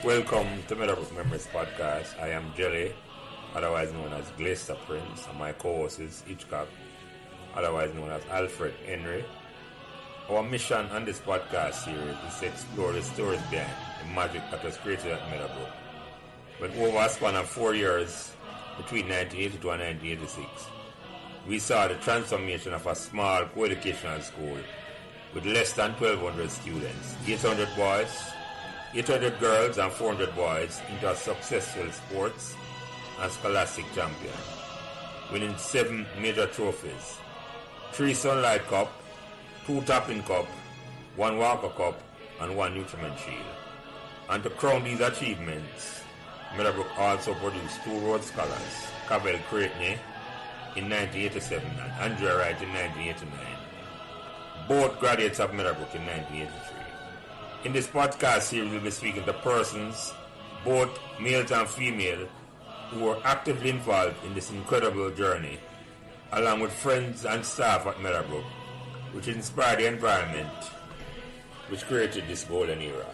Welcome to Meadowbrook Memories Podcast. I am Jelly, otherwise known as Glacier Prince, and my co-host is Hitchcock, otherwise known as Alfred Henry. Our mission on this podcast series is to explore the stories behind the magic that was created at Meadowbrook. When over a span of 4 years, between 1982 and 1986, we saw the transformation of a small coeducational school with less than 1,200 students, 800 boys, 800 girls and 400 boys into a successful sports and scholastic champion, winning 7 major trophies, 3 Sunlight Cup, 2 Topping Cup, 1 Walker Cup, and 1 Nutriment Shield. And to crown these achievements, Meadowbrook also produced 2 Rhodes Scholars, Cavell Creighton in 1987 and Andrea Wright in 1989, both graduates of Meadowbrook in 1983. In this podcast series, we'll be speaking to persons, both males and female, who were actively involved in this incredible journey, along with friends and staff at Meadowbrook, which inspired the environment which created this golden era.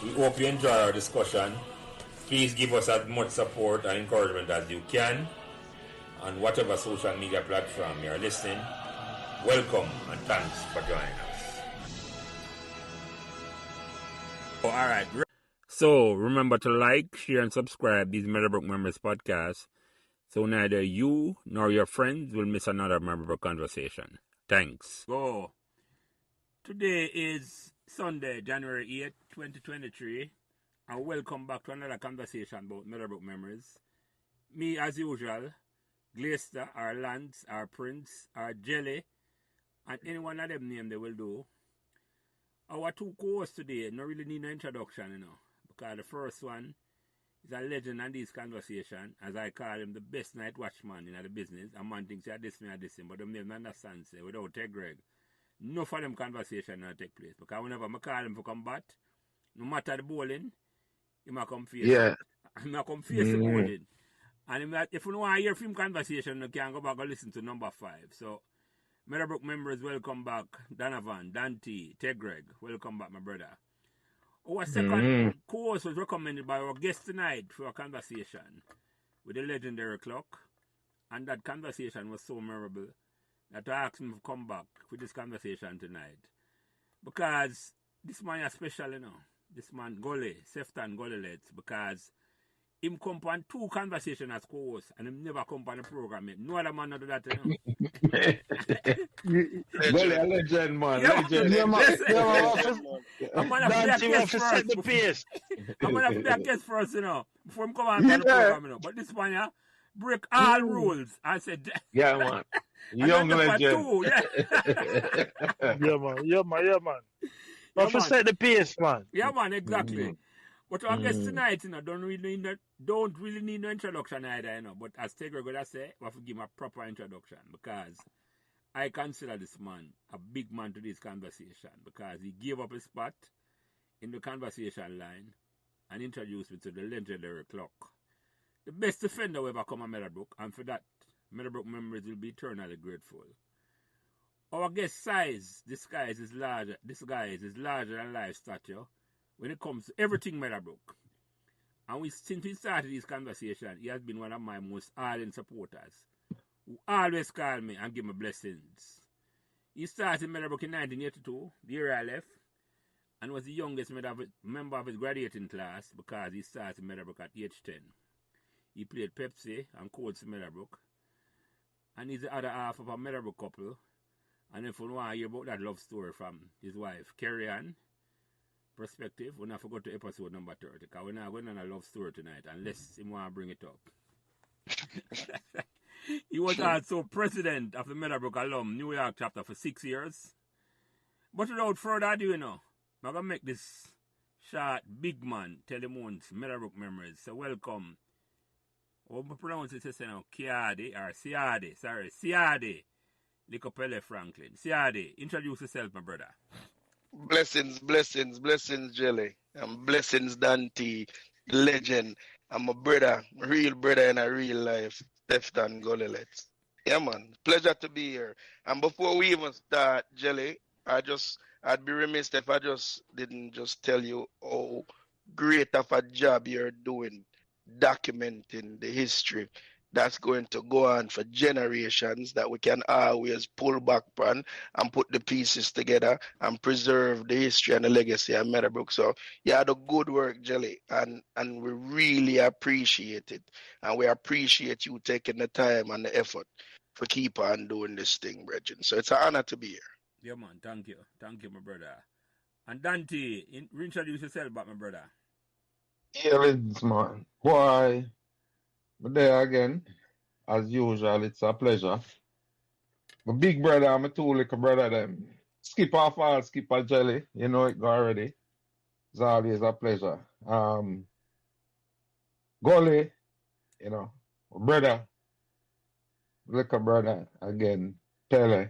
We hope you enjoy our discussion. Please give us as much support and encouragement as you can on whatever social media platform you are listening. Welcome and thanks for joining us. All right. So remember to like, share, and subscribe these Meadowbrook Memories podcasts so neither you nor your friends will miss another Meadowbrook conversation. Thanks. Go. Today is Sunday, January 8th, 2023, and welcome back to another conversation about Meadowbrook Memories. Me, as usual, Glacier, our Lance, our Prince, our Jelly, and any one of them name they will do. Our 2 co-hosts today don't really need no introduction, because the first one is a legend on this conversation, as I call him the best night watchman in the business. A man thinks I diss him, but them never understand, say, without Ted Greg, no for them conversation not take place. Because whenever I call him for combat, no matter the bowling, he might come face it. He might come face the bowling. And if you don't want to hear from conversation, you can go back and listen to number 5. So, Meadowbrook members, welcome back. Donovan, Dante, Ted Greg, welcome back, my brother. Our second course was recommended by our guest tonight for a conversation with the legendary clock. And that conversation was so memorable that I asked him to come back with this conversation tonight. Because this man is special, This man, Gully, Sefton Gullylets, because him come on 2 conversations as co-host and him never come on the program yet. No other man not do that, Gully, a legend, man. Legend. I'm going to have to be a guest first. I'm going to have to be a guest first, before him come on the program, But this one, break all rules. I said, yeah, man. Young legend. 2, yeah, man. But set the pace, man. Yeah, man, exactly. But our guest tonight, don't really need no introduction either, But as Tegra gonna say, we have to give him a proper introduction because I consider this man a big man to this conversation because he gave up his spot in the conversation line and introduced me to the legendary clock. The best defender who ever come at Meadowbrook, and for that, Meadowbrook members will be eternally grateful. Our guest size, this guy is larger than life stature when it comes to everything Meadowbrook. And since we started this conversation, he has been one of my most ardent supporters, who always call me and give me blessings. He started Meadowbrook in 1982, the year I left, and was the youngest member of his graduating class because he started Meadowbrook at age 10. He played Pepsi and coached Meadowbrook, and he's the other half of a Meadowbrook couple. And if you want to hear about that love story from his wife, Carrie Ann, perspective, we're not forgot to episode number 30, because we're not going on a love story tonight unless he want to bring it up. He was also president of the Meadowbrook Alum New York chapter for 6 years. But without further ado, I'm going to make this short, big man tell him once Meadowbrook memories. So welcome. How do I pronounce it? Ciardi Franklin. Ciardi, introduce yourself, my brother. Blessings, Jelly. And blessings, Dante, legend. I'm a brother, real brother in a real life, Sefton Gullylets. Yeah, man. Pleasure to be here. And before we even start, Jelly, I'd be remiss if I just didn't just tell you how great of a job you're doing documenting the history that's going to go on for generations that we can always pull back on and put the pieces together and preserve the history and the legacy of Meadowbrook. So you had a good work, Jelly, and we really appreciate it. And we appreciate you taking the time and the effort for keep on doing this thing, Bridget. So it's an honor to be here. Yeah, man. Thank you. Thank you, my brother. And Dante, introduce yourself back, my brother. Yeah, ladies, man. Boy, but there again, as usual, it's a pleasure. My big brother and my two little brother, them. Skip off all, skip a jelly. You know it already. It's always a pleasure. Gully, you know, my brother, little brother, again, Pele.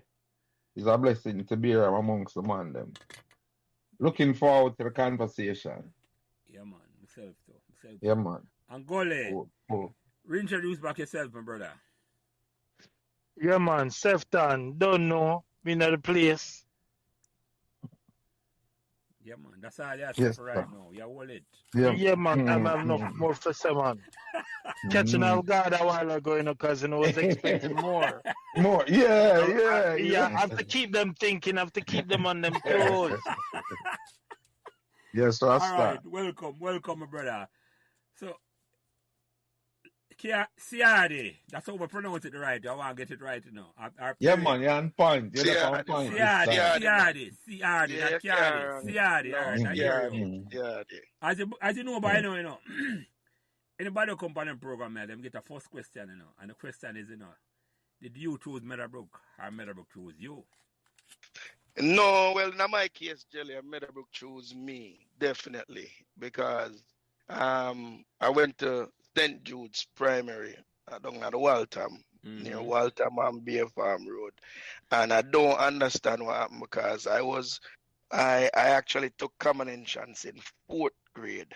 It's a blessing to be here amongst the man, them. Looking forward to the conversation. Yeah, man. Myself, too. Yeah, man. And Gole, Cool. reintroduce back yourself, my brother. Yeah, man. Sefton, don't know. Me not the place. Yeah, man. That's all you have Yes, for right now. You hold it. Yeah, man. I'm enough more for someone. Catching our guard a while ago, you know, because I was expecting more. More, yeah. I have to keep them thinking, I have to keep them on them toes. Yes, so All right. Welcome, my brother. So, Ciardi, that's how we pronounce it right. I want to get it right, you know. Yeah, man, you're on point. You're on point. Ciardi, not Ciardi. Ciardi. All right, I hear you. As you know, by now, you know, anybody who come on the program, them get a first question, you know. And the question is, you know, did you choose Meadowbrook or Meadowbrook choose you? No, well, in my case, Jelly, Meadowbrook chose me, definitely, because I went to St. Jude's Primary down at Waltham, near Waltham and Bay Farm Road. And I don't understand what happened because I actually took common entrance in 4th grade.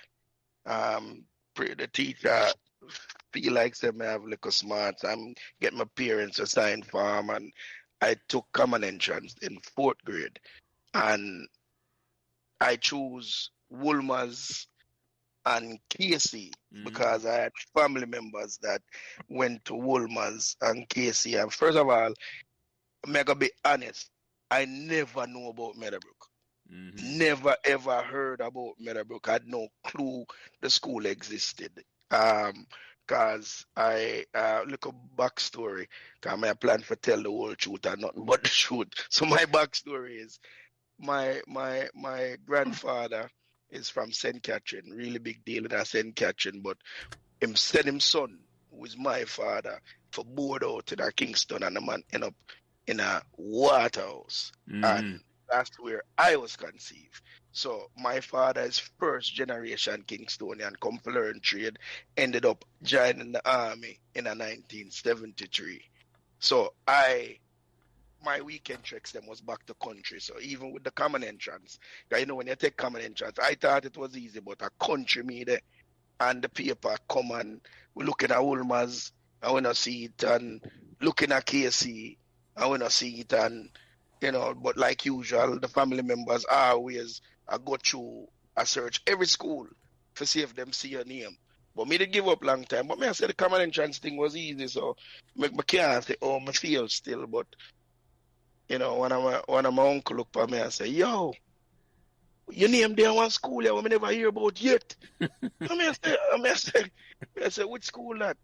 The teacher feel like say I have little smarts. I'm getting my parents to sign form, and I took common entrance in 4th grade. And I chose Woolmer's and Casey because I had family members that went to Woolmer's and Casey. And first of all, I'm going to be honest, I never knew about Meadowbrook. Never ever heard about Meadowbrook. I had no clue the school existed. Because I look a backstory. Because I plan to tell the whole truth and nothing but the truth. So my backstory is my grandfather is from St. Catherine, really big deal in St. Catherine, but him sent him son, who is my father, for board out in Kingston, and the man end up in a waterhouse. And that's where I was conceived. So my father is first generation Kingstonian, come to learn trade, ended up joining the army in 1973. So my weekend treks them was back to country. So even with the common entrance, you know, when you take common entrance, I thought it was easy, but a country me there and the paper come and we looking at Ulmas, I want to see it, and looking at KC, I want to see it, and you know, but like usual, the family members always go through a search every school to see if them see your name. But me to give up long time. But me I said the common entrance thing was easy, so me can't say, oh, me feel still. But you know, when my uncle look at me and say, yo, your name there one school here we never hear about yet. I say, which school that?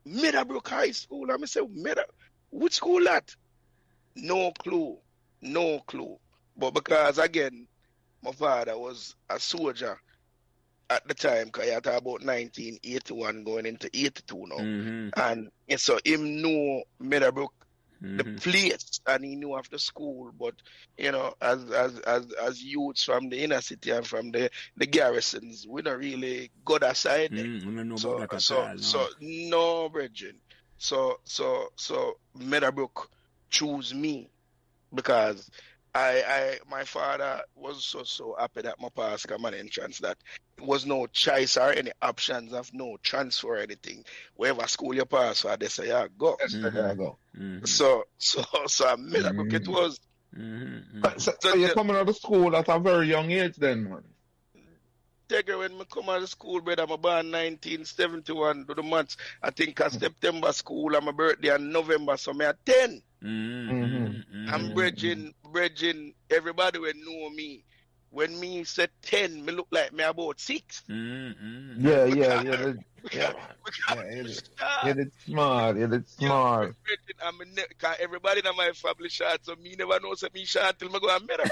Meadowbrook High School. I say, which school that? No clue. But because again, my father was a soldier at the time, because he had about 1981 going into 82 now. And so him know Meadowbrook, the place, and he knew of the school. But you know, as youths from the inner city and from the garrisons, we don't really go that side. So no, Bridget. So Meadowbrook choose me because my father was so happy that my pass common entrance that there was no choice or any options of no transfer or anything. Wherever school you pass, they say, yeah, go. Go. So Meadowbrook it was. So you're coming out of school at a very young age then, man? Integra when I come out of school, brother. I'm born 1971. Do the months. I think September school. I'm a birthday in November, so I'm 10. I'm bridging everybody will know me. When me said 10, me look like me about 6. Yeah. It's smart. Cause everybody in my family shot, so me never know say me shot till me go and meet him.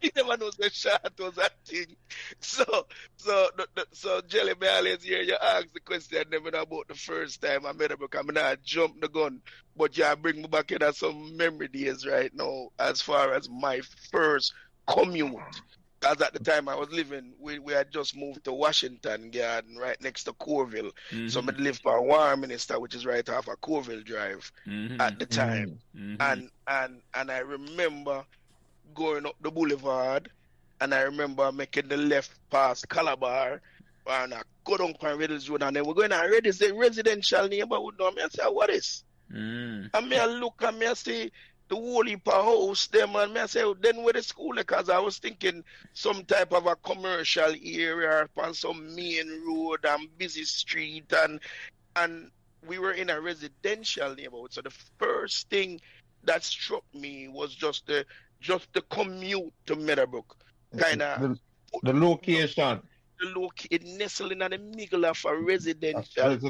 He never knows the shot was that thing. So Jelly, me always hear you ask the question never know about the first time I met him because I not jump the gun. But you bring me back in some memory days right now as far as my first commute. Because at the time I was living, we had just moved to Washington Garden, right next to Corville. So I lived for Warminster, which is right off of Corville Drive at the time. And I remember going up the boulevard, and I remember making the left past Calabar, and I go down to Reddles Road, and then we're going to Reddles, the residential neighborhood. And I say, what is? And I look and I see the whole heap of house them, and I say, then where the school? Because I was thinking some type of a commercial area on some main road and busy street, and we were in a residential neighborhood. So the first thing that struck me was just the commute to Meadowbrook. Kind of the location. It nestled in the middle of a residential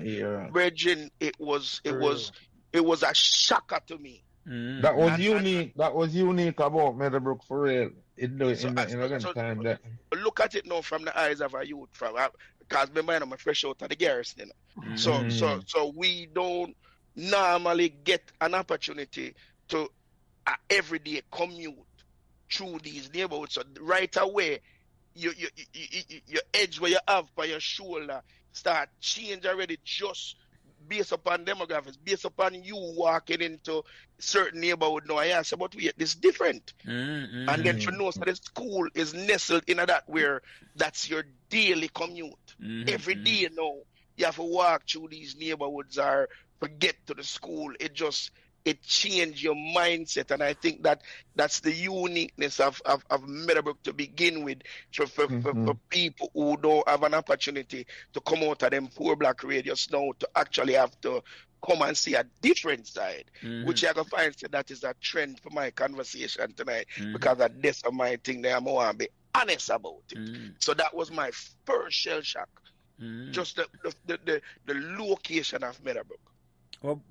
area. Virgin, it was a shocker to me. That was unique. That was unique about Meadowbrook for real. Time that. Look at it now from the eyes of a youth, because remember I'm fresh out of the garrison. So we don't normally get an opportunity to everyday commute through these neighborhoods. So right away, your edge where you have by your shoulder start change already, just based upon demographics, based upon you walking into certain neighborhood now. I say, but wait, this different. And then you know, so the school is nestled in that where that's your daily commute. Every day now, you have to walk through these neighborhoods or get to the school. It changed your mindset, and I think that's the uniqueness of Meadowbrook to begin with. So for people who don't have an opportunity to come out of them poor black radius now, to actually have to come and see a different side, which I can find that is a trend for my conversation tonight, because that's my thing that I want to be honest about it. So that was my first shell shock, just the location of Meadowbrook. Well,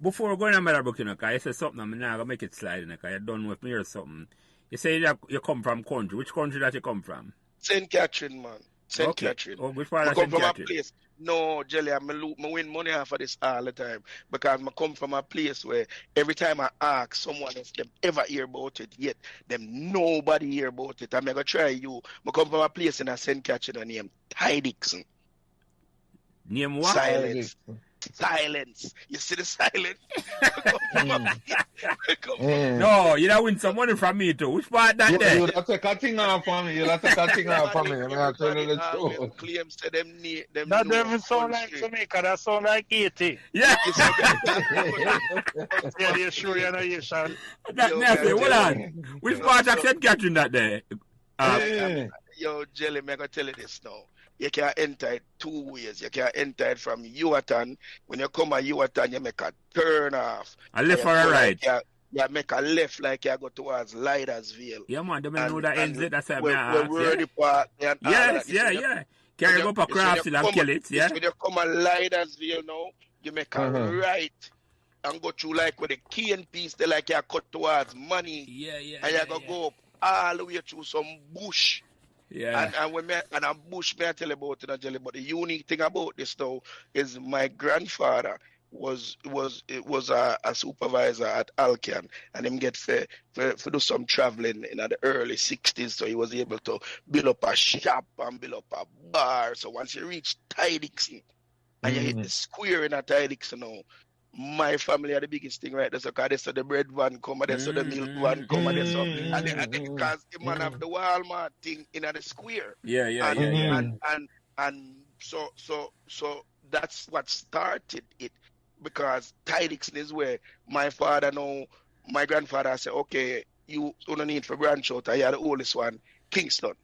before going to Meadowbrook, because you said something, I'm not going to make it slide, because you're done with me or something. You say that you come from country. Which country that you come from? St. Catherine, man. St. Catherine. Oh, which part of St. Catherine? Come from a place. No, Jelly, I win money off of this all the time, because I come from a place where every time I ask someone if them ever hear about it, yet them nobody hear about it. I'm going to try you. I come from a place in a St. Catherine named Ty Dixon. Name what? Silence. You see the silence? No, you don't win some money from me too. Which part that there? You'll have to cut thing off for me. I'm telling you the truth. Claims to them that doesn't sound like Jamaica. That sound like Haiti. Yeah. Yeah, sure you know you son. Hold on. Which part of St. Catherine that there? Yo, Jelly, I'm gonna tell you this now. You can enter it 2 ways. You can enter it from Yuatan. When you come at Yuatan, you make a turn off. A left or a right? You make a left like you go towards Lidersville. Yeah, man. They know that ends it. That's where the park. Yes, yeah. Can you go up across till and kill it? Yeah. When you come at Lidersville now, you make a right and go through like with the cane piece. They like you cut towards Money. Yeah. And you go up all the way through some bush. Yeah. And a bush, may I tell you about it, Jelly. But the unique thing about this though is my grandfather was a supervisor at Alcan, and him get for do some traveling in the early 60s, so he was able to build up a shop and build up a bar. So once you reach Ty Dixon and you hit the square in a Ty Dixon now, my family are the biggest thing right there. So because so the bread van come and so the milk van come and so and then because the man have the Walmart thing in the square. Yeah. And so that's what started it, because Ty Dixon is where my grandfather said, okay, you don't need for branch out. I had the oldest one, Kingston,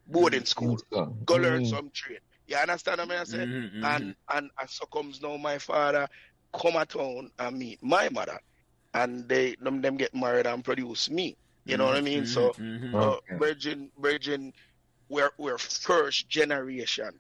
boarding school. Kingston. Go learn some trade. You understand what I say? And as so comes now, my father come at town and meet my mother, and them get married and produce me. You know what I mean? So, Virgin, we're first generation.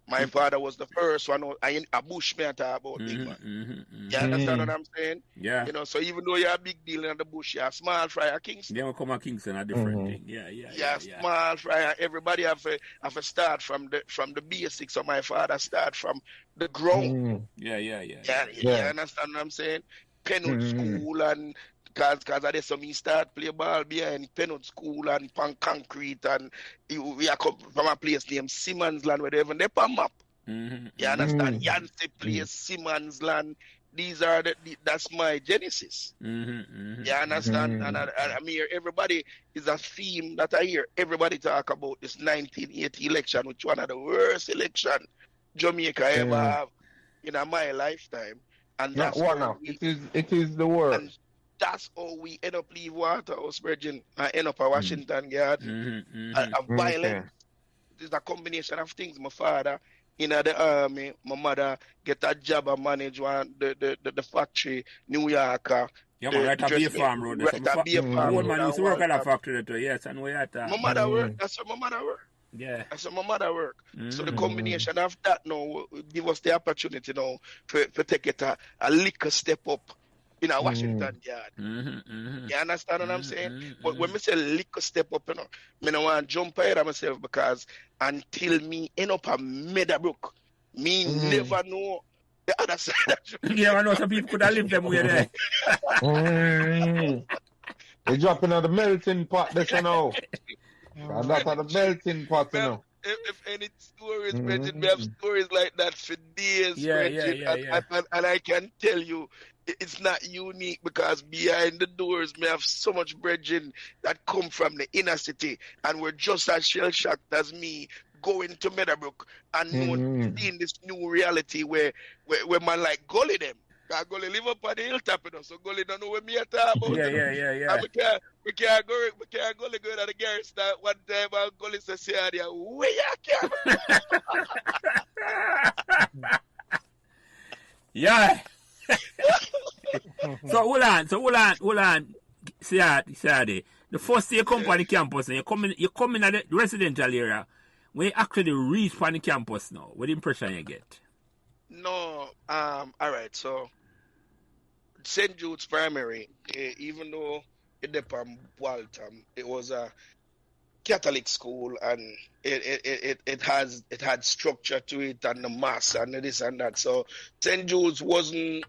My father was the first one. A bushman I talk about, big man. You understand what I'm saying? Yeah. You know, so even though you're a big deal in the bush, you're a small fry at Kingston. They will come at Kingston a different thing. Yeah. Small fry. Everybody have to start from the basics. So my father start from the ground. Yeah. You understand what I'm saying? Penwood School and Cause I so me start play ball behind Penwood School and pan concrete, and we are come from a place named Simmons Land where they even they pan map. You understand? Yancey Place, Simmons Land. These are that's my genesis. You understand? And I mean, everybody is a theme that I hear. Everybody talk about this 1980 election, which one of the worst election Jamaica ever have in my lifetime. And that's it is the worst. And that's how we end up leave Waterhouse, Virgin, and end up at Washington Yard. Violence. It's a combination of things. My father in the army, my mother get a job and manage the factory, New York. Yeah, man, right at Beer Farm Road. Right at Beer Farm Road. Man used to work at a factory too, yes, and we at my mother work. That's what my mother work. Yeah. That's how my mother work. So the combination of that now give us the opportunity now to take it a little step up in a Washington Yard. You understand what I'm saying? But when I say little step up, I don't want to jump ahead of myself, because until me end up a Meadowbrook, me never know the other side. Yeah, I know some people could have lived them way there. They're dropping out the melting pot, this one now. And that's at the melting pot, you know. If any stories, Bridget, we have stories like that for days, and I can tell you, it's not unique, because behind the doors, we have so much brethren that come from the inner city, and we're just as shell-shocked as me going to Meadowbrook and seeing this new reality where man like Gully them. Gully live up on the hilltop, you know, so Gully don't know what me at about. Yeah. And we can't go to the garage that one time, and Gully says, Ciardi, where you can? Yeah. So hold on, Ciardi. The first day you come on the campus, and you come in at the residential area, when you actually reach on the campus now, what impression you get? No, all right, so St. Jude's Primary, even though it depend Waltham, it was a Catholic school, and it had structure to it, and the mass and this and that. So St. Jude's wasn't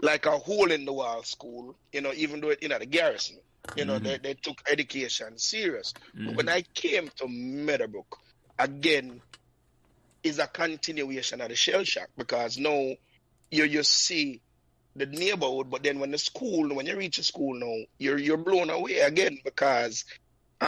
like a hole in the wall school, you know, even though the garrison, you know, they took education serious. But when I came to Meadowbrook, again, is a continuation of the shell shock, because now you see the neighborhood, but then when you reach a school now, you're blown away again, because you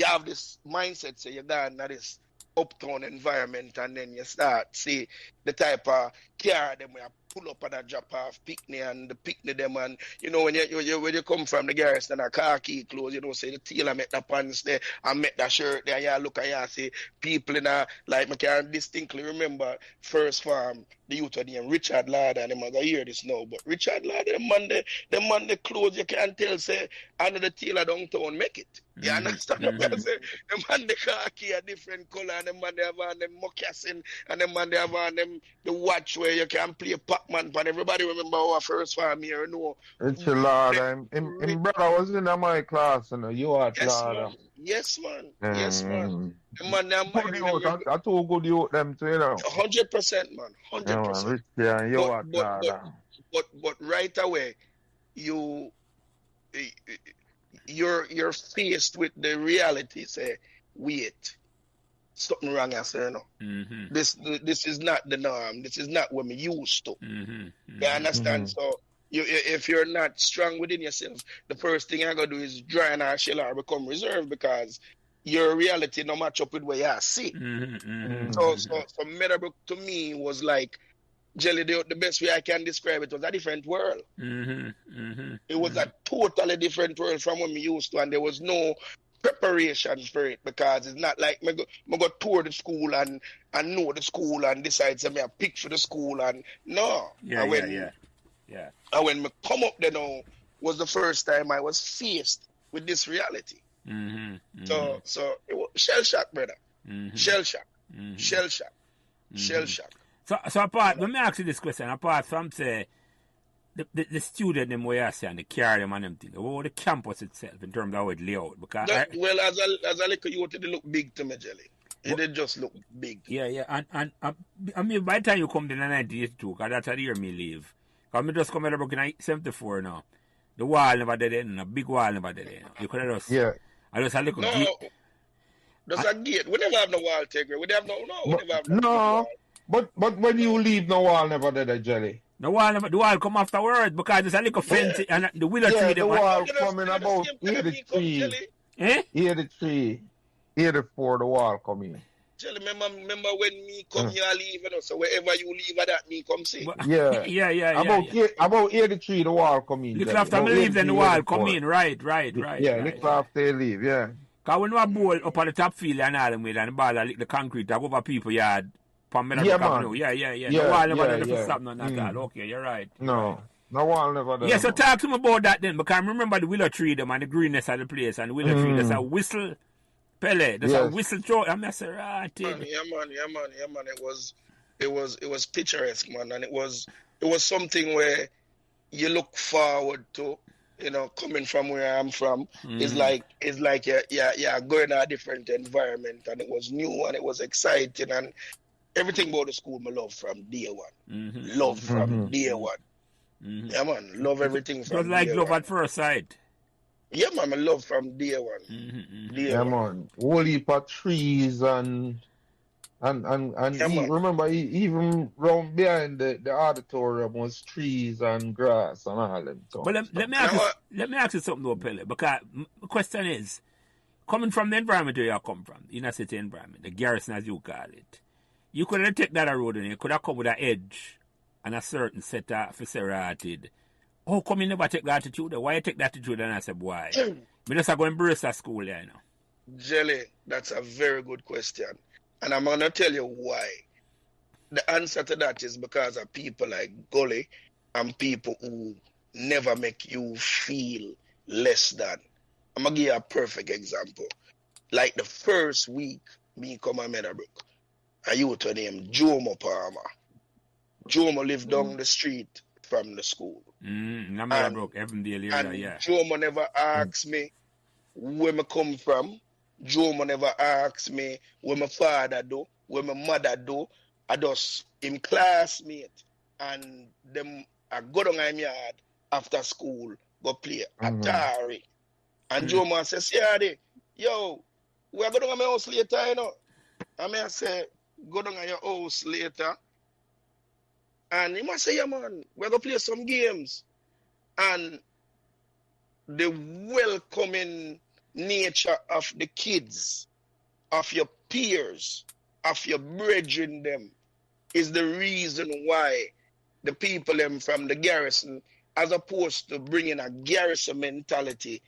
have this mindset, so you're going to this uptown environment, and then you start see the type of car them where pull up and a drop off picnic, and the picnic them, and you know when you come from the garrison and a khaki clothes, you know, say the tailor make the pants there and make the shirt there, you look and you see people in a, like I can distinctly remember first farm, the youth of name Richard Lard, and them gonna hear this now, but Richard Lard, the Monday clothes, you can tell say under the tailor downtown make it. You understand what I'm saying? The man the khaki a different color, and the man they have on them moccasin, and the man they have on them the watch where you can play Pac-Man, but everybody remember our first farm here, you know. Richard Lard, him brother was in my class, you know, you are Lard. Yes, man. The man them I too good youth them too, you know. 100%, man. 100%. Yeah, you are Lard. But right away, you're faced with the reality. Say, wait, something wrong, I say, no. This is not the norm. This is not what we used to. You understand? So if you're not strong within yourself, the first thing you're gonna do is dry in our shell or become reserved, because your reality no match up with what you see. So Meadowbrook to me was like Jelly, the best way I can describe it was a different world. It was a totally different world from what we used to, and there was no preparation for it, because it's not like me go tour the school and know the school and decide to me I pick for the school, and no. Yeah. And when me come up there now was the first time I was faced with this reality. So it was shell shock, brother. Shell shock. So apart, let me ask you this question. Apart from say the student them way I say and the carry them and them thing, what the campus itself in terms of how it lay out? Because well, as a little youth, it look big to me, Jelly. It did just look big. Yeah. And I mean, by the time you come to 1982, because that's the year me leave. Because I just come out of Meadowbrook in 74 now. The wall never did it, a big wall never did it. You could have just... Yeah. I just had a little gate. There's a gate. We never have no wall, Tigger. We never have no wall. But when you leave, no wall never did it, Jelly. The wall come afterwards because there's a little fence and the willow tree. The wall coming about 83. 84, the wall come in. Jelly, remember when me come here leave, so wherever you leave that, me come see. Yeah. About 83, the wall come in. Little after me leave, then the wall come in. Right. Yeah, little after they leave, yeah. Because when we bowl up on the top field and all them with and the ball the concrete up over people yard. Yeah, man. The wall never did for stop none of that. Okay, you're right. No wall never did. Yeah, so talk to me about that then, because I remember the willow tree them and the greenness of the place, and the willow tree, there's a whistle, Pele, there's a whistle throw, I'm not saying, Yeah, man, it was picturesque, man, and it was something where you look forward to, coming from where I'm from. It's like you're going to a different environment, and it was new and it was exciting, and everything about the school I love from day one. Love from day one. Yeah, man, love everything from day one. It was like love at first sight. Yeah, man, I love from day one. Man, whole heap of trees and remember even round behind the auditorium was trees and grass and all them. But let me ask you something though, Pele, because the question is, coming from the environment where you come from, inner city environment, the garrison as you call it, you could have taken that road and you could have come with an edge and a certain set of facilitated. How come you never take that attitude? Why you take that attitude? And I said, why? We just go embrace that school there, Jelly, that's a very good question. And I'm going to tell you why. The answer to that is because of people like Gully and people who never make you feel less than. I'm going to give you a perfect example. Like the first week, me come to Meadowbrook, a youth named Jomo Palmer. Jomo lived down the street from the school. Meadowbrook, Evandale area, yeah. Jomo never asked me where I come from. Jomo never asked me where my father do, where my mother do. I just him classmate, and them I go down in my yard after school, go play Atari. And Jomo says, Ciardi, yo, we are going to my house later, And I say, go down to your house later. And he must say, yeah, man, we're going to play some games. And the welcoming nature of the kids, of your peers, of your brethren them, is the reason why the people them from the garrison, as opposed to bringing a garrison mentality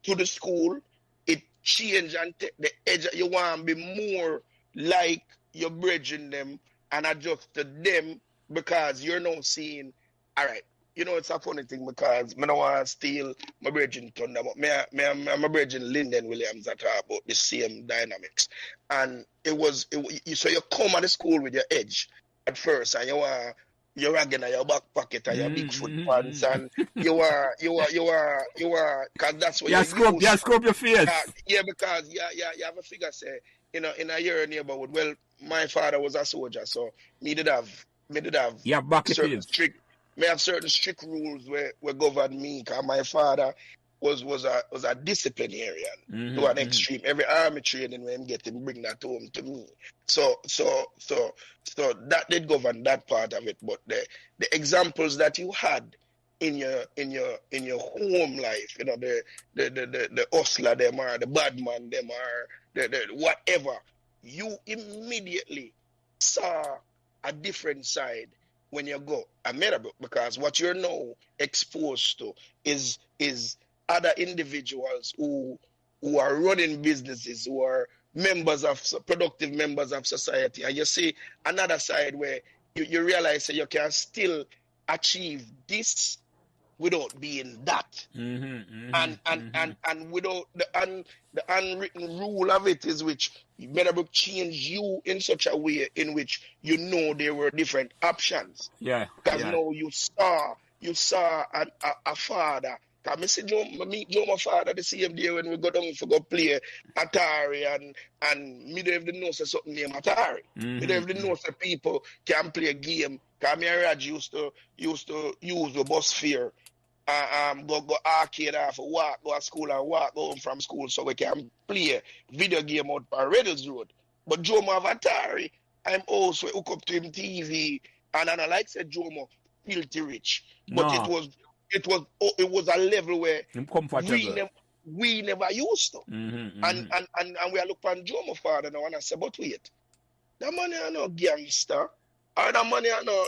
to the school, it change and take the edge. You want to be more like your brethren them and adjust to them, because you're now seeing, all right, it's a funny thing because I don't want to steal my brethren thunder, but my brethren Lyndon Williams that talk about the same dynamics. And so you come at the school with your edge at first, and you're ragging at your back pocket and your big foot pants, and you are, because that's what you scrub your face. Because you have a figure say, in a your neighborhood. Well, my father was a soldier, so me did have certain strict rules where govern me, because my father was a disciplinarian to an extreme. Every army training when him get him bring that home to me. So that did govern that part of it. But the examples that you had in your home life, the hustler them are, the bad man them are, the whatever, you immediately saw a different side when you go at Meadowbrook, because what you're now exposed to is other individuals who are running businesses, who are productive members of society, and you see another side where you realize that you can still achieve this without being that. And without the unwritten rule of it is which Meadowbrook changed you in such a way in which you know there were different options. Yeah. Because now you saw a father. Because I see Joe, my father, the same day when we go down to go play Atari, and me don't even know something named Atari. Me don't even know people can play a game. Because me and Raj used to use the bus fare. Go arcade off, walk, go to school and walk home from school so we can play video game out on Reynolds Road. But Jomo have Atari, I'm also hook up to him TV, and I like said Jomo filthy rich. But it was a level where we never used to. And we are looking at Jomo father now and I say, but wait, the money are no gangster, or the money are no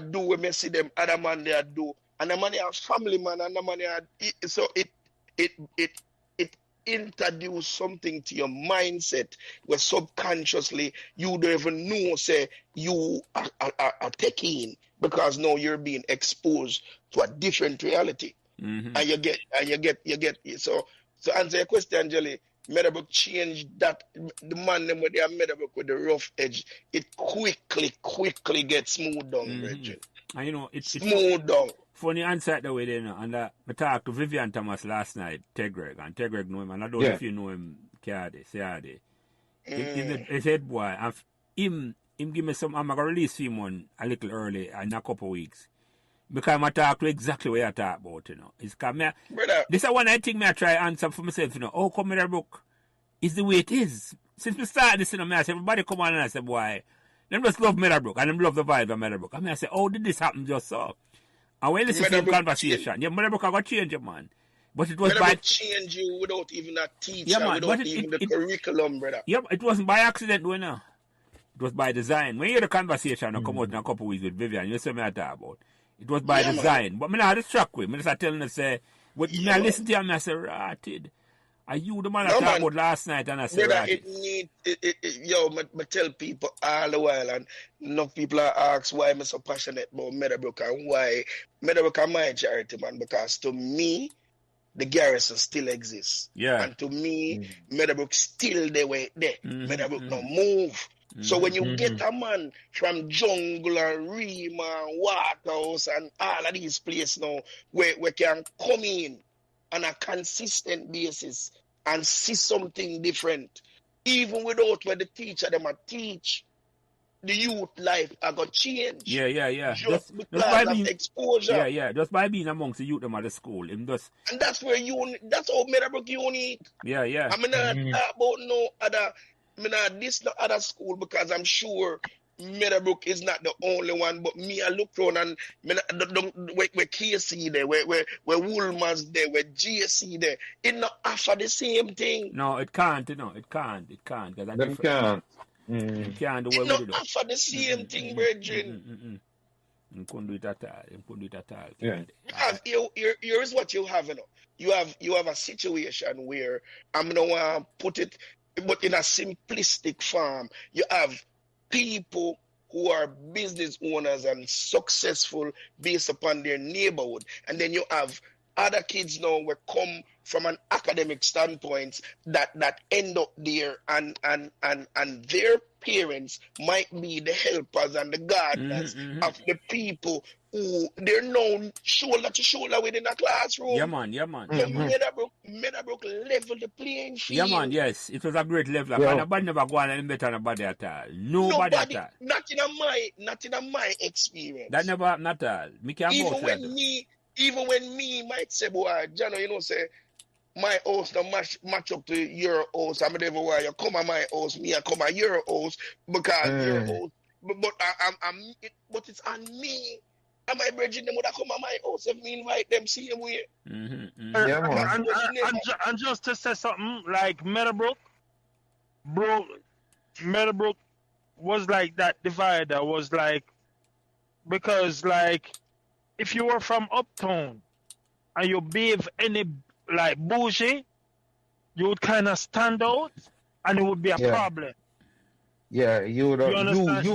do when me see them other man they do, and the money are family man, and the money are so it introduce something to your mindset where subconsciously you don't even know say you are taking, because now you're being exposed to a different reality. And you get so answer your question, Jelly. Meadowbrook changed that. The man them with their Meadowbrook with the rough edge, it quickly gets smooth down, Bridget. And you know, it's smooth down. Funny answer the way they know. And I talked to Vivian Thomas last night, Tegreg, and Tegreg know him, and I don't know if you know him, Ciardi. He said, boy, him give me some, I'm going to release him one a little early in a couple of weeks. Because I talk to exactly what I talk about, you know. It's this is one I think I try answer for myself, you know. How come Meadowbrook is the way it is? Since we started this, you know, I say, everybody come on and I say, boy, them just love Meadowbrook and them love the vibe of Meadowbrook. I say, how did this happen just so? And when you listen to the conversation, Meadowbrook I got change you, man. But it was Meadowbrook change you without even a teacher, without even the curriculum, brother. Yeah, it wasn't by accident, you know. It was by design. When you hear the conversation come out in a couple of weeks with Vivian, you see me I talk about. It was by design. Man. But me not distract with. Me just telling her say, when me I listen to him, I say, ratted. Are you the man I talked about last night? And I say, ratted. Me tell people all the while, and enough people are ask why I'm so passionate about Meadowbrook and why Meadowbrook are my charity, man. Because to me, the garrison still exists. Yeah. And to me, Meadowbrook still there. Meadowbrook no move. So when you get a man from Jungle and Rima and Waterhouse and all of these places now where can come in on a consistent basis and see something different, even without where the teacher them a teach, the youth life are going to change. Yeah. Just because of exposure. Yeah. Just by being amongst the youth them at the school. And that's where that's how Meadowbrook unique. Yeah. I mean, not about no other. I mean, this not other school, because I'm sure Meadowbrook is not the only one. But me, I look around and where KC there, where Woolman's there, where GSC there, it not offer the same thing. No, it can't. You know, it can't. Them can't. It can't. It not offer the same thing, brethren. You couldn't do it at all. Yeah. Here is what you have. You have a situation where I'm gonna want to put it. But in a simplistic form, you have people who are business owners and successful based upon their neighborhood. And then you have other kids now who come from an academic standpoint that end up there, and their parents might be the helpers and the gardeners of the people who they're known shoulder to shoulder within a classroom. Yeah, man. So Meadowbrook level the playing field. Yeah, man, yes. It was a great level. And nobody never go on any better than nobody at all. Nobody at all. Not in my experience. That never happened at all. Even when me might say, boy, Jano, say, my house don't match up to your house. I'm never why you come at my house, me I come at your house, because your house. But it's on me. And my brethren them would have come at my house if me invite them same way. And just to say something like Meadowbrook was like that divider was like, because like if you were from uptown and you behave any like bougie, you would kind of stand out and it would be a problem. Yeah, you would You have, understand?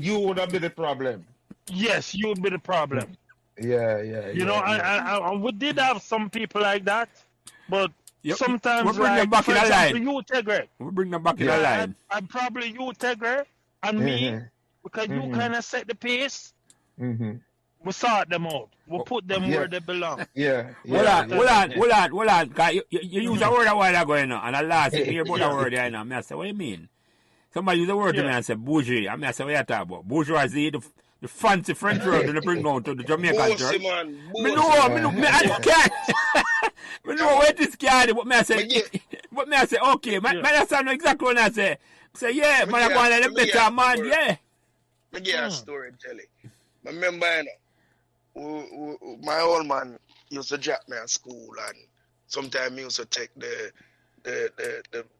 you would have been the problem. Yes, you would be the problem. Yeah. You know, and we did have some people like that, but sometimes we'll bring them like, back for in a example, line. you Tegre. We'll bring them back in a line. I'm probably you Tegre and me, because you kind of set the pace. We sort them out. We put them where they belong. Hold on. You use a word a while ago, you know, and I last you hear about the word there, you know. I say, what do you mean? Somebody use a word to me and say bougie. I say, what you talking about? Bourgeoisie, the fancy French word that they bring out to the Jamaican church. Me know, I can't. Me know what this Ciardi, but I say, okay, I understand exactly what I say. Say, yeah, man, I'm going to the better man, yeah. Me give you a story, Jelly. I remember, you know, my old man used to drop me at school, and sometimes he used to take the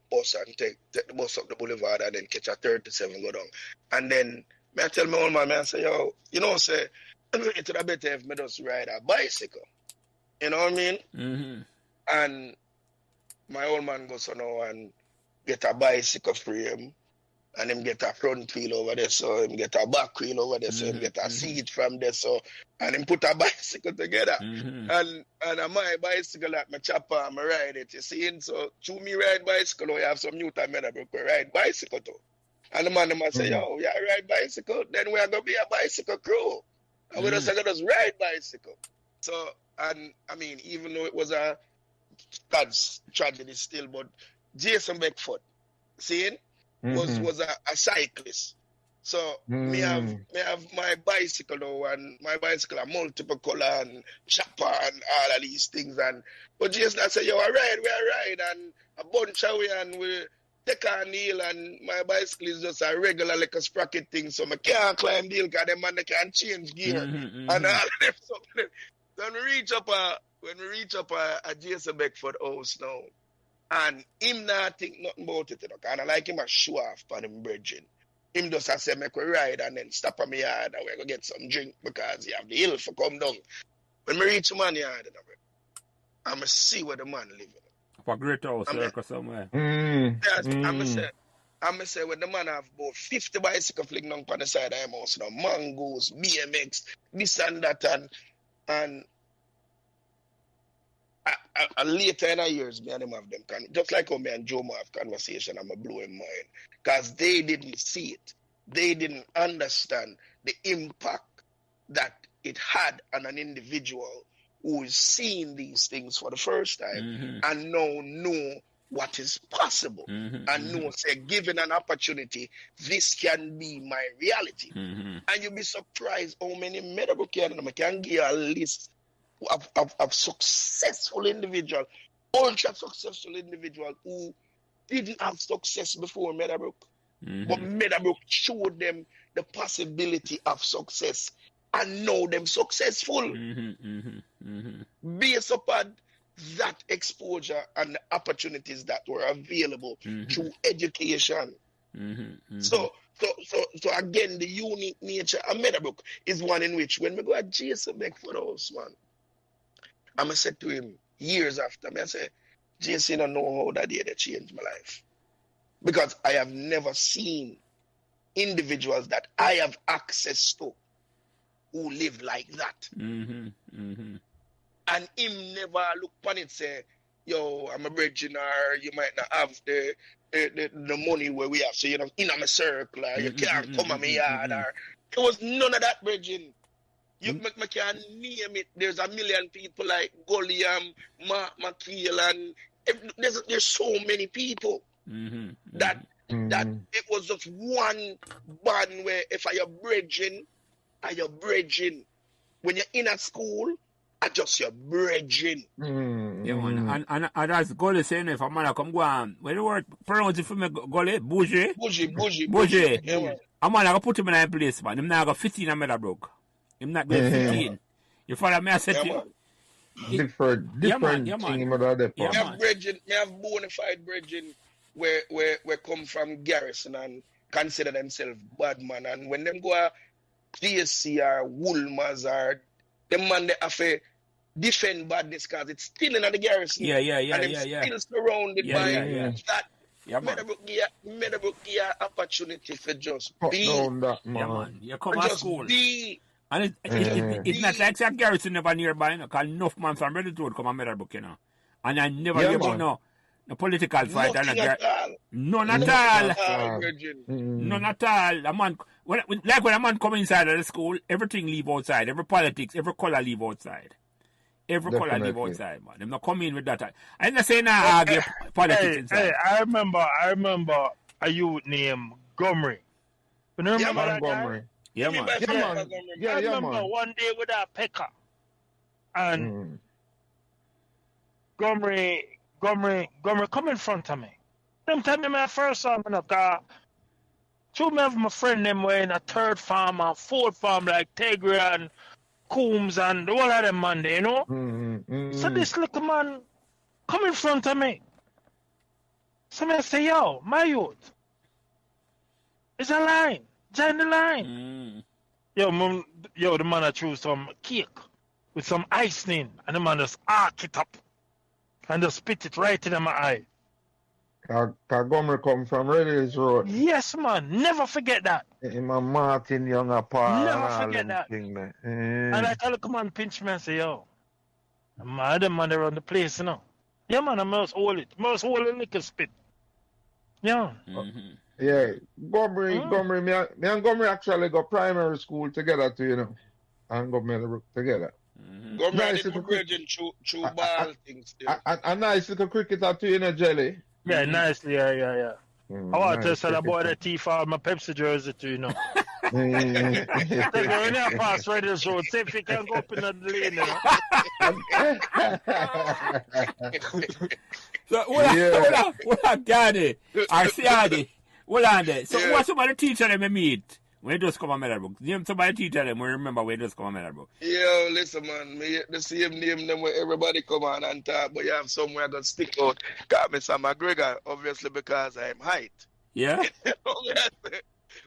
bus and take the bus up the boulevard and then catch a 37 go down. And then I tell my old man, I say, yo, you know, say, it would be better if I just ride a bicycle. You know what I mean? Mm-hmm. And my old man goes on now and get a bicycle frame. And him get a front wheel over there, so him get a back wheel over there, so him get a seat from there, so and him put a bicycle together. And my bicycle like my chopper and I ride it, you see. And so to me ride bicycle, we have some youth at Meadowbrook we ride bicycle too. And the man might say, yo, yeah, ride bicycle, then we are gonna be a bicycle crew. And we just gonna ride bicycle. So, and I mean, even though it was a God's tragedy still, but Jason Beckford, seeing? Was a cyclist. So me have my bicycle now, and my bicycle are multiple color and chopper and all of these things. And but Jason I say, yo, we ride and a bunch of we and we take on the hill, and my bicycle is just a regular like a sprocket thing, so I can't climb the hill because them man they can change gear and all of them. So when we reach up a Jason Beckford house now. And him not think nothing about it, you know, kind of like him a show off for him bridging. Him just a say, make we ride and then stop on my yard and we're going to get some drink because you have the hill for come down. When we reach man yard, you know, I'm going to see where the man living. For great house, or somewhere. Yes, I'm going to say when the man have about 50 bicycle fling down on the side of him house, you know, mangoes, BMX, this and that, and later in the years, me and him have them just like how me and Jomo have conversation, I'm blow him mind. Because they didn't see it. They didn't understand the impact that it had on an individual who is seeing these things for the first time and now know what is possible. And know, say, given an opportunity, this can be my reality. And you'll be surprised how many Meadowbrook can give you a list of successful individuals, ultra successful individuals who didn't have success before Meadowbrook. But Meadowbrook showed them the possibility of success and know them successful. Based upon that exposure and the opportunities that were available through education. So again, the unique nature of Meadowbrook is one in which when we go at Jason Beckford house, man, I'm going to say to him years after, I say, Jason, I know how that day they changed my life. Because I have never seen individuals that I have access to who live like that. And him never look upon it say, yo, I'm a virgin, or you might not have the money where we have, so you know, in my circle, or you can't come on my yard, or there was none of that virgin. You can name it. There's a million people like Goliam, McKeel, and there's so many people that it was just one band where if I are bridging, when you're in a school, I just your bridging. Yeah, man. And as Goli saying, if a man come go on, when the word pronounce it for me, Goli, bougie. Yeah, a man I put him in a place, man. Him not go 15 a Meadowbrook. Him not going 15. You follow me? I said to you. Different thing about that. Me have bona fide bridging where come from Garrison and consider themselves bad man. And when them go a PSC or Woolmers or them man they have to defend badness because it's still in the garrison. And them still surrounded by that. Meadowbrook give opportunity for just be. That, man. Yeah, man. You come to school. Be. And it's not like a garrison never nearby, because enough man from Reddit Road come to Meadowbrook, you know. And I never hear about no political fight. None at all. None at all. A man, when a man come inside of the school, everything leave outside. Every politics, every color leave outside. Color leave outside, man. Them not come in with that. I'm not saying I argue politics inside. Hey, I remember a youth named Gomri. You know, remember that guy? Yeah, man. I remember one day with that pecker. And Gomri come in front of me. Them tell me my first saw him in a car. Two of my friend them were in a third farm and fourth farm like Tegre and Coombs and all of them man there, you know? So this little man come in front of me. So I say, yo, my youth, it's a line. Join the line. Yo, the man I choose some cake with some ice in, and the man just arc it up and just spit it right in my eye. Gomer come from Reddish Road. Yes, man. Never forget that. In my Martin Young apart. Never forget that. And I tell him, come on, pinch me and say, yo, I'm mad man around the place, you know. Yeah, man, I must hold it. Must hold a little spit. Yeah. Yeah, Gomery, me and Gomery actually go primary school together too, you know. And go Meadowbrook together. Gomery nice little cricket through ball things too. A nice little cricketer too, you know, Jelly. Yeah, nicely, yeah. I want to sell a boy the tea for my Pepsi jersey too, you know. They go in there past Radio Show, see if you can go up in the lane, you know. So, what I got it? I see hold on there. So, what's some of the teacher them meet when you just come to Meadowbrook? Name somebody teacher them, we remember when you just come to Meadowbrook. Yo, listen, man. Me the same name them where everybody come on and talk, but you have somewhere that stick out. Got Mr. McGregor, obviously because I'm height. Yeah?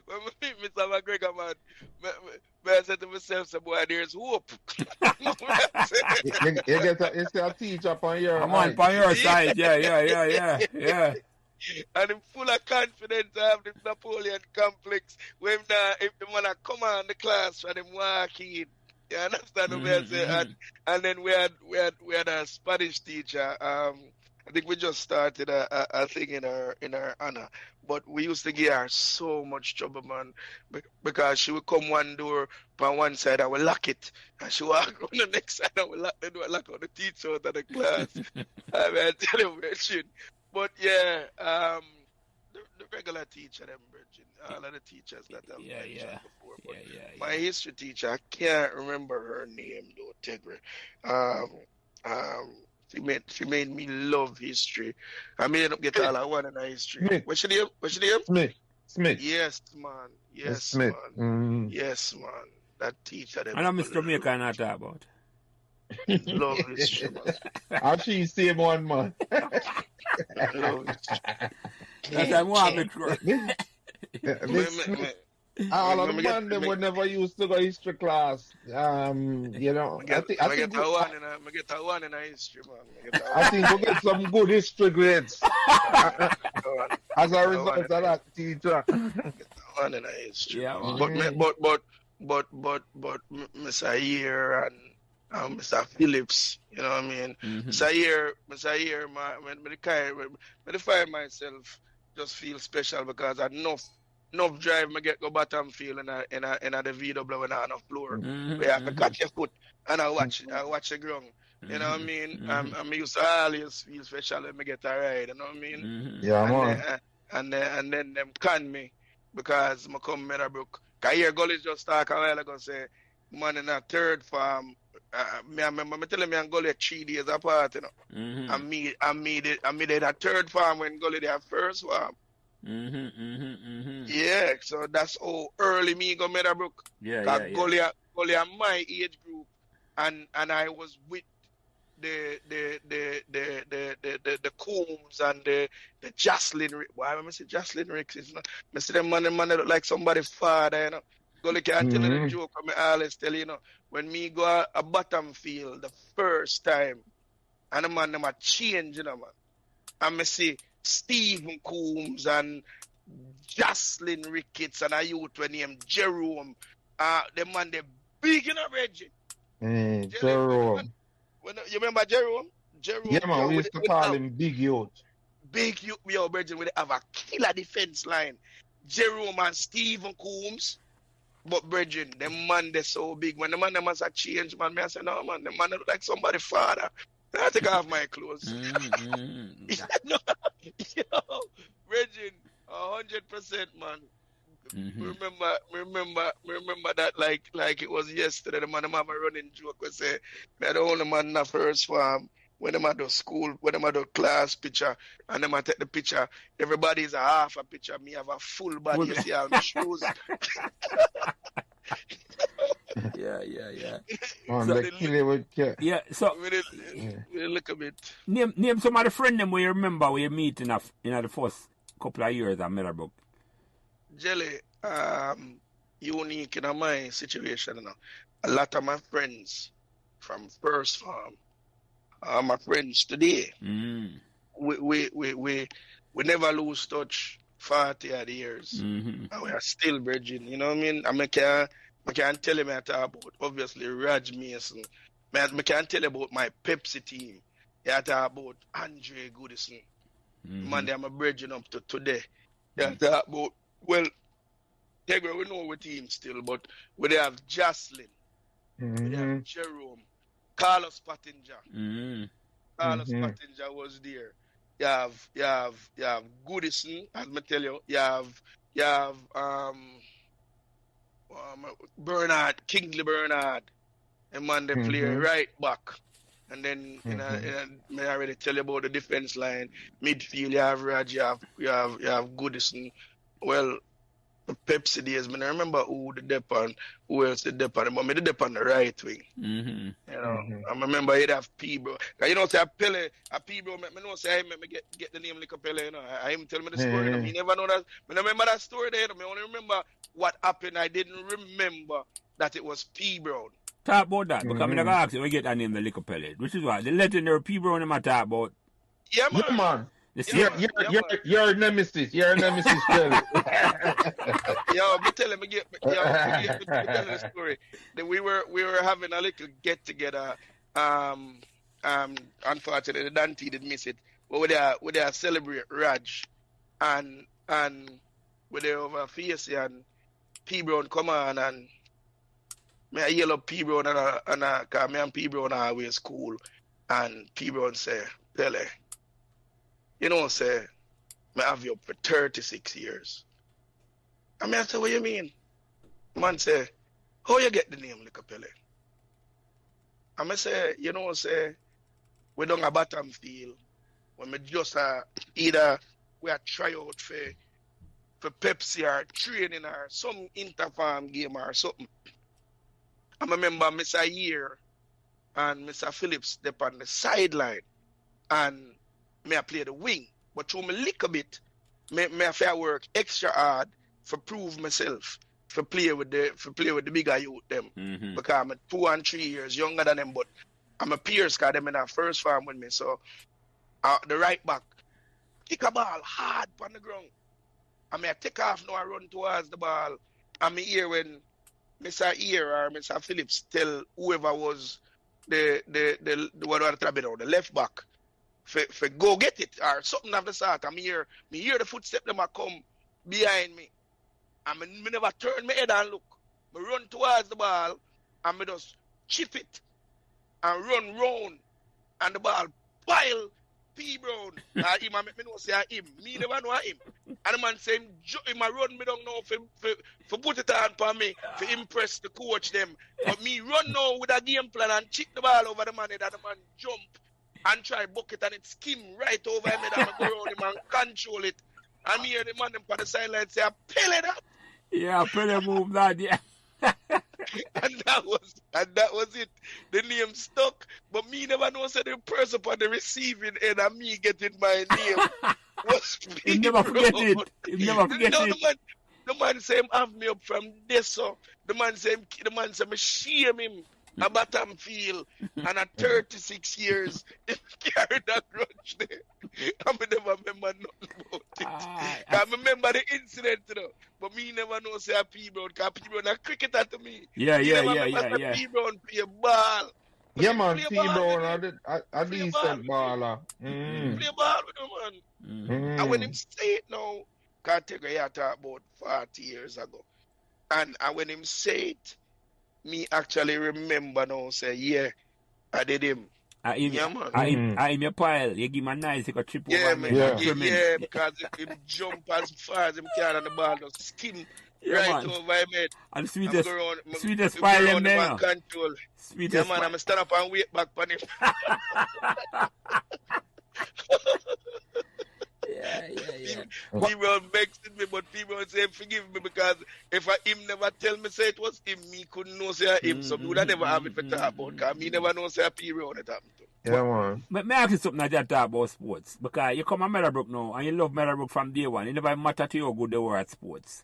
When we meet Mr. McGregor, man, I said to myself, so boy, there's hope. You get a teacher upon your side, yeah. And I'm full of confidence. I have this Napoleon complex. When if the man come on the class and him walk in, you understand what I say? And then we had a Spanish teacher. I think we just started a thing in her honor. But we used to give her so much trouble, man, because she would come one door on one side, I would lock it, and she walk on the next side, I would lock the door, lock out the teacher out of the class. I mean, I tell you, shit. But yeah, the regular teacher, them Virgin, all of the teachers that I've mentioned before. But my history teacher, I can't remember her name though, Tegre. She made me love history. I made up get all I want in history. What's your name? Smith. Yes, man. Smith. Man. Yes, man. That teacher. I know Mr. Jamaica not talk about. Love history, man. Actually, same one, man. Love history. That's I want to all of the man them would never used to go history class. You know, I think I get a one in history, man. I think we'll get some good history grades as a result of that teacher. Get a one in history. Yeah, but Mr. Year and Mr. Phillips, you know what I mean? Mr. Year, when I find myself just feel special because I enough drive me get go bottom field in the VW when I have enough floor. Where I have to catch your foot and I watch the ground. You know what I mean? I'm used to always feel special when I get a ride, you know what I mean? Yeah, man. And then them can me because I come Meadowbrook. Cause here Gully just talk a while ago say man in a third farm. I remember me telling me and Gully 3 days apart, you know. I made it a third farm when Gully their first farm. Yeah, so that's how early me go Meadowbrook. Gully are my age group, and I was with the Coombs and the Jocelyn Rick. Why am I say Jocelyn Ricks? It's not. I see them man that look like somebody's father, you know. Gully can't tell you the joke. I always tell you know, when me go a bottom field the first time, and the man them a change, you know, man. And I see Stephen Coombs and Jocelyn Ricketts and a youth named Jerome. The man they big in a Reggie. Jerome. You remember Jerome? Jerome. Yeah, man, we used to call him Big Youth. Big Youth, yo, Bridget, we have a killer defense line. Jerome and Stephen Coombs. But Bridget, the man they're so big. When the man them has a change, man, I say, no, man, the man look like somebody's father. I take off my clothes. No, yo, Bridget, 100%, man. Remember that like it was yesterday. The man them have a running joke we say, me the only man in the first farm when them at the school, when them at the class picture, and them take the picture, everybody is a half a picture. Me have a full body. You see all my shoes. Yeah. Man, they kill it with care. Yeah, so look a bit. Name some of the friend them where you remember where you meet in the first couple of years at Meadowbrook. Jelly, unique in my situation, you know. A lot of my friends from first farm are my friends today. We never lose touch 40 odd years. And we are still bridging, you know what I mean? I can't tell you about obviously Raj Mason. I can't tell you about my Pepsi team. I talk about Andre Goodison. Man, I'm bridging up to today. I talk about, well, Tegra, we know our team still, but we have Jocelyn, we have Jerome, Carlos Pattinger. Carlos Pattinger was there. You have Goodison, as I tell you. You have Bernard, Kingsley Bernard, a man they play right back. And then I already tell you about the defense line. Midfield, you have Raj, you have Goodison. Well, Pepsi days, I remember who the dep on, who else the dep on, but me the dep on the right wing. You know, I remember he'd have P bro. Cause you know say a Pele, a P bro, me know say me get the name like a Pele, you know. I him tell me the story, you know. Me never know that. Me remember that story there, you know. Me only remember what happened. I didn't remember that it was P Brown. Talk about that, because I'm going to ask you, we get that name the Liquor Pellet, which is what the legendary P Brown I'm talk about. Yeah, man. You're a nemesis. You're a nemesis, Jelly. Yo, me tell him, me tell the story. That we were having a little get together. Unfortunately, Dante did miss it. But we there celebrate Raj, and we there over face and P Brown come on and me I yell up P Brown and cause me and P Brown are always cool, and P Brown say, Pele, you know, say, I have you up for 36 years. I mean, I say, what you mean? Man say, how you get the name Liquor Pele? I say, you know, say, we don't a bottom field. When we just either we are try out for Pepsi or training or some interfarm game or something. I remember Mr. Year and Mr. Phillips they on the sideline and me I play the wing. But through me lick a bit, me have to work extra hard for prove myself, for play with the bigger youth them. Because I'm 2 and 3 years younger than them, but I'm a peers because them in our first farm with me. So the right back kick a ball hard on the ground. I mean I take off now I run towards the ball. I'm here when Mr. Ear or Mr. Phillips tell whoever was the left back for go get it or something of the sort. Me hear the footstep them a come behind me. And me never turn my head and look. Me run towards the ball and me just chip it and run round and the ball pile P Brown. Him and me know say him. Me never know him. And the man say him a run me down now for put it on for me, for impress the coach them. But me run now with a game plan and kick the ball over the man head and the man jump and try bucket and it skim right over him and I go around him and control it. And me hear the man them on the sideline say, Pele that. Yeah, Pele move that, yeah. and that was it. The name stuck, but me never know said the person on the receiving end and me getting my name was You never forget it. Road. You never forget No, it. the man say him have me up from this so. The man say me shame him about him feel and at 36 years he carried that grudge there. I never remember nothing about it. I remember the incident, you know, but me never know say a P Brown, because P Brown a cricketer to me. Yeah. Say P Brown play ball. But Yeah, he man, play P ball with Brown him. a Play decent ball baller. He play ball with him, man. And when him say it now, can't take a talk about 40 years ago. And when him say it, me actually remember now say, yeah, I did him. Yeah, man. I in your pile. You give him a nice, you got trip Yeah, over man. me. Yeah, because him jump as far as him can and the ball just skim right man. over him head. And sweetest pile them there. Control. Sweetest yeah, man, I'm stand up and wait back on him. Yeah. People vexing me, but people say forgive me because if him never tell me say it was him, me couldn't know say him. So me would have never have it for talk about because me never know say a period it happened to. Yeah, man. But may I ask you something that talk about sports? Because you come to Meadowbrook now and you love Meadowbrook from day one. It never matter to you how good they were at sports.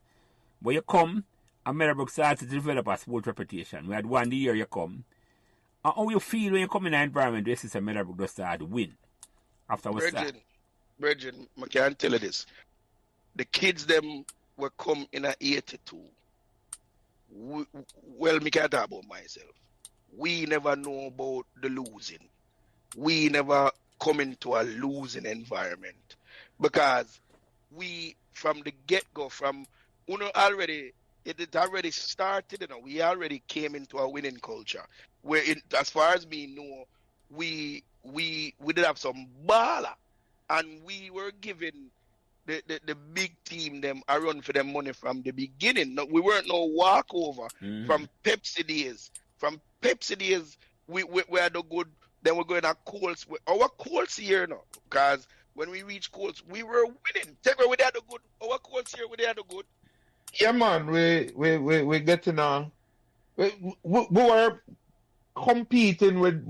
But you come and Meadowbrook starts to develop a sports reputation. We had one year you come. And how you feel when you come in an environment where you see Meadowbrook just start to win after we start? Bridget, I can't tell you this. The kids them were come in a 82. Well, me can't talk about myself. We never know about the losing. We never come into a losing environment. Because we, from the get-go, from already, it already started, we already came into a winning culture. Where, as far as me know, we did have some baller. And we were giving the big team them a run for them money from the beginning. No, we weren't no walkover from Pepsi days. From Pepsi days, we had the good. Then we're going to Colts. Our Colts here now, because when we reached Colts, we were winning. Take away, we had the good. Our Colts here, we had the good. Yeah, man, we getting on. We were competing with,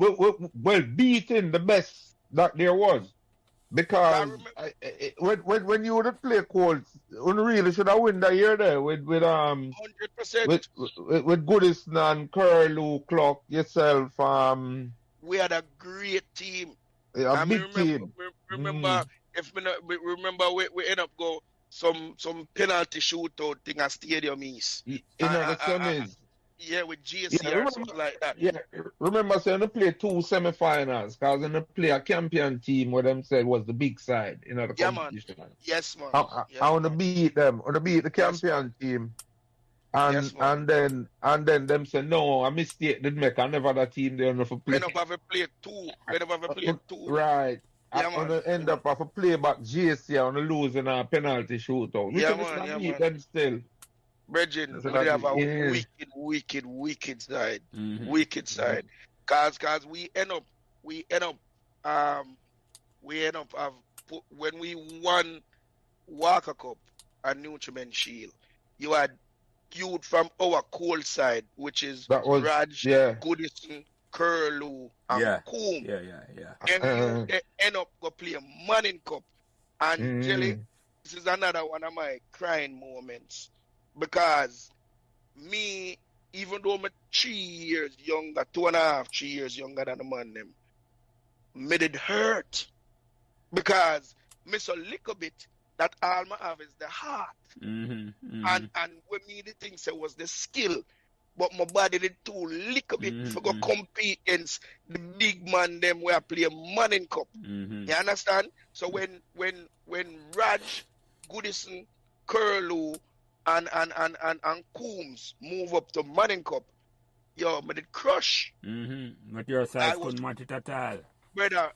beating the best that there was. Because when you would play Colts, you really should have won that year there with 100% with Goodison and Curlew, Clock, yourself. We had a great team. A big team. Remember, we end up go some penalty shootout thing at Stadium East. The semis. Yeah, with GSC or something like that. Yeah, remember saying they play 2 semifinals because they play a champion team where them said was the big side in the competition. Man. Yes, man. I want to beat them. I want to beat the champion team. And then them say no, a mistake did make. I never that team they enough to play. We never have played 2. Right. Yeah, I'm gonna end up have a play back GSC on losing a penalty shootout. We can beat them still. Bridget, we have a wicked side. Wicked side. Cause we end up when we won Walker Cup and Nutriment Shield, you had youth from our cold side, which is Raj, Goodison, Curlew, and Coombe. And they end up go play a Manning Cup. And Jelly, this is another one of my crying moments. Because me, even though I'm 3 years younger, 2.5, 3 years younger than the man them, made it hurt. Because me so little bit that all I have is the heart. And when me the thing say was the skill, but my body did too little bit for go compete against the big man them where I play a Manning Cup. You understand? So when Raj, Goodison, Curlew, and Coombs move up to Manning Cup, but it crush. But your size couldn't match it at all. Brother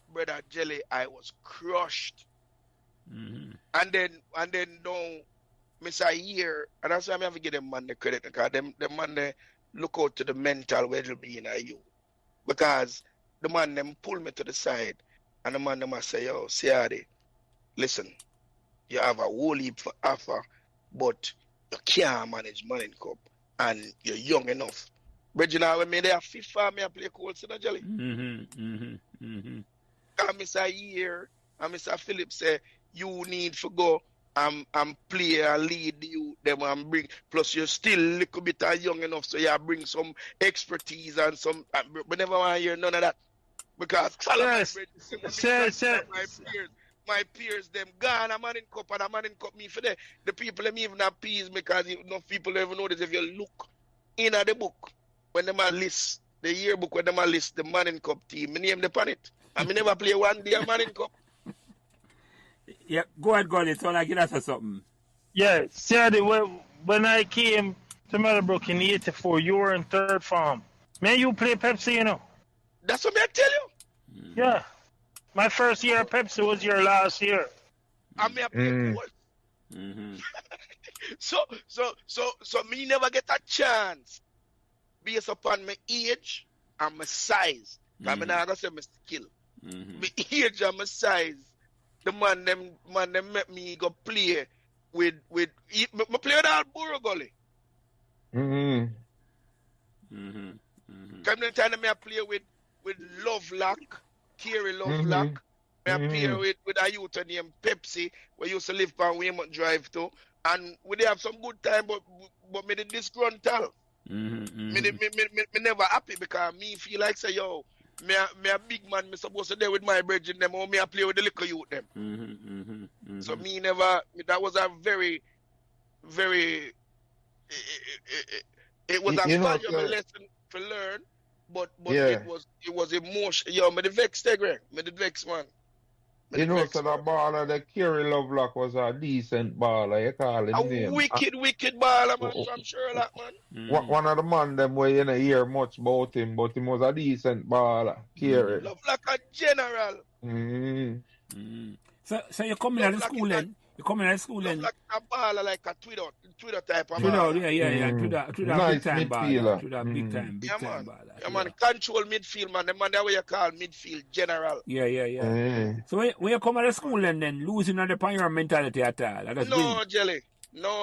Jelly, I was crushed. And then now, miss a year, and that's why I have to give them man the credit, because them man they look out to the mental well-being of you. Because the man them pull me to the side, and the man them must say, yo, Ciardi, listen, you have a whole heap for offer, but you can't manage Manning Cup and you're young enough. Regina, when me there fifth farm, me I play Colson and Jelly. And Mr. Year and Mr. Phillips say, you need to go and play and lead you them and bring, plus you're still a little bit young enough, so you bring some expertise and some, but never want to hear none of that. Because my peers, them gone a man in cup and a man in cup me for the people them even appease me because enough people even know this. If you look in at the book, when them a list, the yearbook when them a list the man in cup team, me name the pan it. And me never play one day a man in cup. Yeah, go ahead, Gully. So like you or something. Yeah, Ciardi, when I came to Meadowbrook in '84, you were in third farm. Man, you play Pepsi, you know. That's what I tell you. Yeah. My first year at Pepsi was your last year. I mean, I play goal. So me never get a chance based upon my age and my size. I mean, I gotta say my skill. My age and my size. The man them make me go play with me play with all Borough Gully. Come the time me I play with Lovelock, Kerry Lovelock. I play with a youth named Pepsi, we used to live on Waymouth Drive too. And we have some good time, but me the disgruntled. Me never happy because me feel like say, yo, me a big man, me supposed to there with my brethren them, or me a play with the little youth them. So me never, that was a very, very, it was a valuable lesson to learn, but it was emotion. Yo, me the vex, Greg. Me the vex, man. You know, so the baller, the Kerry Lovelock was a decent baller, you call him name. Wicked baller, man, from Sherlock, man. One of the man them where you don't hear much about him, but he was a decent baller, Kerry. Lovelock a general. So you're coming out of school then? You're coming out of school then? Like a baller, like a Twitter type of baller. Twitter nice big time midfielder. Twitter big time baller. Yeah, man, control midfield, man. The man that way you call midfield general. Yeah. So when you come out of school and then losing on the your mentality at all? No,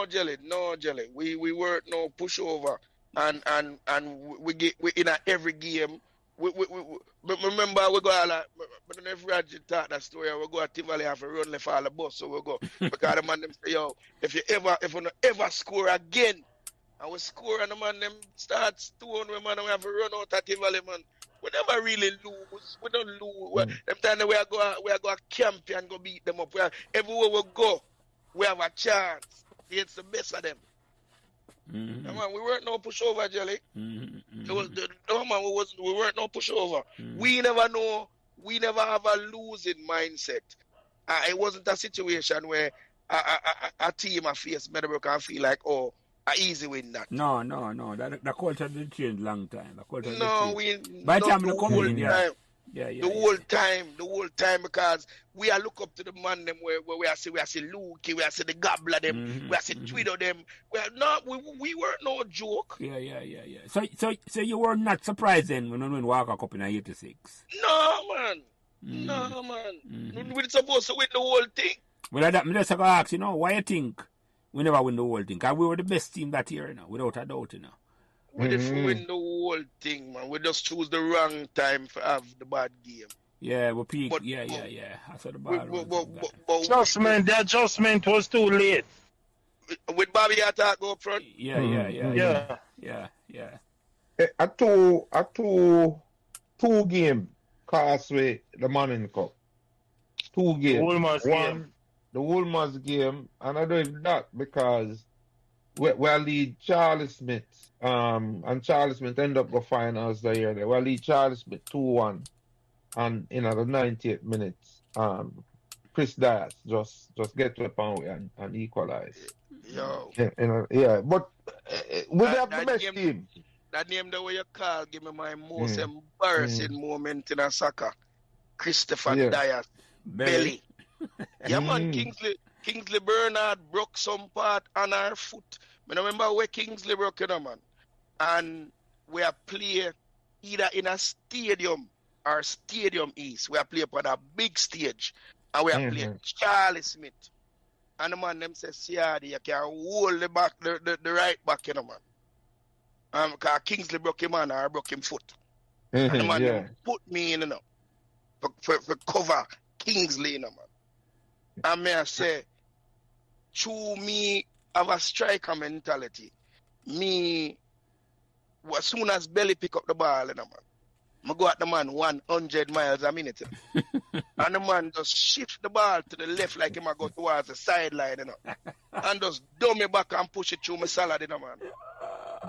Jelly. We work no pushover, and we in every game. We remember we go like, but if we had talk that story, we go at Tivoli have a run left all the bus, so we go because the man them say, yo, if you ever score again, and we score and the man them start stone, we man we have a run out at Tivoli, man. We never really lose. We don't lose. Them time we go a camp and go beat them up. Everywhere we go, we have a chance against the best of them. Man, we weren't no pushover, Jelly. We weren't no pushover. We never have a losing mindset. It wasn't a situation where a team a face Meadowbrook and feel like, oh, a easy win that. No. The culture did change long time. By the time the whole time. The whole time because we are look up to the man them where we are see Lukey, we are see the Gobbler them, we are see Twitter them. We weren't no joke. Yeah. So you were not surprised then when we win Walker Cup in '86? No man. We're supposed to win the whole thing. Well, I'm just going to ask, why you think we never win the whole thing? Because we were the best team that year, without a doubt, We didn't win the whole thing, man. We just choose the wrong time to have the bad game. Yeah, we peaked. Yeah. I saw the bad adjustment. The adjustment was too late. With Bobby attack go up front. Yeah. A two game Causeway the Manning Cup. 2 games. The Woolmers game, and I don't that because we lead Charlie Smith. And Charlie Smith end up the finals the year. We lead Charlie Smith 2-1, and in the 90th minutes, Chris Dias just get to the point and equalize. But we have the best team. That name the way you call give me my most embarrassing moment in a soccer. Christopher Dias, Belly. Man, Kingsley Bernard broke some part on our foot. I remember where Kingsley broke it, man. And we are playing either in a stadium or Stadium East. We are playing on a big stage. And we are playing Charlie Smith. And the man them says, Ciardi, you can hold the back, the right back, man. Cause Kingsley broke him hand or broke him foot. And the man Yeah. put me in, you know, for cover Kingsley, you know, man. And may I say, through me have a striker mentality, me, as soon as Belly pick up the ball, you know, man, I go at the man 100 miles a minute. You know? And the man just shift the ball to the left like him I go towards the sideline, you know. And just dumb me back and push it through my salad, you know, man.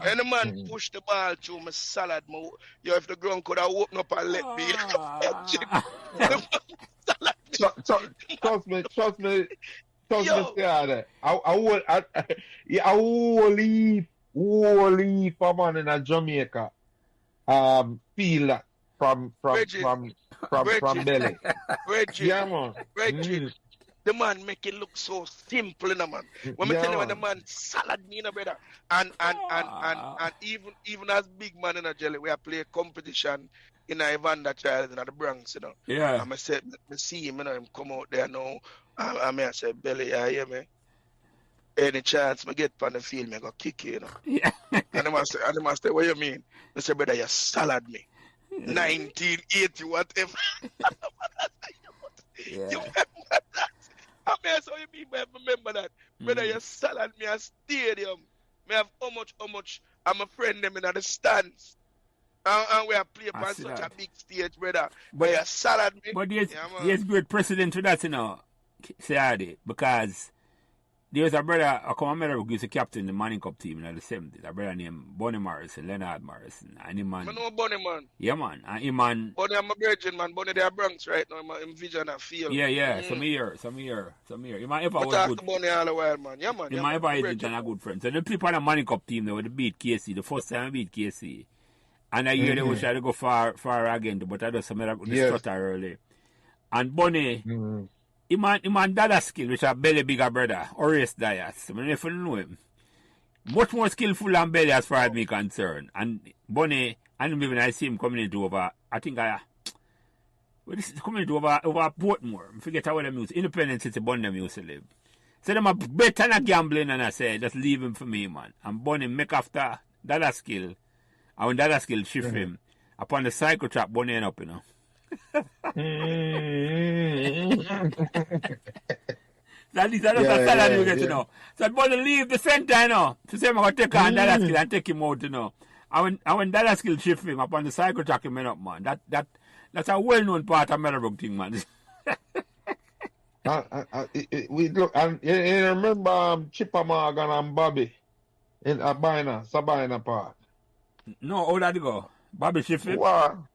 And the man push the ball through my salad. If the ground could have opened up and let me. Trust me, Ciardi. I will leave a man in a Jamaica feel that from Belly. Reggie, Yeah, man. Reggie. The man make it look so simple, you know, man. When me tell you when the man salad me, you know, brother. And even as big man in a jelly, we are play a competition in a Evander Child in the Bronx, you know. Yeah. And I said, me see him, you know, him come out there now. And I said, Belly, you hear me? Any chance me get on the field, me go kick you, you know. Yeah. And I must say, what you mean? I said, brother, you salad me. 1980, whatever. Yeah. You remember that? I mean, so you mean by remember that? Brother, you salad me a stadium. Me have how much I'm a friend them in the stands. And we are playing on such a big stage, brother. But you salad me. But there's great precedent to that, you know, Ciardi, because there's a brother, I come Meadowbrook, used to captain the Manning Cup team in the 70s. A brother named Bonnie Morrison, Leonard Morrison. And him man. I know Bonnie, man. Yeah, man. And him man. Bonnie, I'm a virgin, man. Bonnie, they are Bronx right now. I'm vision and feel. Yeah. Some year. He might ever was good. To Bonnie all the while, man. Yeah, man. He might ever is a good friend. So they play on the Manning Cup team, they would beat KC. The first time I beat KC. And that year they would try to go far again, but I just some stutter early. And Bonnie. He man dada skill, which are Belly bigger brother, Horace Dias. I mean, if you know him. Much more skillful than Belly as far as me concerned. And Bonnie, and even I see him coming into over, I think this is coming into over Portmore. I forget how them use. Independence City, Bonnie them used to live. So them are better than gambling, and I say, just leave him for me, man. And Bonnie make after dada skill. And when dada skill shift him, upon the cycle trap, Bonnie end up, you know. That is a salad you get to know. So Bonnie leave the center, you know. To say I'm going to take on dada skill and take him out, you know. And when dada skill shift him upon the cycle track, him up, man. That's a well-known part of Meadowbrook thing, man. We look, and you remember Chipper Morgan and Bobby in Sabina Park? No, how that go? Bobby shift him? Wow.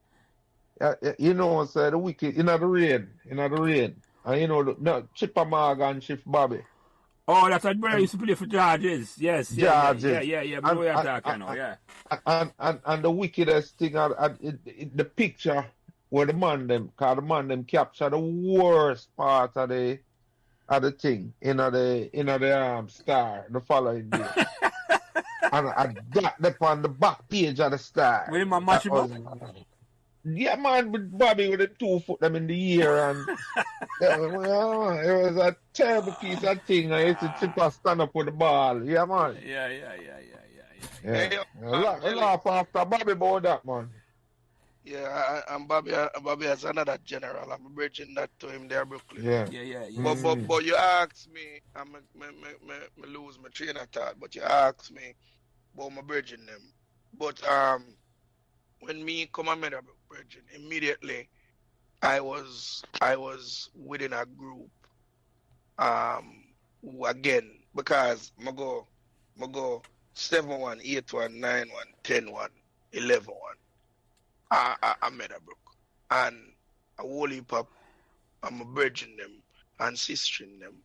You know, the wicked in the rain. And you know, Chipper Morgan shift Bobby. Oh, that's what brother used to play for Georges. Yes. Yeah. But we are talking now, yeah. And the wickedest thing, the picture where the man them capture the worst part of the thing in the Star the following day. And I got them on the back page of the Star. With him a mash him up? Yeah, man, with Bobby with the 2 foot them in the air, and it was a terrible piece of thing. I used to Chipper stand up with the ball. Yeah, man. Yeah. I laugh after Bobby about that, man. Yeah, and Bobby has another general. I'm bridging that to him there, Brooklyn. Yeah. But you asked me, I lose my train of thought. But you asked me about my bridging them. But when me come on Meadowbrook bridging, immediately I was within a group. Again, because I go 7-1, 8-1, 9-1, 10-1, 11-1. I Meadowbrook, and a whole heap of I'm bridging them and sistering them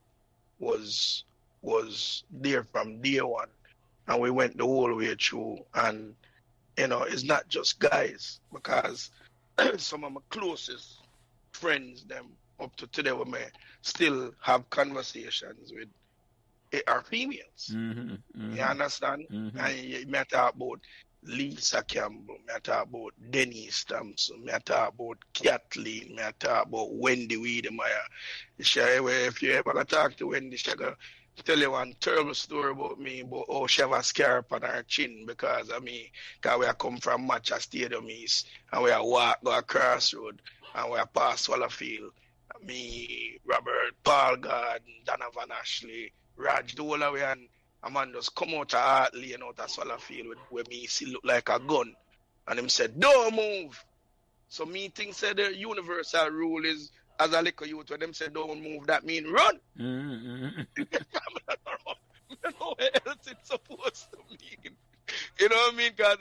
was there from day one, and we went the whole way through. And you know, it's not just guys, because some of my closest friends, them up to today, we may still have conversations with are females. You understand? And you may talk about Lisa Campbell, me talk about Denise Thompson, me talk about Kathleen, me talk about Wendy Wiedemeyer. If you ever talk to Wendy, she go, tell you one terrible story about me, about how she have a scar on her chin because of me. Because we come from Matcha Stadium East and we are walk go across road and we are past Swallowfield. Me, Robert, Paul God, Donovan Ashley, Raj, the whole of we and a man just come out of Heart Lane out of Swallowfield where me see look like a gun. And him said, don't move. So me think said the universal rule is as a little youth when them say don't move, that mean run. Mm-hmm. I don't know what else it's supposed to mean. You know what I mean? Because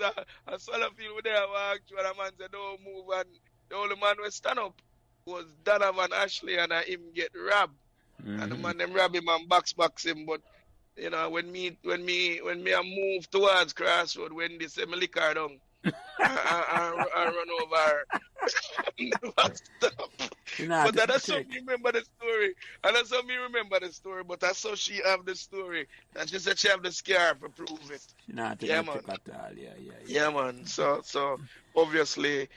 I saw the field with there, I walked through and a man said don't move and the only man who stand up was Donovan Ashley and him get robbed. And the man them rob him and box him, but you know when me I move towards Crossroad when they say me liquor down. I run over. Never stop. But that's how me remember the story. And that's how me remember the story. But that's how she have the story. And she said she have the scar to prove it. Yeah, man. Yeah, man. So obviously,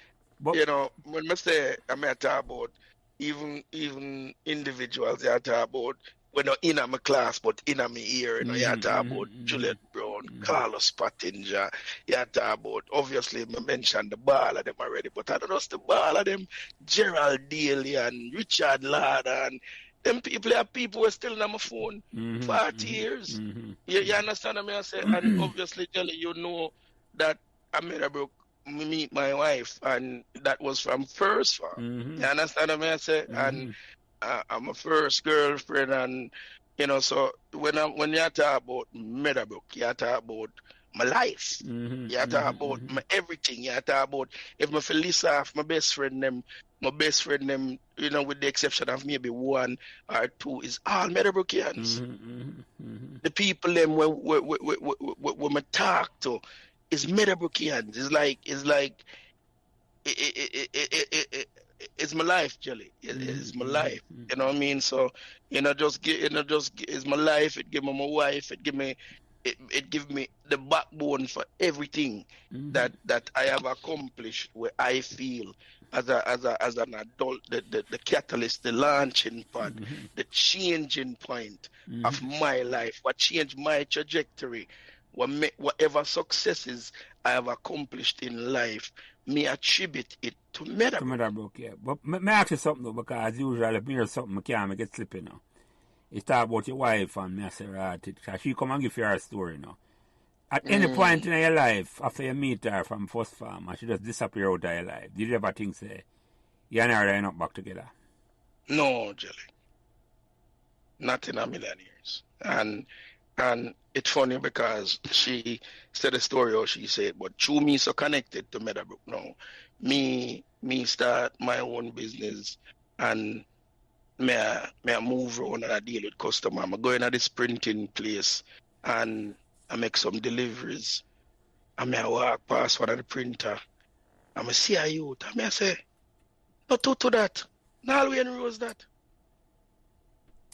but, you know, when I say I may talk about even individuals, I talk about we're not in my class, but in my ear, you know, you talk about Juliet Brown, Carlos Pattinger, you talk about, obviously, I mentioned the ball of them already, but I don't know the ball of them, Gerald Daly and Richard Ladd, and them people are people who are still on my phone 40 years. You understand what I say? And obviously, Jelly, you know that I Meadowbrook meet my wife, and that was from first farm. You understand what I say? And I'm a first girlfriend, and you know, so when you talk about Meadowbrook, you talk about my life, you talk about my everything, you talk about if my list off my best friend them, you know, with the exception of maybe one or two, is all Meadowbrookians. The people them when I talk to is Meadowbrookians. It's like it's my life, Jelly. It's my life. You know what I mean? So, it's my life. It give me my wife. It give me the backbone for everything that I have accomplished. Where I feel as an adult, the catalyst, the launching pad, the changing point of my life. What changed my trajectory? Whatever successes I have accomplished in life, me attribute it to Meadowbrook. To Meadowbrook, yeah. But may I ask you something though, because usually if me hear something, I can't make it slip, you know. You talk about your wife and me I say, right, because she come and give you her story, you know. At any point in your life, after you meet her from first farm, and she just disappear out of your life, did you ever think, say, you and her are not back together? No, Jelly. Not in a million years. And it's funny because she said a story how she said, but through me so connected to Meadowbrook now. Me start my own business and me I move around and I deal with customer. I'm going to this printing place and I make some deliveries. And I walk past one of the printer. And I see a youth. And I say, no to that. No Alwyn Rose that.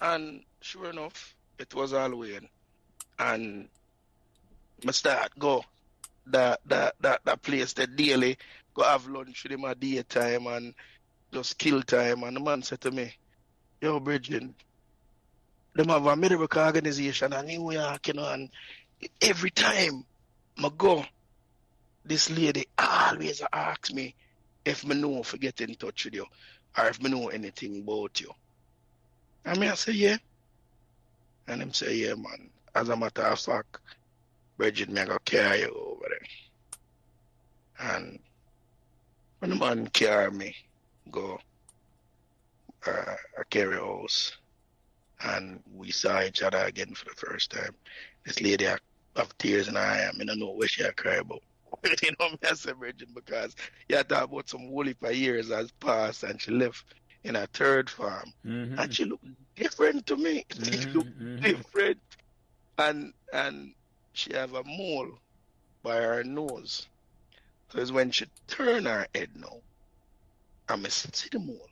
And sure enough, it was Alwyn. And I start go that place that daily go have lunch with him at daytime and just kill time. And the man said to me, yo, Bridget, them have a Meadowbrook organization in New York, you know, and every time I go, this lady always asks me if I know if I get in touch with you or if I know anything about you. And I say, yeah. And him say, yeah, man. As a matter of fact, Bridget, me go carry you over there. And when the man carry me, go a carry house, and we saw each other again for the first time. This lady have tears in her eye. I don't know what she cry about. You know me, I say Bridget, because you talk about some whole heap of years has passed, and she left in her third farm, and she looked different to me. She looked different. And she have a mole by her nose. So it's when she turn her head now, and I see the mole.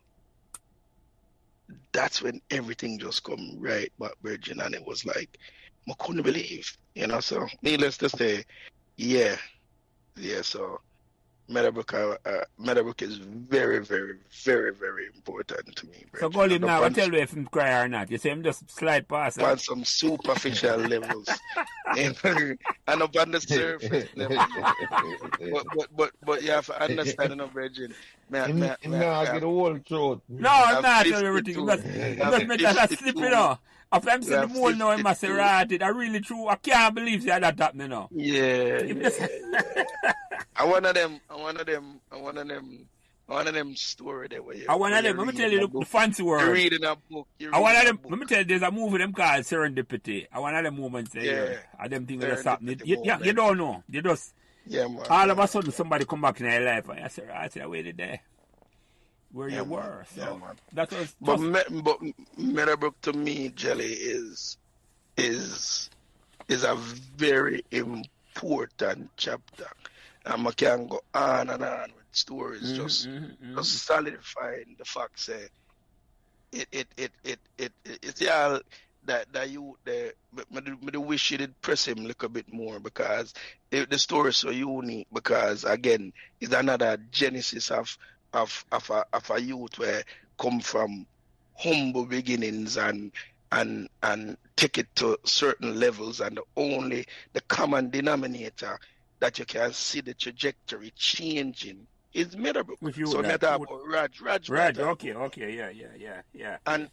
That's when everything just come right back, Virgin, and it was like, I couldn't believe, you know. So needless to say, yeah. So Meadowbrook is very, very, very, very important to me, So Bridget. go him now, I tell you if him cry or not. You say him just slide past on some superficial levels. And up on the surface level. But you have to understand, Bridget. Him now get a whole throat. No, I'm not telling everything. He just make that slip, you know. After I'm saying the more now, I must say, right, it. I really true. I can't believe that happened, you know. Yeah. I one of them story there where you. I one of them. Let me tell you the fancy word. You're reading a book. I one of them. Let me tell you, there's a movie them called Serendipity. I one of them moments there. Yeah. I them things that happen. You don't know. You just. Yeah, man. All of a sudden, somebody come back in your life, and I say, right, I waited there. Where you were. So yeah, man. That was. But Meadowbrook to me, Jelly, is a very important chapter. And I can go on and on with stories, just solidifying the fact that it's all that you the wish you did press him a little bit more, because the story is so unique, because again it's another genesis of a youth where come from humble beginnings and take it to certain levels, and the common denominator that you can see the trajectory changing is Meadowbrook. So Raj. Okay, yeah. And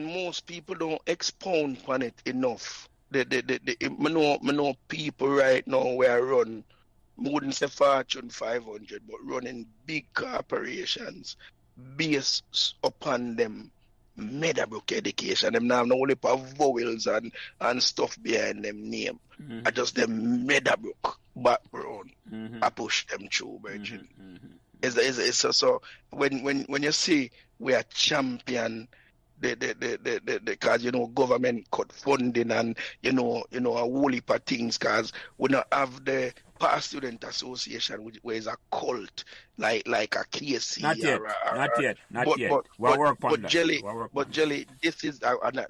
most people don't expound on it enough. I know people right now where run, I wouldn't say Fortune 500, but running big corporations based upon them Meadowbrook education. Them now have no only vowels and stuff behind them name. I just them Meadowbrook background. I push them through, Virgin. It's so when you see we are champion the because government cut funding and a whole heap of things, because we don't have the past student association where is a cult like a KC. Not yet. But Jelly, this is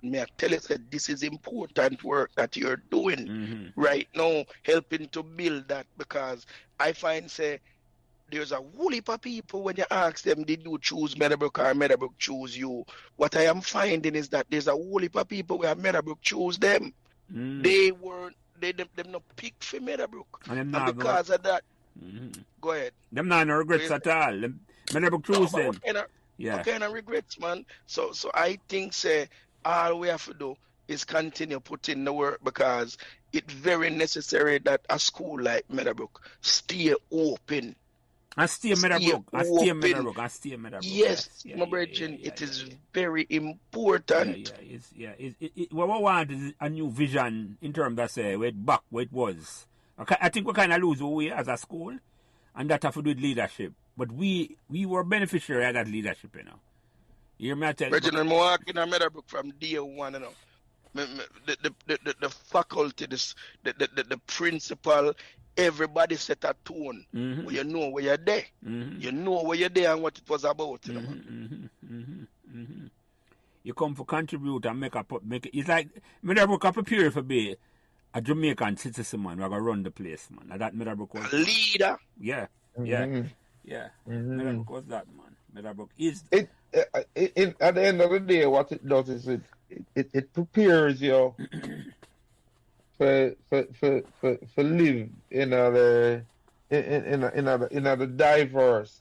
may I tell you that this is important work that you're doing right now, helping to build that, because I find there's a whole heap of people, when you ask them, did you choose Meadowbrook or Meadowbrook choose you? What I am finding is that there's a whole heap of people where Meadowbrook choose them. They not picked for Meadowbrook. And because of that, go ahead. Them not no regrets at all. Meadowbrook choose them. What kind of regrets, man? So I think all we have to do is continue putting the work, because it's very necessary that a school like Meadowbrook stay open. I stay Meadowbrook. Yes, my brethren, it is very important. What we want is a new vision in terms of where it was. Okay, I think we kind of lose who we are as a school, and that have to do with leadership. But we were beneficiary of that leadership, You hear me tell you? Brethren, I'm walking in Meadowbrook from day one, The faculty, the principal, everybody set a tone. Where you know where you're there. You know where you're there and what it was about. You come for contribute and make it's like Meadowbrook are prepared for be a Jamaican citizen, man. We're gonna run the place, man. And that Meadowbrook was a leader. Yeah. Meadowbrook was that, man. Meadowbrook is it. At the end of the day, what it does is it prepares you for live in the diverse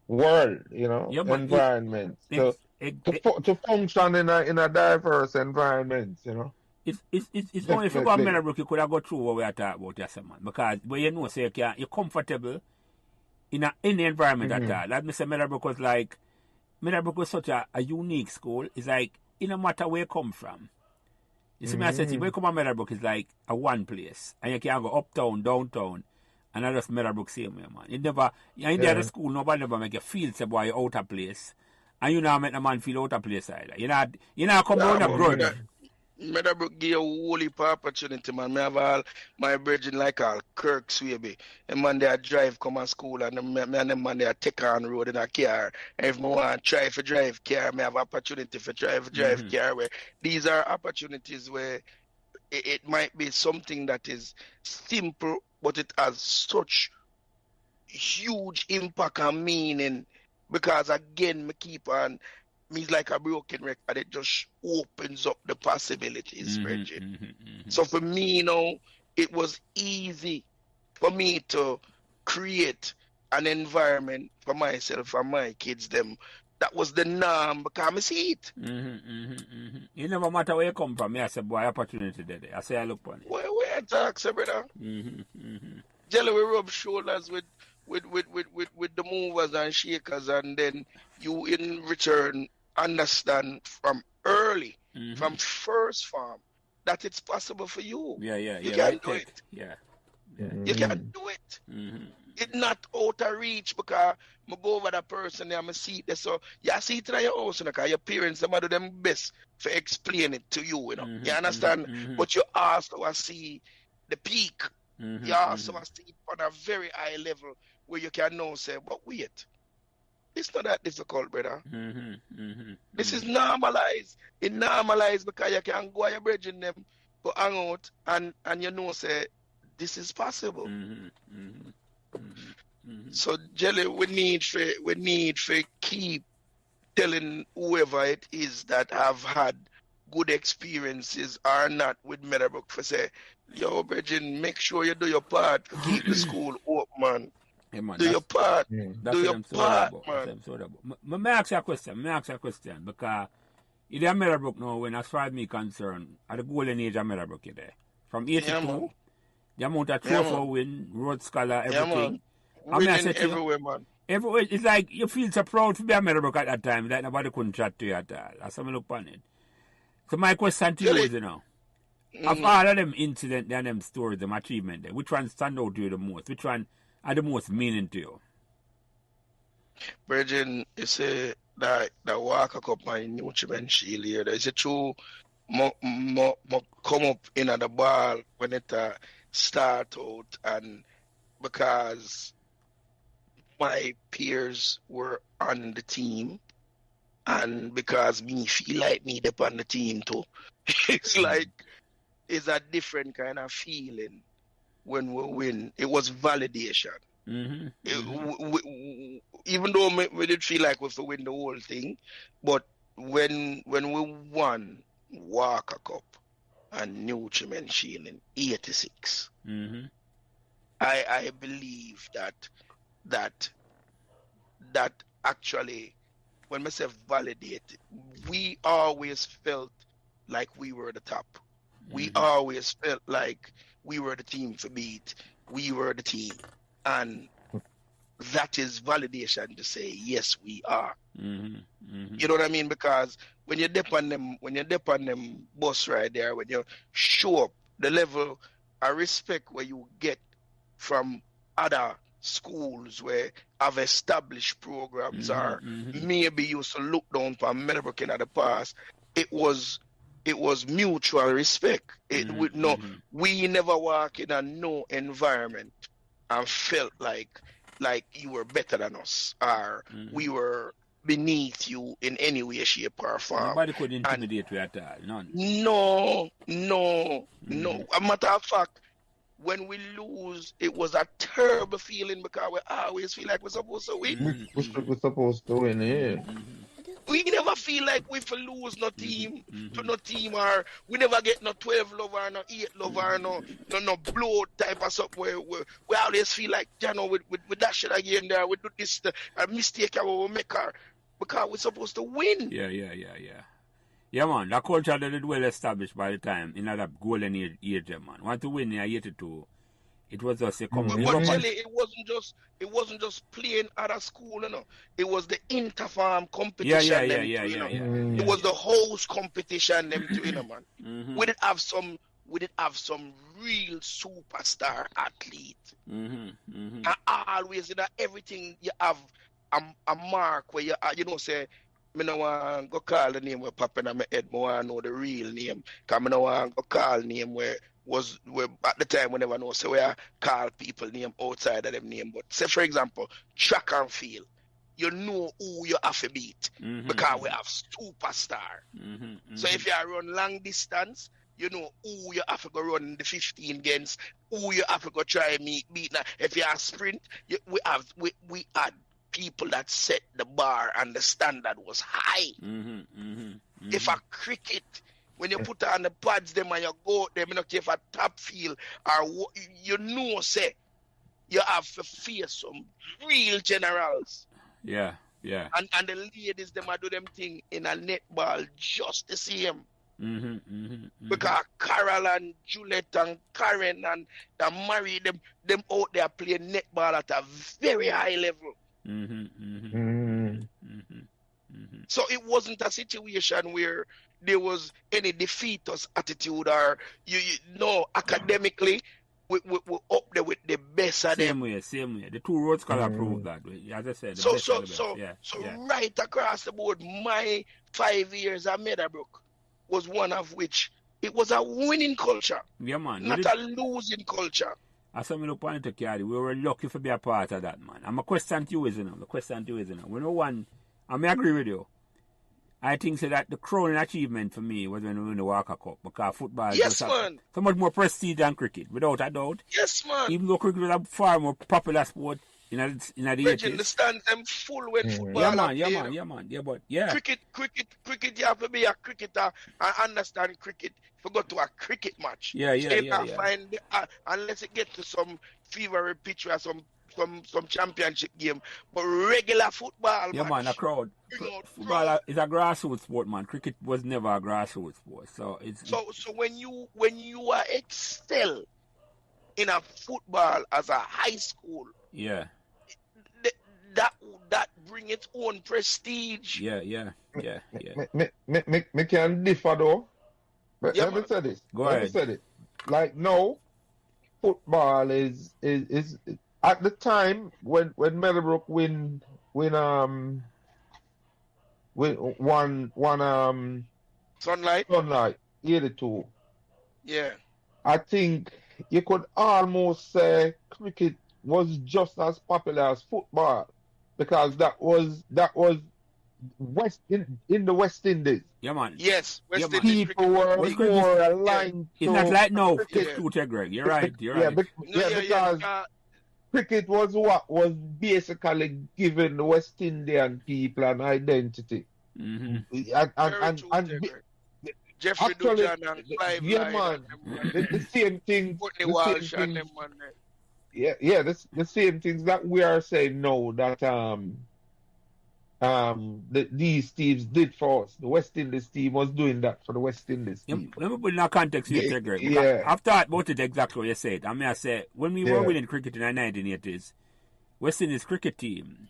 world, environment. To function in a diverse environment, It's only if you go to Meadowbrook, you could have go through what we are talking about, yes, man. Because when you're comfortable in any environment at all. Like Mr. Meadowbrook was such a unique school. It's like, it no matter where you come from. You see me, I said, when you come to Meadowbrook, it's like a one place. And you can go uptown, downtown, and I just Meadowbrook same way, man. In the other school, nobody never make you feel say, boy, you're out of place. And you not make a man feel out of place either. You're not come down a grudge. Meadowbrook give a whole heap of opportunity, man. I have all my brethren like all Kirk Swaby. And man, they drive come to school, and them man, they take on road in a car. And if I want to try for drive car, I have opportunity for drive car. Where these are opportunities where it might be something that is simple but it has such huge impact and meaning because again, me keep on. Me's like a broken record. It just opens up the possibilities, Bridget. So for me, it was easy for me to create an environment for myself and my kids. Them that was the norm because I see it. You never matter where you come from. I say, boy, opportunity there. I say, I look on it. Where I talk, say, brother. Jelly, we rub shoulders with the movers and shakers, and then you in return understand from early, from first farm, that it's possible for you. You can do it. You can do it. It's not out of reach because I go over that person there, I see it. So you see it in your house, because your parents, them do them best for explain it to you, You understand? But you also see the peak. You also see it on a very high level where you can now say, but wait, it's not that difficult, brother. This is normalized. It normalized because you can go your bridging them, go hang out, and say, this is possible. So, Jelly, we need to keep telling whoever it is that have had good experiences or not with Meadowbrook for say, yo, Bridging, make sure you do your part to keep the school open, man. Man, do your part. Do your part, man. May I ask you a question? Because in the Meadowbrook now, when as far as me concerned, at the golden age of Meadowbrook, you there. From 82, the amount of trophy win, road scholar, everything. Winning everywhere, man. Everywhere. It's like you feel so proud to be a Meadowbrook at that time that nobody couldn't chat to you at all. That's how I look upon it. So my question to you is, of all of them incidents and them stories, them achievement, which one stand out to you the most? Which one are the most meaning to you? Virgin, you say that walk up my nutriment shield here. Is it true? Come up in at the ball when it start out, and because my peers were on the team, and because me feel like me up on the team too, it's like it's a different kind of feeling when we win. It was validation. Even though we did feel like we have to win the whole thing, but when we won Walker Cup and Nutriment Shield in 86, I believe that actually, when myself validated, we always felt like we were the top. We always felt like we were the team to beat. We were the team. And that is validation to say, yes, we are. You know what I mean? Because when you dip on them bus ride there, when you show up, the level of respect where you get from other schools where have established programs or maybe used to look down upon Meadowbrook in the past, it was mutual respect. We never walk in a no environment and felt like you were better than us or we were beneath you in any way, shape, or form. Nobody could intimidate you at all. None. No. A matter of fact, when we lose, it was a terrible feeling because we always feel like we're supposed to win. We're supposed to win, yeah. We never feel like we lose no team to no team, or we never get no 12 love or no 8 love or no blow type of stuff where we always feel like, with that shit again there, we do this a mistake that we make her because we're supposed to win. Yeah, man, that culture that is well established by the time in that golden age, man. Want to win in 82. It was just a common. But tell you, it wasn't just playing at a school, It was the interfarm competition. It was the host competition, them too, man. We did have some real superstar athlete. And always, everything you have a mark where you say, I don't want to go call the name where popping on my head. I want to know the real name. Because I don't want to go call name where at the time we never know. So we call people name outside of them name. But say, for example, track and field. You know who you have to beat because we have superstar. So if you run long distance, you know, who you have to go run the 15 against, who you have to go try beat. Now, if you have sprint, we had people that set the bar and the standard was high. If a cricket, when you put on the pads them and you go them, you know, if a top field or you know, say you have to face some real generals. Yeah. And the ladies them do them thing in a netball just the same. Because Carol and Juliet and Karen and Mary, them out there playing netball at a very high level. So it wasn't a situation where there was any defeatist attitude or you know, academically we up there with the best of them. Same way. The two roads color prove that way. As I said, So right across the board, my 5 years at Meadowbrook was one of which it was a winning culture. Yeah, man. Not a losing culture. As I look on to Ciardi, we were lucky to be a part of that, man. And my question to you is, when we won, I may agree with you. I think that the crowning achievement for me was when we won the Walker Cup, because football was so much more prestige than cricket, without a doubt. Yes, man. Even though cricket was a far more popular sport in the 80s. The stands them full when football. Yeah, man. Cricket, you have to be a cricketer and understand cricket. To go to a cricket match. Find unless it get to some fever pitch or some championship game. But regular football match. Man, a crowd. Football is a grassroots sport, man. Cricket was never a grassroots sport. So when you are excel in a football as a high school, that bring its own prestige. Yeah. Me can differ though. But Yeah, let me man. say this. Go Let me ahead. say this. Like no, football is at the time when Meadowbrook won Sunlight. 82. Yeah. I think you could almost say cricket was just as popular as football because that was in the West Indies. Yeah, man. Yes. West man. Indies People were more aligned. It's not like now, cricket. Greg. You're right. Because cricket was what was basically giving the West Indian people an identity. And Jeffrey actually, Dujan and Clive man, Lyne the same thing. Whitney Walsh and them man there. The same things that we are saying now that these teams did for us. The West Indies team was doing that for the West Indies team. Let me put in a context here, Greg. I've thought about it exactly what you said. I mean, I say when we were winning cricket in the 1980s, West Indies cricket team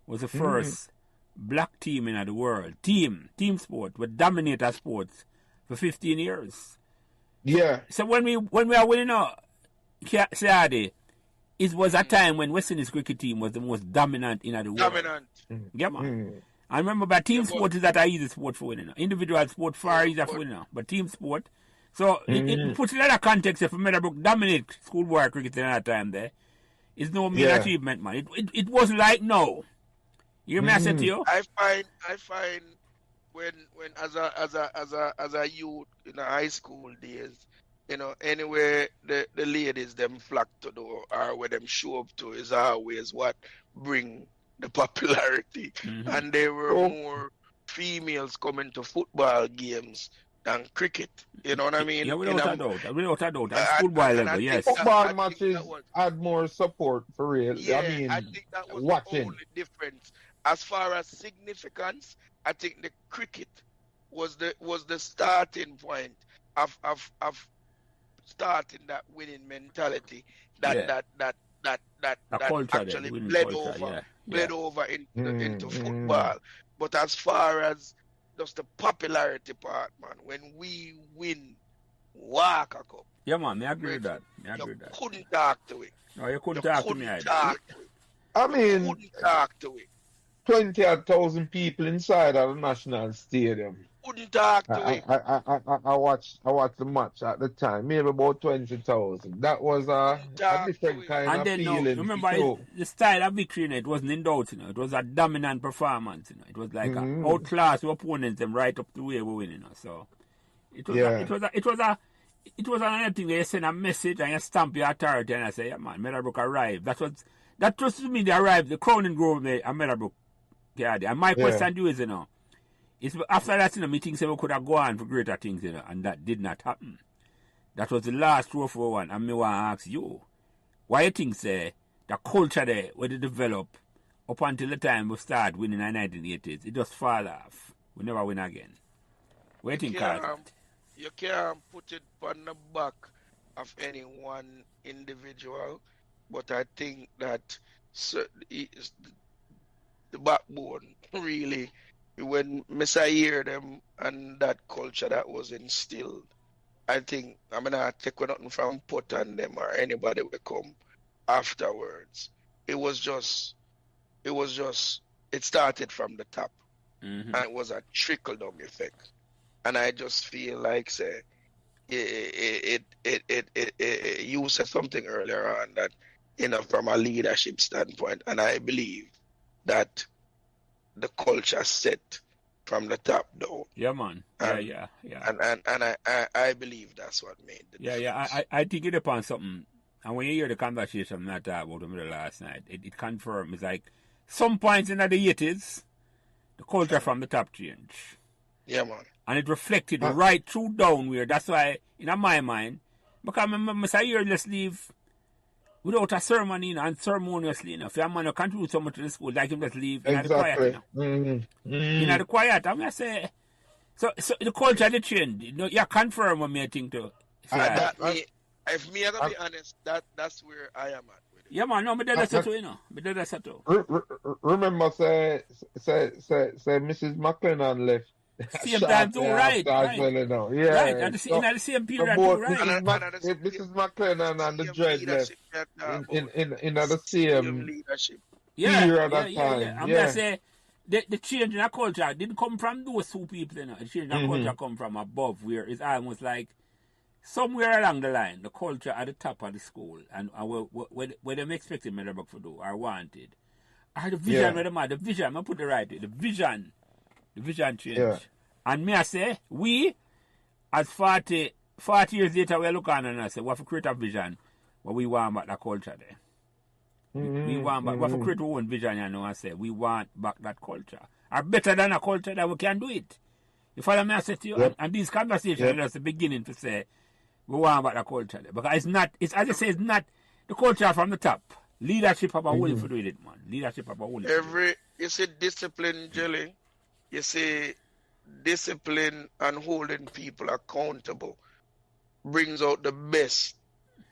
was the first black team in the world. Team sport would dominate our sports for 15 years. Yeah. So when we are winning Ciardi, it was a time when West Indies cricket team was the most dominant in the world. Yeah, man. I remember by team sport is that a easy sport for winning. Individual sport far easier for winning, but team sport. So it puts in another context. If Meadowbrook dominate schoolboy cricket in that time, there is no mean achievement, man. It wasn't like now. You hear me? I said to you. I find when as a youth in the high school days, you know, anywhere the ladies them flock to do or where them show up to is always what bring the popularity. And there were more females coming to football games than cricket. You know what I mean? Yeah, without a doubt. At schoolboy level, yes. Football matches had more support for real. Yeah, I mean, I think that was watching. the only difference. As far as significance, I think the cricket was the starting point of starting that winning mentality that actually bled over into football. But as far as just the popularity part, man, when we win Walker Cup, yeah, man, I agree with that. Couldn't talk to it. No, you couldn't talk to me either. I mean, couldn't talk to it. 20,000 people inside of the National Stadium. Couldn't talk to it. I watched the match at the time, maybe about 20,000. That was a different kind and of then feeling. Remember, the style of victory, it wasn't in doubt. It was a dominant performance. It was like outclass the opponents them right up to where we win. So it was it was another thing where you send a message and you stamp your authority and I say, yeah man, Meadowbrook arrived. That was to me they arrived, the Crowning Grove and Meadowbrook. And my question to you is, is after that, me think we could have gone for greater things, and that did not happen. That was the last 241, and me want to ask you, why you think, say, the culture there, where they develop, up until the time we start winning in the 1980s, it just fall off. We never win again. What do you think, Carl? You can't put it on the back of any one individual, but I think that the backbone, really, when I hear them and that culture that was instilled, I think I'm not taking nothing from Put on them or anybody will come afterwards. It started from the top, and it was a trickle down effect. And I just feel like, say, you said something earlier on that, from a leadership standpoint, and I believe that the culture set from the top down. Yeah, man. Yeah. And I believe that's what made the difference. Yeah. I think it depends on something. And when you hear the conversation that I talked about the last night, it confirms. It's like some points in the 80s, the culture from the top changed. Yeah, man. And it reflected right through down where. That's why, in my mind, because I hear let's leave without a ceremony and ceremoniously. If your man contribute so much to the school, like him just leave in the quiet. In the quiet, I'm going to say, so the culture they change. You confirm what me think to. If me, I gotta be honest, that's where I am at with it. Yeah, man, no, but that's it too, Remember, say Mrs. McLennan left. Same time too, right. Well, yeah. Right, at the same period too, right. Mrs. McLennan and the Dread left in the same leadership. period of time. Yeah. I'm going to say, the change in the culture didn't come from those two people, The change in the culture come from above, where it's almost like somewhere along the line, the culture at the top of the school, and what them expecting Meadowbrook to do, or wanted, or the vision where them are, the vision, I put it right, the vision change. Yeah. And me I say, we, as 40 years later, we look on and I say, we have to create a vision, but we want back the culture there. We want back, we have to create our own vision, and say, we want back that culture. Or better than a culture that we can do it. You follow me, I say to you, and these conversations are the beginning to say, we want back the culture there. Because it's not, as I say, it's not the culture from the top. Leadership have a will for doing it, man. Leadership have a will. You see discipline, Jelly. You see discipline and holding people accountable brings out the best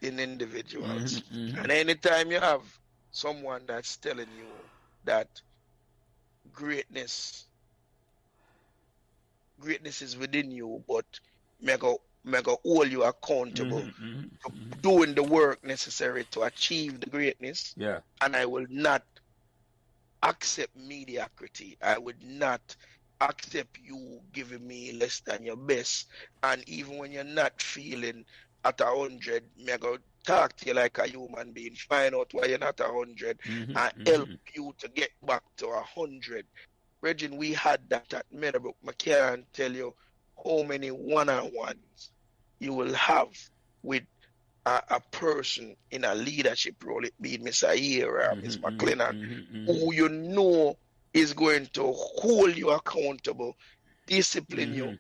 in individuals. And anytime you have someone that's telling you that greatness is within you, but mega hold you accountable to doing the work necessary to achieve the greatness. Yeah. And I will not accept mediocrity. I would not accept you giving me less than your best. And even when you're not feeling at 100, me go talk to you like a human being, find out why you're not 100, and help you to get back to 100. Regin, we had that at Meadowbrook. I can't tell you how many one-on-ones you will have with a person in a leadership role, it be Miss Ayer or Miss McLennan, who you know is going to hold you accountable, discipline you,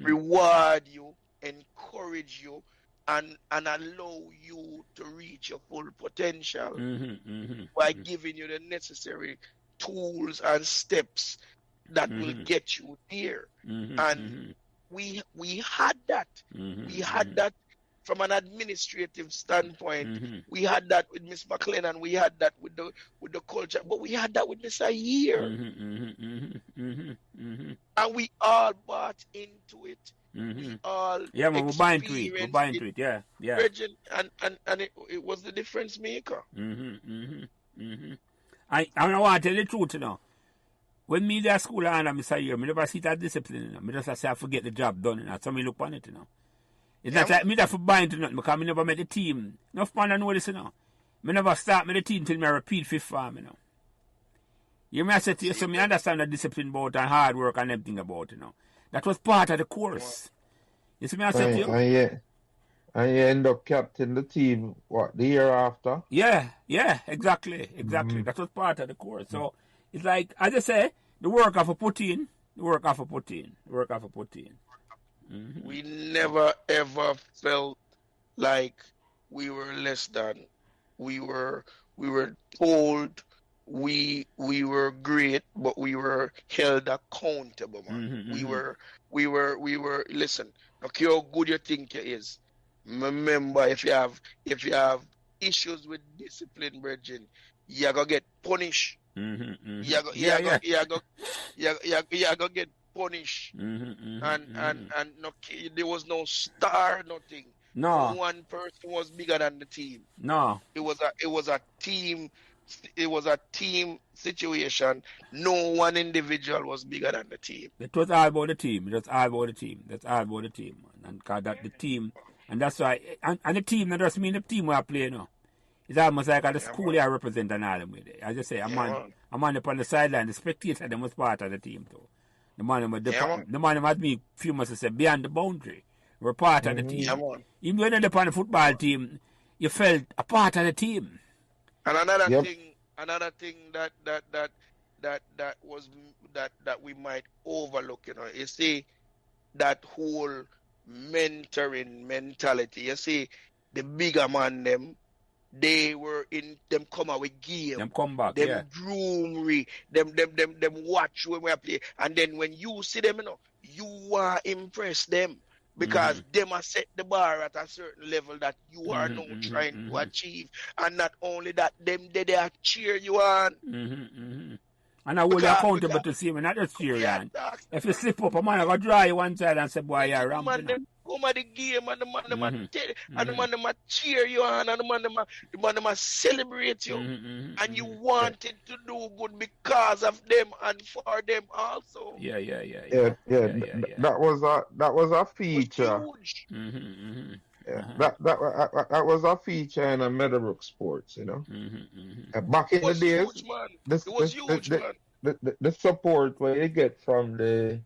reward you, encourage you, and allow you to reach your full potential by giving you the necessary tools and steps that will get you there. And we had that. We had that from an administrative standpoint. We had that with Miss McLennan. We had that with the culture, but we had that with Miss Ayer. And we all bought into it. We all we're buying to it. We're buying to it. Yeah. And it was the difference maker. I want to tell the truth, When me there school and I'm here, I never see that discipline, I just say I forget the job done, So me look on it, It's not like me there for buying to nothing, because I never met the team. Enough man I know this, I never start with the team till I repeat fifth form, You may say to you, so me understand the discipline about and hard work and everything about, That was part of the course. You see me I say to you? And you end up captain the team, what, the year after? Yeah, exactly. That was part of the course. So it's like, as I say, the work of a put in. Mm-hmm. We never ever felt like we were less than. We were told we were great, but we were held accountable, man. We were listen, no care how good you think you is. Remember, if you have issues with discipline, brethren, you gonna get punished. You gonna get punished. And no, there was no star, nothing. No. One person was bigger than the team. No. It was a team situation. No one individual was bigger than the team. It was all about the team. That's all about the team, man. And cause that the team, and that's why, and the team, that doesn't mean the team we are playing now. It's almost like the school I represent and all them with it. As I say, I'm on upon the sideline. The spectator, them was part of the team too. The man had me a few months say beyond the boundary. We're part of the team. Even when you're on the football team, you felt a part of the team. And another thing that we might overlook, you know, you see that whole mentoring mentality. You see the bigger man them, they were in them come out with game. Them come back, them groomery, them watch when we play. And then when you see them, you know, you are impress them. Because them are set the bar at a certain level that you are now trying to achieve. And not only that, them they are cheer you on. And I hold you accountable to see me, not just cheer you on. If you slip up, a man will draw you one side and say, boy, you're ramping. Come at the game and the man them and the man them cheer you on and the man them celebrate you. And you wanted to do good because of them and for them also. Yeah. That was a feature. That was a feature in a Meadowbrook Sports, you know. Back in the days, it was huge, man. The support where you get from the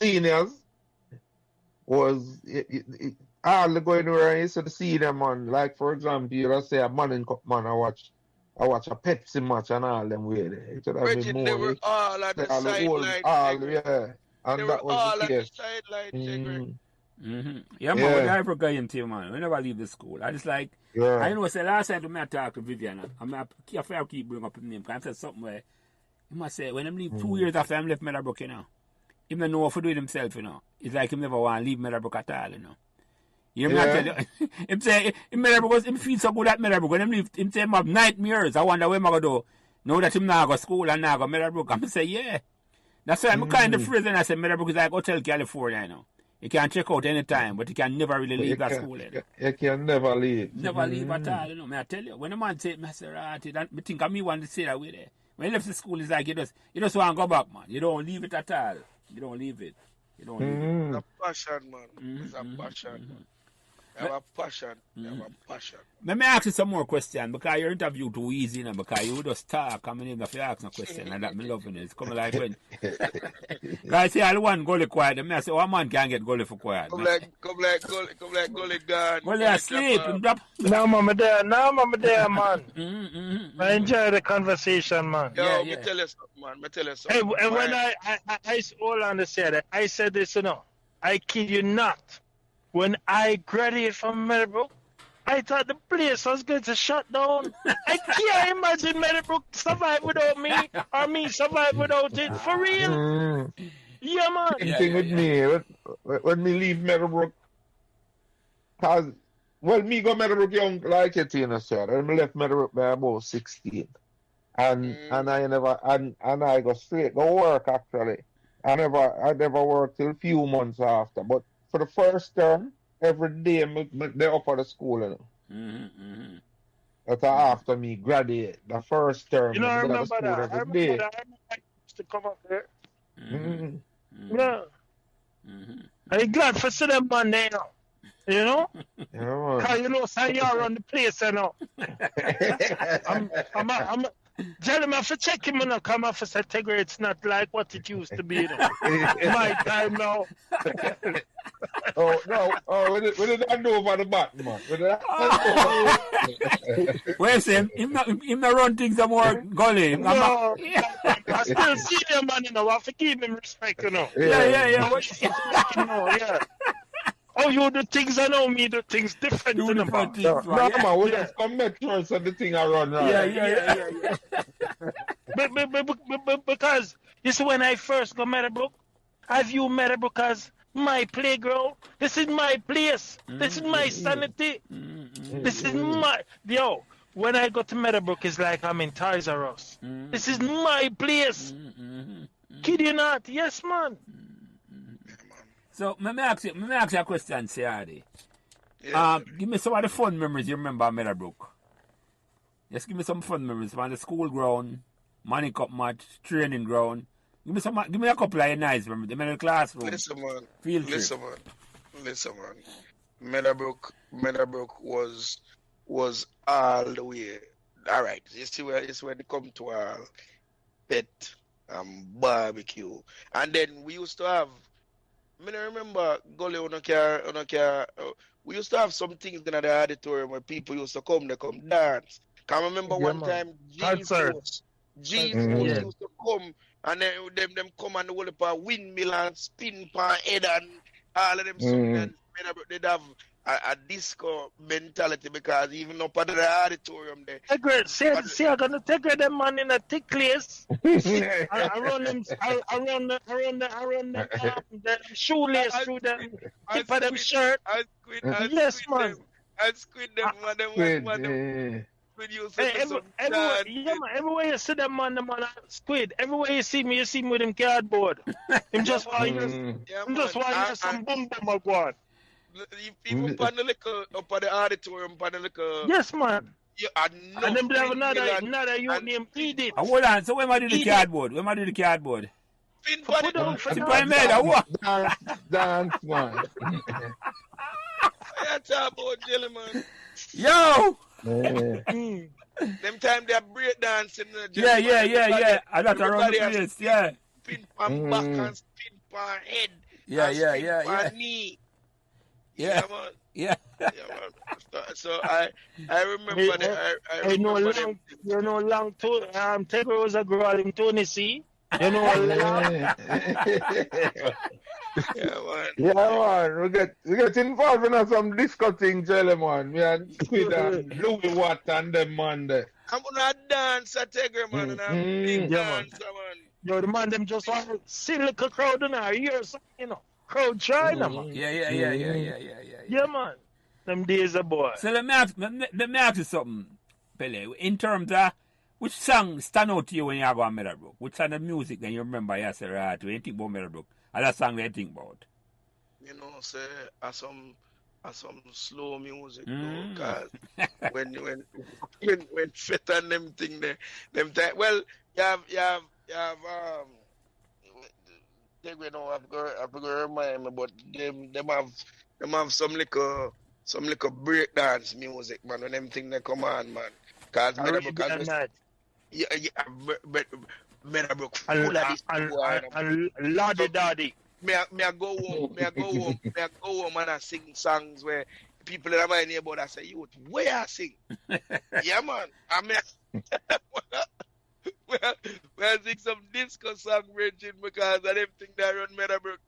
seniors was all the going around. You used to see them on, like for example, you know, say a Manning Cup man. I watch a Pepsi match and all them way there. It should have been more. They were all at the sideline. And they that were was all the at the case. sideline. Yeah, man, we're never going to, man. We never leave the school. I just like, I know, say last time I talked to Vivian, I keep bringing up his name, because I said something where he must say, when I leave 2 years after I left Meadowbrook, you know, he don't know what to do with himself, you know. It's like he never want to leave Meadowbrook at all, you know. You know what I tell you? Him say, in Meadowbrook, him feel so good at Meadowbrook. When him say, him have nightmares. I wonder where I'm going to do. Now that him now go to school and now go to Meadowbrook. I'm say, yeah. That's why I'm kind of freezing. I say, Meadowbrook is like Hotel California, you know. You can check out any time, but you can never really leave that school. You can never leave. Never leave at all, you know. I tell you, when a man say, I say, right, I think of me want to say that way there. When you left the school, it's like you just want to go back, man. You don't leave it at all. You don't leave it. It's a passion, man. It's a passion. You have a passion. Let me ask you some more questions, because your interview too easy, you know, because you just talk and I if you ask a question, and that me loving it. It's coming like when guys say all one goalie quiet, and I say, one man can get goalie for quiet. Come like goalie gone. Goalie asleep. Now mama there, man. I enjoy the conversation, man. Yo, me tell you something. Hey, and when I hold on to say that, I said this, you know, I kid you not. When I graduated from Meadowbrook, I thought the place was going to shut down. I can't imagine Meadowbrook survive without me, or me survive without it. For real. Yeah, man. Same thing with me. When me leave Meadowbrook, me go Meadowbrook young, like it, you know, sir. I left Meadowbrook by about 16. And I go straight, go work actually. I never worked till a few months after, but for the first term, every day they offer the school, you know. That's after me graduate. The first term, you know, I remember that. I remember I used to come up there. Yeah. I'm glad for seeing them man there now. You know? Because you know, so you run the place, you know. Gentlemen, have to check him on come off as Tegra. It's not like what it used to be. You know. My time now. Oh no! Oh, we did not know about the button, man. Where's him? Him not run things no more gully. No, I still see him, man. You know, I have to give him respect. You know. Yeah. You know, yeah. Oh, you do things, I know me do things different. Do different things, No, right? man, we just come make sure so the thing I run right. Yeah. Because you see, when I first go Meadowbrook, I view Meadowbrook as my playground. This is my place. This is my sanity. This is my When I go to Meadowbrook, it's like I'm in Toys R Us. This is my place. Kid you not? Yes, man. So, let me ask you a question, Ciardi. Yes, give me some of the fun memories you remember at Meadowbrook. Just give me some fun memories from the school ground, Money Cup match, training ground. Give me a couple of nice memories. The classroom. Listen, man. Field trip. Listen, man. Meadowbrook was all the way. All right. You see where it's when they come to our pet barbecue, and then we used to have. I remember Gully on a car. We used to have some things in the auditorium where people used to come. They come dance. Can I remember one time G-Force used to come, and then them come and hold up a windmill and spin per head and all of them. And they'd have a disco mentality because even up at the auditorium there. See, I'm gonna take them man in a thick place. Around the shoelace through them tip of them shirt. Yes, man. I squid them, man. Everywhere you see them man, squid. Everywhere you see me with him cardboard. Him just want some boom go on. Even up the auditorium, yes, man. And then they have another youth named Edith. Hold on, so when I do the cardboard? Pin Put on for Sit by me, what? Dance, man. I talk about jelly, man. Yo! Them time they are break dancing. Yeah. I got around the place, yeah. Spin pan back and spin pan head. Yeah. Knee. Yeah. Man. Yeah. Man. So I remember that. I remember them. You know, long to Tegra was a girl in Tennessee. You know, Yeah, man. We get involved in some disco thing, jelly, man. We had Squid and Louis Watt and them, man. There. I'm gonna dance at Tegra, man, and I'm big dancer, man. Yo, the man, them just want to see a little crowd in our ears, you know. Crowd China, man. Yeah. Yeah, man. Them days are boy. So let me ask you something, Pele. In terms of which song stand out to you when you go on Meadowbrook? Which kind of music then you remember you say, right, when you think about Meadowbrook? And that song that you think about? You know, say some slow music, though, cause when Fet and them thing there, them time. Well, you have They know I've got to remind me, but them have some little breakdance music, man. When them thing they come on, man. Cause Meadowbrook full of this and Lordy Daddy. Me I go home and I sing songs where people in my neighborhood I say, "You where I sing?" Yeah, man. I mean, I sing some disco song, Virgin, because of them thing that run Meadowbrook.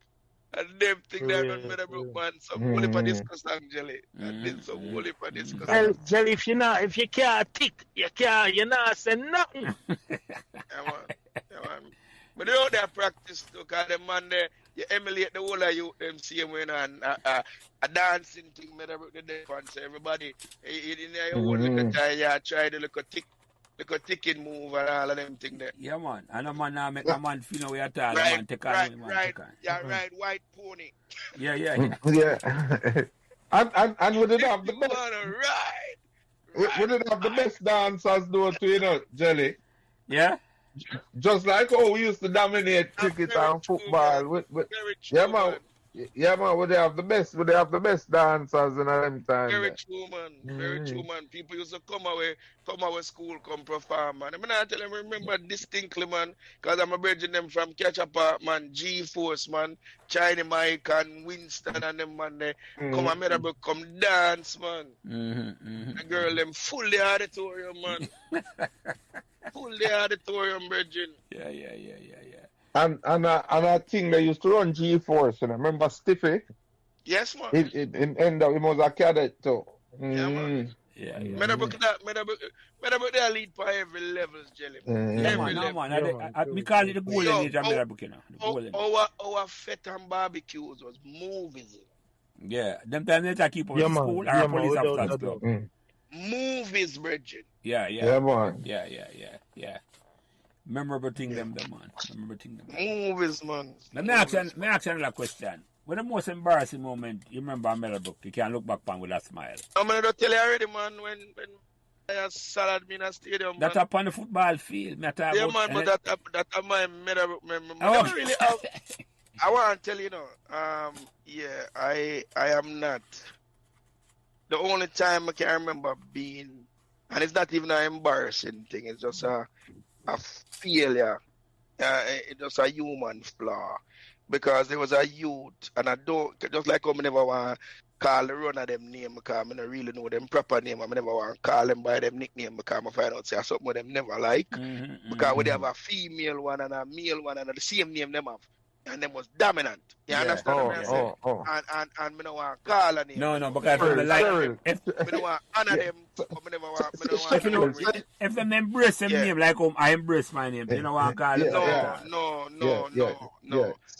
And them thing that run Meadowbrook, man. Some holy for disco song, Jelly. And then some holy for disco song. Well, Jelly, if you can't tick, you not say nothing. Yeah, man. But they out there practice too, because them man there, you emulate the whole of you, them same way, and a dancing thing, Meadowbrook the dance. Everybody, in your own little time, you try the little ticking move and all of them thing there. Yeah, man. And a man now make a man feel no way at all. Right, man take on him, man take on. Yeah, right, white pony. Yeah. Yeah. and we did have the best. We did have the best dancers though too, you know, Jelly. Yeah? Just like how we used to dominate cricket and football. Very true, Yeah, man. Yeah, man, would they have the best? Would they have the best dancers in them time Very there? true, man. Very true, man. People used to come away school, come perform, man. I mean, I tell them, remember distinctly, man, because I'm a bridging them from Catch Park, man, G-Force, man, China Mike and Winston and them, man, they come and Meadowbrook, come dance, man. The girl, them full the auditorium, man. Full the auditorium, bridging. Yeah. And I think they used to run G-Force, you know. Remember Stiffy? Yes, man. In end up, he was a cadet too. Yeah, man. Yeah. Meadowbrook, they lead for every levels, Jelly. Yeah, Every man, level. man. We call it the golden age of Meadowbrook, you know. The golden age. Our fete and barbecues was movies. Yeah, them time they keep up with school or police officers club. Movies, Bridget. Yeah, man. Yeah. Memorable thing them, man. Memorable thing them. Movies, man. Let me ask you another question. What the most embarrassing moment you remember at Meadowbrook? You can look back on with a smile. I'm gonna tell you already, man. When I salad me in a stadium. That's up on the football field. Yeah, man. But that my Meadowbrook memory. Really, I want to tell you, yeah, I am not. The only time I can remember being, and it's not even an embarrassing thing. It's just a failure. It's just a human flaw. Because there was a youth, and I don't, just like how I never want to call the run of them name because I don't really know them proper name. I never want to call them by them nickname because I find out say something with them never like. Because we have a female one and a male one and the same name them have. And them was dominant. You understand what I'm saying? And I don't want to call a name. No, because I like I don't want to honor them. If them embrace them name like I embrace my name, you know what I call them? No.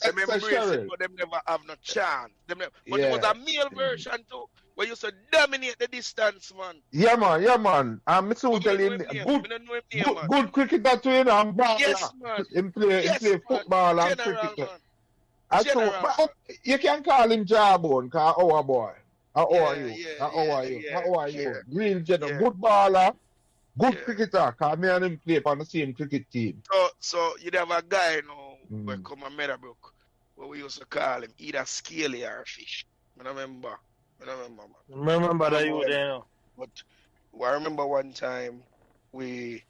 Them embrace it, but them never have no chance. But it was a male version too, where you used to dominate the distance, man. Yeah, man. I'm so telling good cricketer too, you know, and baller. Yes, man. Him play football and cricket. You can call him Jawbone, because our boy. How are you? Real general, good baller, good cricketer, because me and him play on the same cricket team. So you'd have a guy now, where come a Meadowbrook, where we used to call him either Scaly or Fish. I remember, man. Remember that you were there. But I remember one time we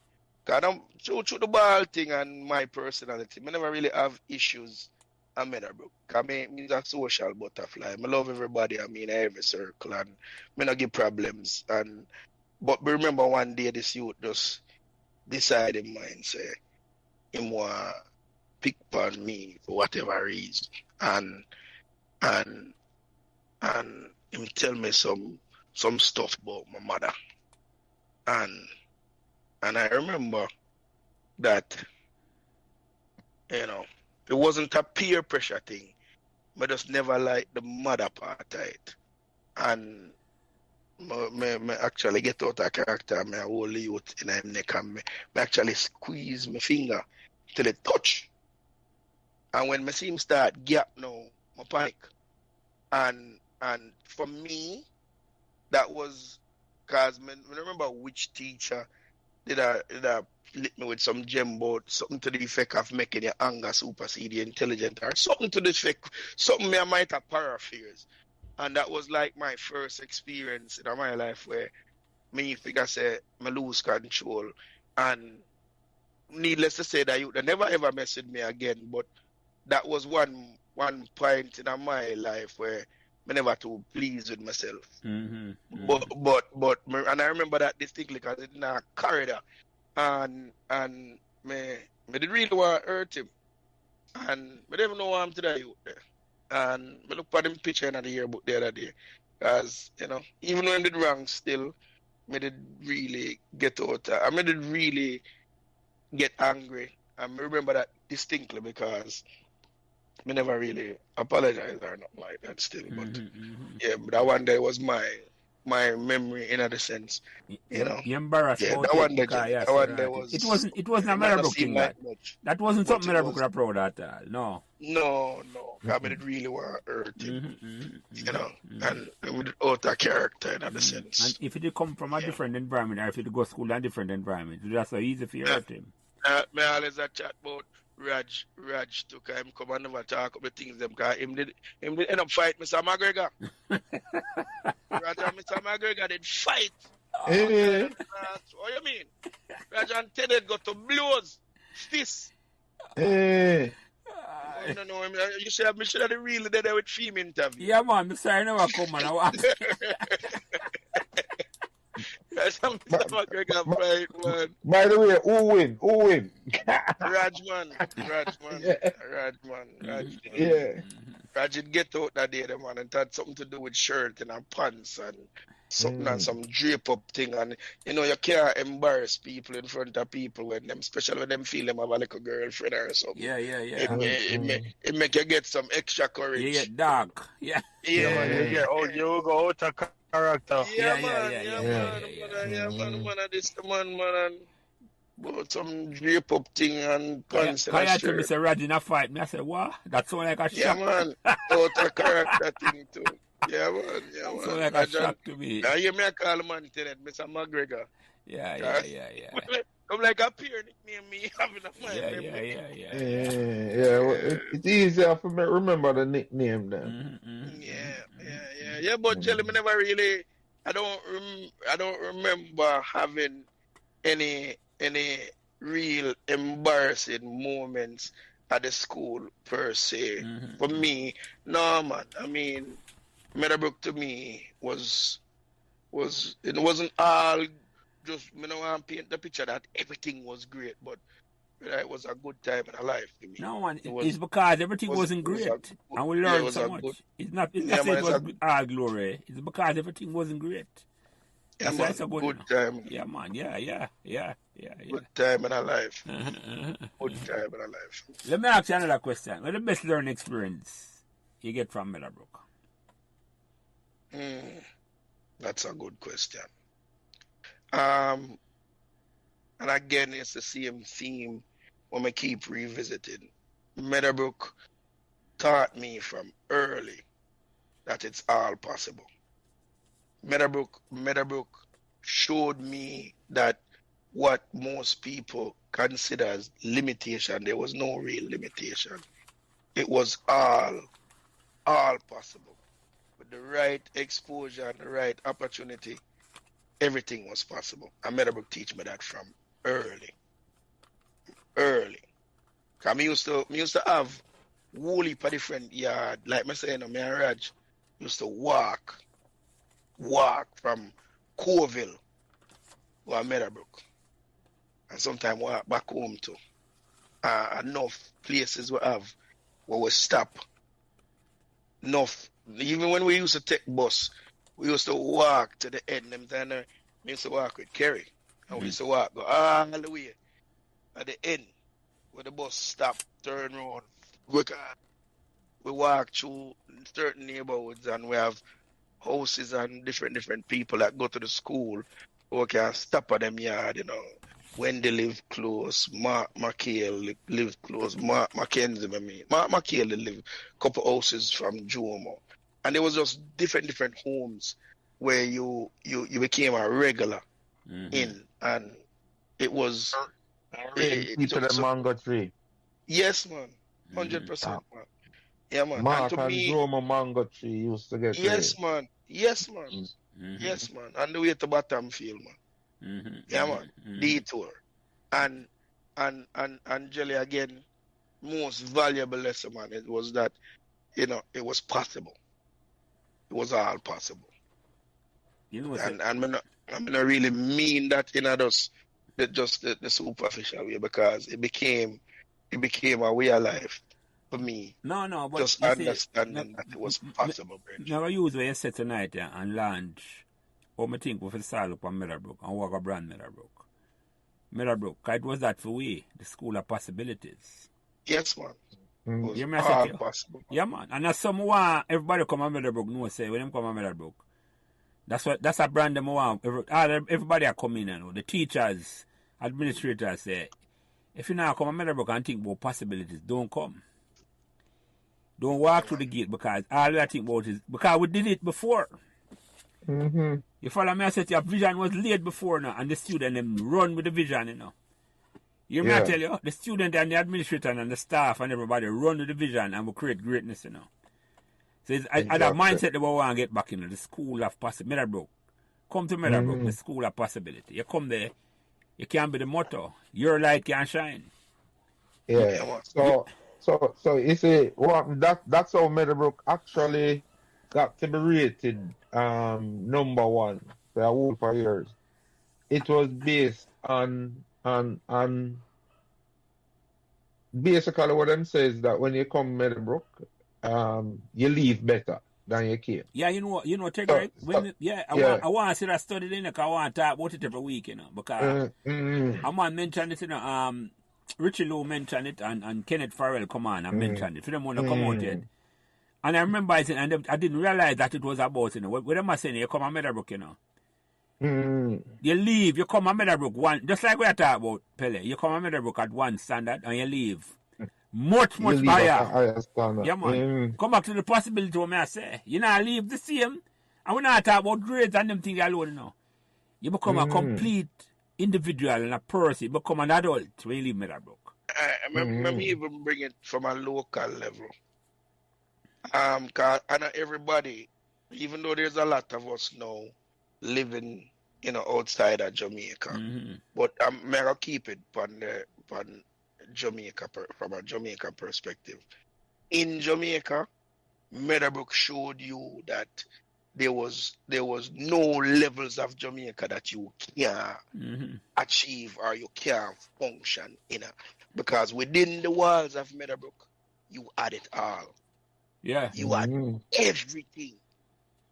got through the ball thing and my personality. I never really have issues at Meadowbrook. I mean, I'm a social butterfly. I love everybody. I mean, every circle, and I don't give problems. But remember one day this youth just decided in mind, say, him want pick on me for whatever reason, and him tell me some stuff about my mother, and I remember that, you know, it wasn't a peer pressure thing. I just never liked the mother part of it. And me actually get out of character, me hold the youth in my neck and me actually squeeze my finger till it touch. And when me see him start gap now, I panic. And for me, that was because I remember which teacher did I lit me with some gem about something to the effect of making your anger supersede your intelligence or something to the effect, something me I might have paraphrased. And that was like my first experience in my life where me figure say I lose control. And needless to say that you never ever mess with me again, but that was one point in my life where I never too pleased with myself. But and I remember that distinctly because it's in a corridor. And me did really want to hurt him. And I didn't know what I'm to do there. And I look at him picture in the yearbook the other day. Because, you know, even when I did wrong still, I did really get out. I did really get angry. And I remember that distinctly because I never really apologized or nothing like that still. But yeah, but that one day was my memory in other sense, you know. You embarrassed that one day. That one day was. It wasn't a Meadowbrook thing. That wasn't something Meadowbrook was proud at all. No. I mean, it really was hurting, you know, and with out of character in other sense. And if it come from a different environment, or if it go school in a different environment, that's so easy for you to hurt him. Me always a chat about Raj took him come and never talk about things them because him did end up fight Mr. McGregor. Raj and Mr. McGregor did fight. Eh. What you mean? Raj and Ted got to blows, fists. Eh. I don't know. You should have the real there with film interview. Yeah, man. I'm sorry, I never come and I watch. That's how Mr. McGregor fight, man. By the way, who win? Rajman. Yeah. Raj did get out that day, man, and had something to do with shirt and pants and something and some drape up thing. And you know, you can't embarrass people in front of people when them, especially when them feel them have a little girlfriend or something. Yeah. It make you get some extra courage. You get dark. Yeah. You go out of character. Yeah, man. This the man, and about some drape up thing and pants and I shirt. told Mr. Raj in a fight. Me I said, what? That's all like a shock. Yeah, man. Out of character thing too. Yeah, man. So like a shock to me. I hear me call man today, Mr. McGregor. Yeah. Come like a peer nickname me having a mind. Yeah. It's easier for me to remember the nickname then. Yeah. But Jelly, me never really. I don't remember having any real embarrassing moments at the school per se. For me, no, man. I mean, Meadowbrook to me was it wasn't all just, me don't want to paint the picture that everything was great, but it was a good time in our life to me. No, man, it's because everything wasn't great, and we learned so much. It's not it was all glory. It's because everything wasn't great. Yeah, man, it's a good time. Yeah, man. Yeah. Good time in our life. Good time in our life. Let me ask you another question. What's the best learning experience you get from Meadowbrook? That's a good question. And again, it's the same theme when we keep revisiting. Meadowbrook taught me from early that it's all possible. Meadowbrook showed me that what most people consider as limitation, there was no real limitation. It was all possible. With the right exposure and the right opportunity, everything was possible. And Meadowbrook teach me that from early. Cause me used to have whole heap of different yard. Like me saying, me and Raj used to walk from Corville to Meadowbrook. And sometimes walk back home too. Enough places we have where we stop. Enough. Even when we used to take bus, we used to walk to the end. We used to walk with Kerry. And we used to walk, go all the way at the end where the bus stop, turn around. We walk through certain neighborhoods and we have houses and different people that go to the school who can stop at them yard, you know. Wendy live close, McHale live close, Mackenzie, McHale live a couple houses from Jomo. And there was just different homes where you became a regular in, and it was people at Mango Tree. Yes, man. 100%, man. Yeah, man. Mark and and Roma Mango Tree used to get Yes, man. Yes, man. Yes, man. And the way to Bottomfield, man. Yeah, man. Detour. And Jelly, again, most valuable lesson, man, it was that, you know, it was possible. It was all possible. You know, and I'm not really mean that in just the superficial way, because it became a way of life for me. No, but just understanding that it was possible. Now I use what you said tonight and launch. I think we should start up on Meadowbrook and work a brand Meadowbrook, it was that for we, the school of possibilities. Yes, man. You know all possible. Yeah, man. And as someone, everybody come on Meadowbrook, no say, when them come on Meadowbrook, that's a brand them want. Everybody are coming in, the teachers, administrators say, if you now come on Meadowbrook and think about possibilities, don't come. Don't walk through the gate, because all I think about is, because we did it before. You follow me? I said your vision was laid before now, and the student them run with the vision, you know. You may tell you, the student and the administrator and the staff and everybody run the division and will create greatness, you know. So it's exactly. That mindset that we want to get back into the school of possibility. Meadowbrook. Come to Meadowbrook, the school of possibility. You come there, you can be the motto. Your light can shine. Yeah. So you see, that's how Meadowbrook actually got to be rated number one for a whole for years. It was based on basically what them says that when you come Meadowbrook, you leave better than you came. Yeah, you know, take right. I want to see that study in because I want to talk about it every week, you know, because I want to mention it, you know, Richie Lowe mentioned it and Kenneth Farrell come on and mentioned it. For them want to come out yet. And I remember I said, and I didn't realize that it was about, you know, what them are saying, you come to Meadowbrook, you know. You leave, you come to Meadowbrook one, just like we are talking about Pele. You come to Meadowbrook at one standard and you leave much higher. Yeah, man. Come back to the possibility what I say. You know, leave the same. And we're not talking about grades and them things alone, you know. You become a complete individual and a person. You become an adult when you leave Meadowbrook. Let me even bring it from a local level. Cause I know everybody, even though there's a lot of us now living, you know, outside of Jamaica, but I'm gonna keep it on Jamaica from a Jamaica perspective. In Jamaica, Meadowbrook showed you that there was no levels of Jamaica that you can achieve or you can function in, because within the walls of Meadowbrook, you had it all. Yeah, you had everything.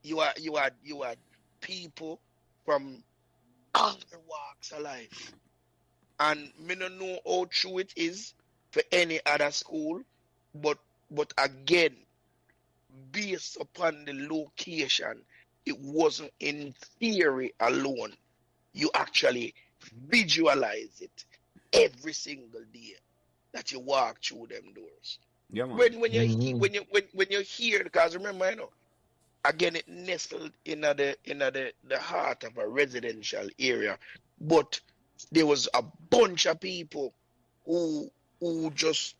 You had people from all the walks of life. And me don't know how true it is for any other school, but again, based upon the location, it wasn't in theory alone. You actually visualize it every single day that you walk through them doors. Yeah, man. When you hear, because remember, you know, again, it nestled in the heart of a residential area, but there was a bunch of people who just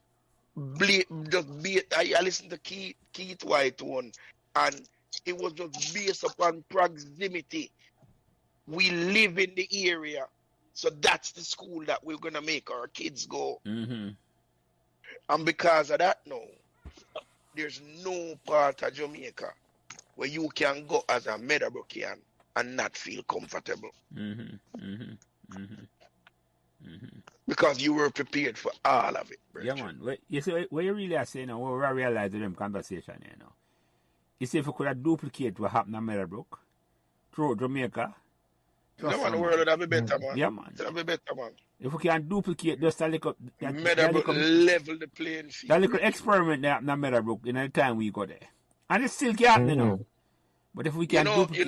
I listened to Keith White one, and it was just based upon proximity. We live in the area, so that's the school that we're gonna make our kids go. And because of that, no, there's no part of Jamaica where you can go as a Meadowbrookian and not feel comfortable. Because you were prepared for all of it, brethren. Yeah, man. You see, what you really are saying, what we realize in them conversation, you know. You see, if we could have duplicate what happened in Meadowbrook through Jamaica. No, man, the world would have been better, man. Yeah, man. It would have been better, man. If we can duplicate just a little... Meadowbrook level the playing field. That little experiment that happened in Meadowbrook in the time we go there. And it still can't happen, you know. But if we can duplicate...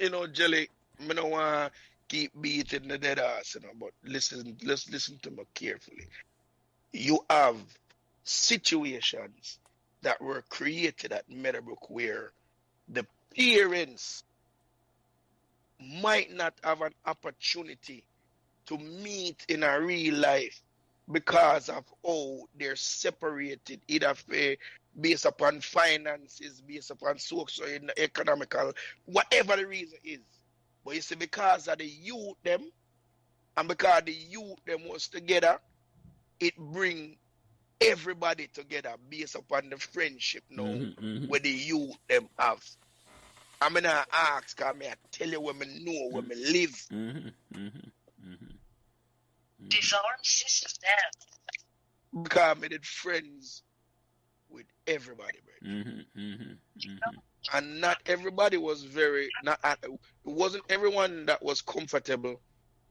You know, Jelly, I don't want to keep beating the dead ass, you know, but listen to me carefully. You have situations that were created at Meadowbrook where the parents might not have an opportunity to meet in a real life because of how they're separated, either based upon finances, based upon social, economical, whatever the reason is. But you see, because of the youth them, and because the youth them was together, it bring everybody together based upon the friendship now where the youth them have. I'm gonna ask, because I tell you where me know, where me live. Disarm system. Because I did friends with everybody, bro. And not everybody was it wasn't everyone that was comfortable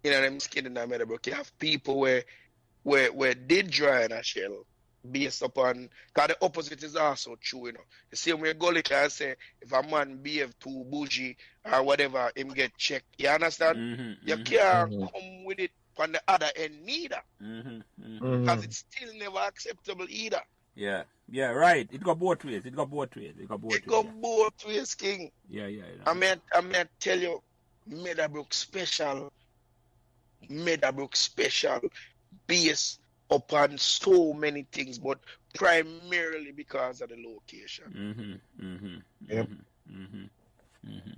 in them skin in the Meadowbrook. You have people where did dry in a shell based upon, because the opposite is also true, you know. The same way Gully can say, if a man behave too bougie or whatever, him get checked. You understand? You can't come with it on the other end neither. Because it's still never acceptable either. Yeah, right. It got both ways. It got both ways, King. Yeah. I mean, tell you, Meadowbrook special. based upon so many things, but primarily because of the location. Yep.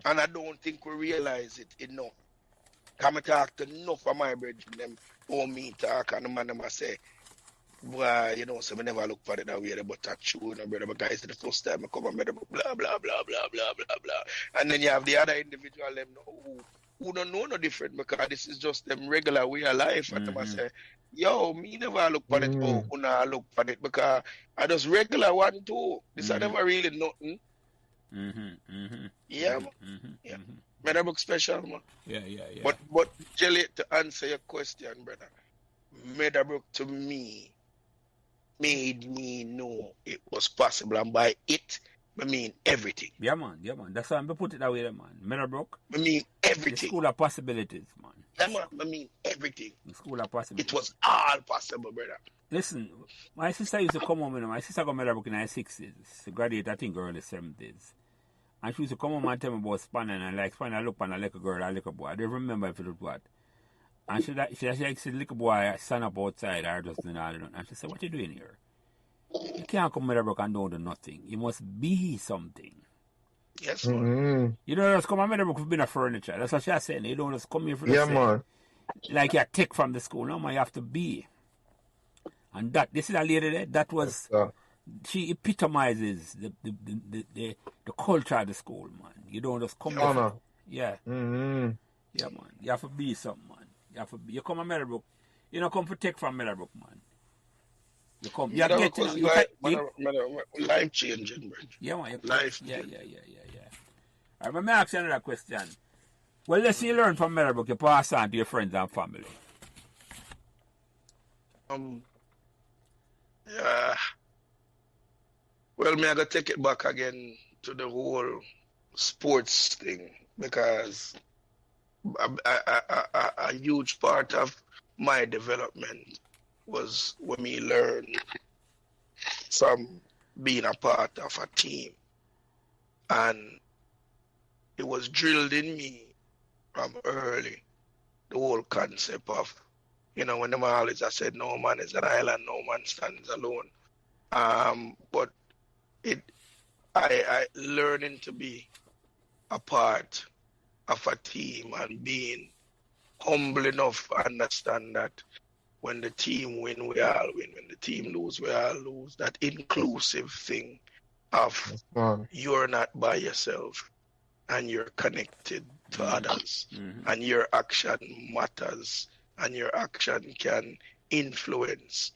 And I don't think we realize it enough. Come talk to enough of my brethren, them or me talk, and the man them I say, boy, you know, so we never look for it that way, but that's true, no, brother, but guys, the first time I come and blah, blah, blah, blah, blah, blah, blah. And then you have the other individual, them who don't know no different, because this is just them regular way of life, and them I say, yo, me never look for it, who not look for it, because I just regular one too. This I never really nothing. Yeah, man. Yeah. Meadowbrook special, man. Yeah. But Jelly, to answer your question, brother, Meadowbrook to me made me know it was possible, and by it, I mean everything. Yeah, man. That's why I'm going to put it that way, man. Meadowbrook. I mean everything. The school of possibilities, man. Yeah, man. I mean everything. The school of possibilities. It was all possible, brother. Listen, my sister used to come home, you know, my sister got Meadowbrook in her 60s. She graduated, I think, early 70s. And she used to come home and tell me about spanning, and like spanning, I look on a little girl, a little boy. I don't remember if it was what. And she like, the little boy stand up outside her just doing all that. And she said, what you doing here? You can't come Meadowbrook and don't do nothing. You must be something. Yes, man. You don't just come to Meadowbrook for being a furniture. That's what she's saying. You don't just come here for the Yeah, sake. man. Like you're take from the school. No, man, you have to be. And this is a lady there, that was... She epitomizes the culture of the school, man. You don't just come there. Yeah. Yeah, man. You have to be something, man. You come to Meadowbrook. You don't come to take from Meadowbrook, man. You come. You get life changing, bro. Yeah, man. Life. Yeah. All right, let me ask you another question. Well, let's say you learn from Meadowbrook, you pass on to your friends and family. Yeah. Well, me I gotta take it back again to the whole sports thing, because a huge part of my development was when me learned from being a part of a team, and it was drilled in me from early, the whole concept of, you know, when the always I said no man is an island, no man stands alone. But I learning to be a part of a team and being humble enough to understand that when the team win, we all win. When the team lose, we all lose. That inclusive thing of you're not by yourself and you're connected to others, and your action matters, and your action can influence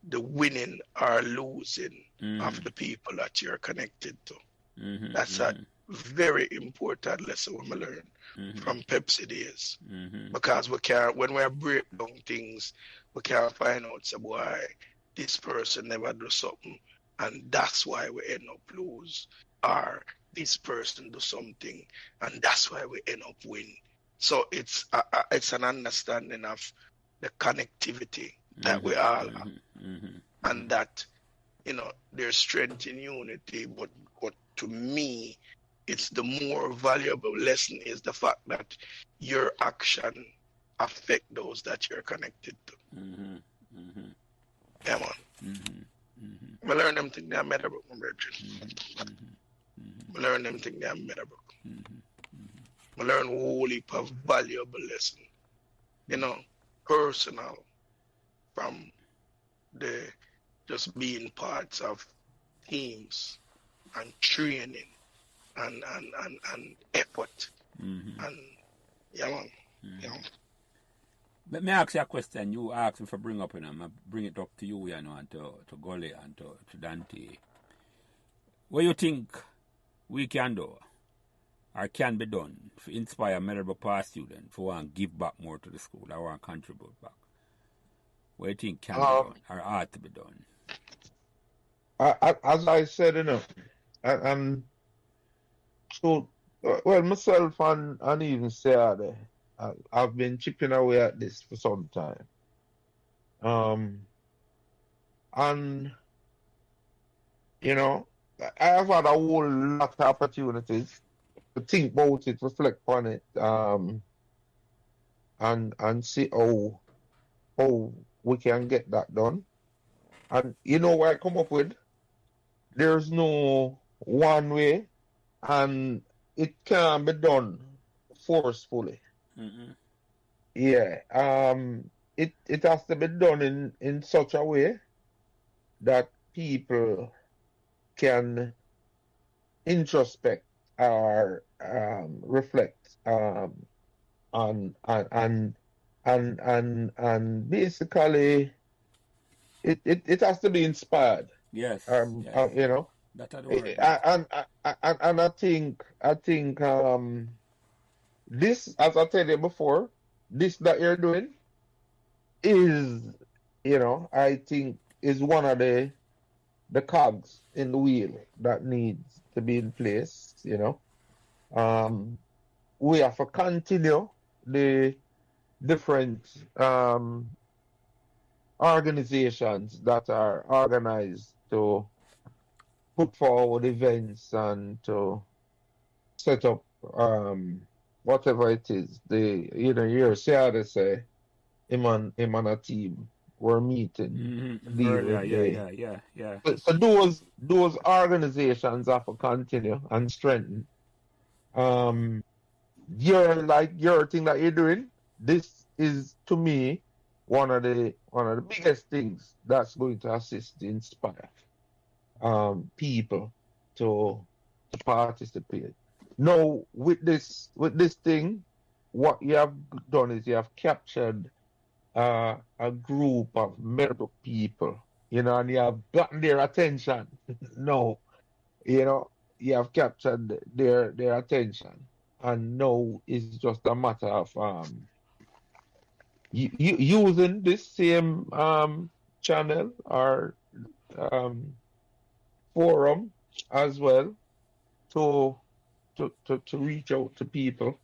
the winning or losing of the people that you're connected to. That's a very important lesson we learn from Pepsi days. Because we can't, when we break down things, we can't find out, say, boy, this person never do something, and that's why we end up lose. Or this person do something, and that's why we end up win. So it's an understanding of the connectivity that we all have, and that, you know, there's strength in unity. But to me, it's the more valuable lesson is the fact that your action affect those that you're connected to. Yeah, man. I learn them things that Meadowbrook, my brethren. I learn them things that Meadowbrook. I learn a whole heap of valuable lesson, you know, personal, from the just being parts of teams and training and effort. And yeah, man. Yeah. Let me ask you a question. You asked me for bring up, and I'm going to bring it up to you, you know, and to Gully and to Dante. What you think we can do or can be done to inspire Meadowbrook past students who want to give back more to the school or want to contribute back? What do you think can be done or ought to be done? As I said, you know, so, well, myself and even Ciardi, I've been chipping away at this for some time. And, you know, I have had a whole lot of opportunities to think about it, reflect on it, and see how we can get that done. And you know what I come up with? There's no one way, and it can be done forcefully. Mm-hmm. Yeah. It has to be done in such a way that people can introspect or reflect on and basically it has to be inspired. Yes. You know. That's the word. And I think this, as I tell you before, this that you're doing is, you know, I think is one of the cogs in the wheel that needs to be in place, you know. We have to continue the different organizations that are organized to put forward events and to set up whatever it is. You hear Ciardi say him and a team were meeting to deal with yeah. So those organizations have to continue and strengthen. Your thing that you're doing, this is to me one of the biggest things that's going to assist to inspire people to participate. Now with this thing, what you have done is you have captured a group of Meadowbrook people, you know, and you have gotten their attention. No, you know, you have captured their attention, and now it's just a matter of using this same channel or forum as well to reach out to people.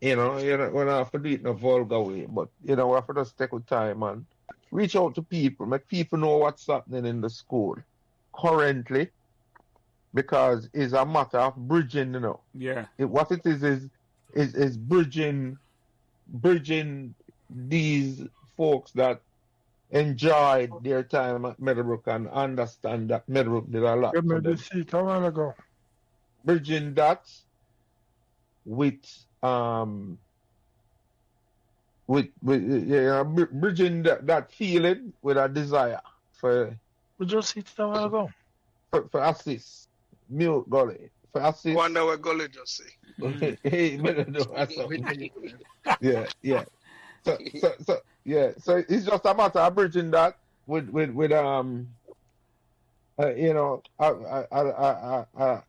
You know, we don't have to do it in a vulgar way, but you know, we have to just take our time and reach out to people, make people know what's happening in the school currently, because it's a matter of bridging, you know. Yeah. What it is bridging these folks that enjoyed their time at Meadowbrook and understand that Meadowbrook did a lot Give me for the them. seat a while ago. Bridging that with bridging that feeling with a desire for We just sit a while ago. for assist. Mute Gully. For assist. Wonder what Gully just say. Hey, better know something. Yeah. So yeah. So it's just a matter of bridging that with you know, our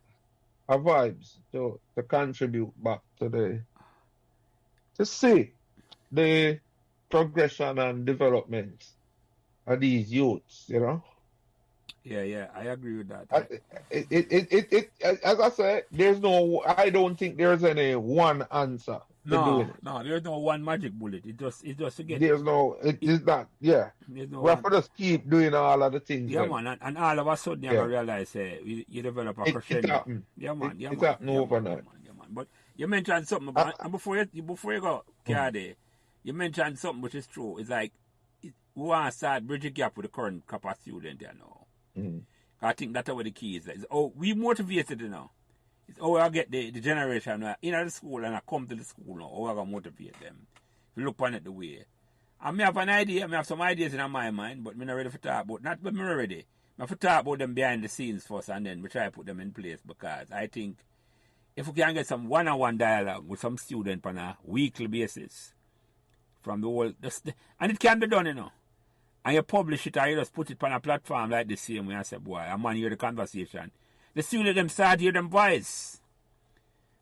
vibes to contribute back to see the progression and development of these youths, you know. Yeah, I agree with that. As I said, I don't think there's any one answer to doing it. No, there's no one magic bullet. It's just to get. There's no, it is not, yeah. There's no we have to just keep doing all of the things. Yeah, man, and all of a sudden you're going to realize you develop a crescendo. It happened. Yeah, man. It's happening overnight. Yeah, man. But you mentioned something, and before you go, Ciardi, you mentioned something which is true. It's like, we want to start bridging gap with the current couple of students there now. I think that's what the key is. It's, we motivated, you know. It's I get the generation in the school and I come to the school now. I going to motivate them. We look on it the way. I may have an idea, I have some ideas in my mind, but I'm not ready for talk about. Not but I'm ready. I have to talk about them behind the scenes first, and then we try to put them in place, because I think if we can get some one-on-one dialogue with some student on a weekly basis from the whole, and it can be done, you know. And you publish it, or you just put it on a platform like the same way and say, boy, I'm on hear the conversation. The students them start hear them voice.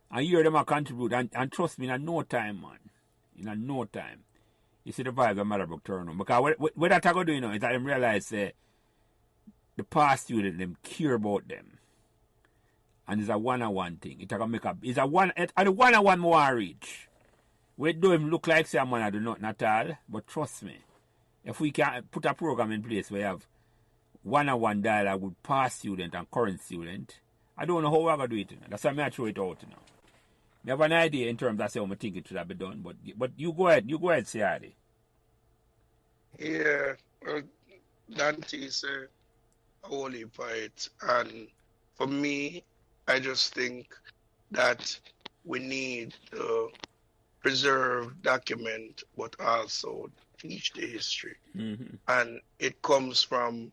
And hear them contribute. And trust me, in no time, man. In no time. You see the vibes of Meadowbrook turn on. Because what that I go do, you know, is that them realize the past students, them care about them. And it's a one-on-one thing. It's a one-on-one more reach. We do him look like someone I do nothing at all. But trust me, if we can put a program in place where you have one-on-one dialogue with past student and current student, I don't know how we're going to do it. You know. That's why I throw it out. You know. I have an idea in terms of how I think it should have been done, but you go ahead, Ciardi. Yeah, well, Dante is a holy poet, and for me, I just think that we need to preserve, document, but also teach the history. Mm-hmm. And it comes from,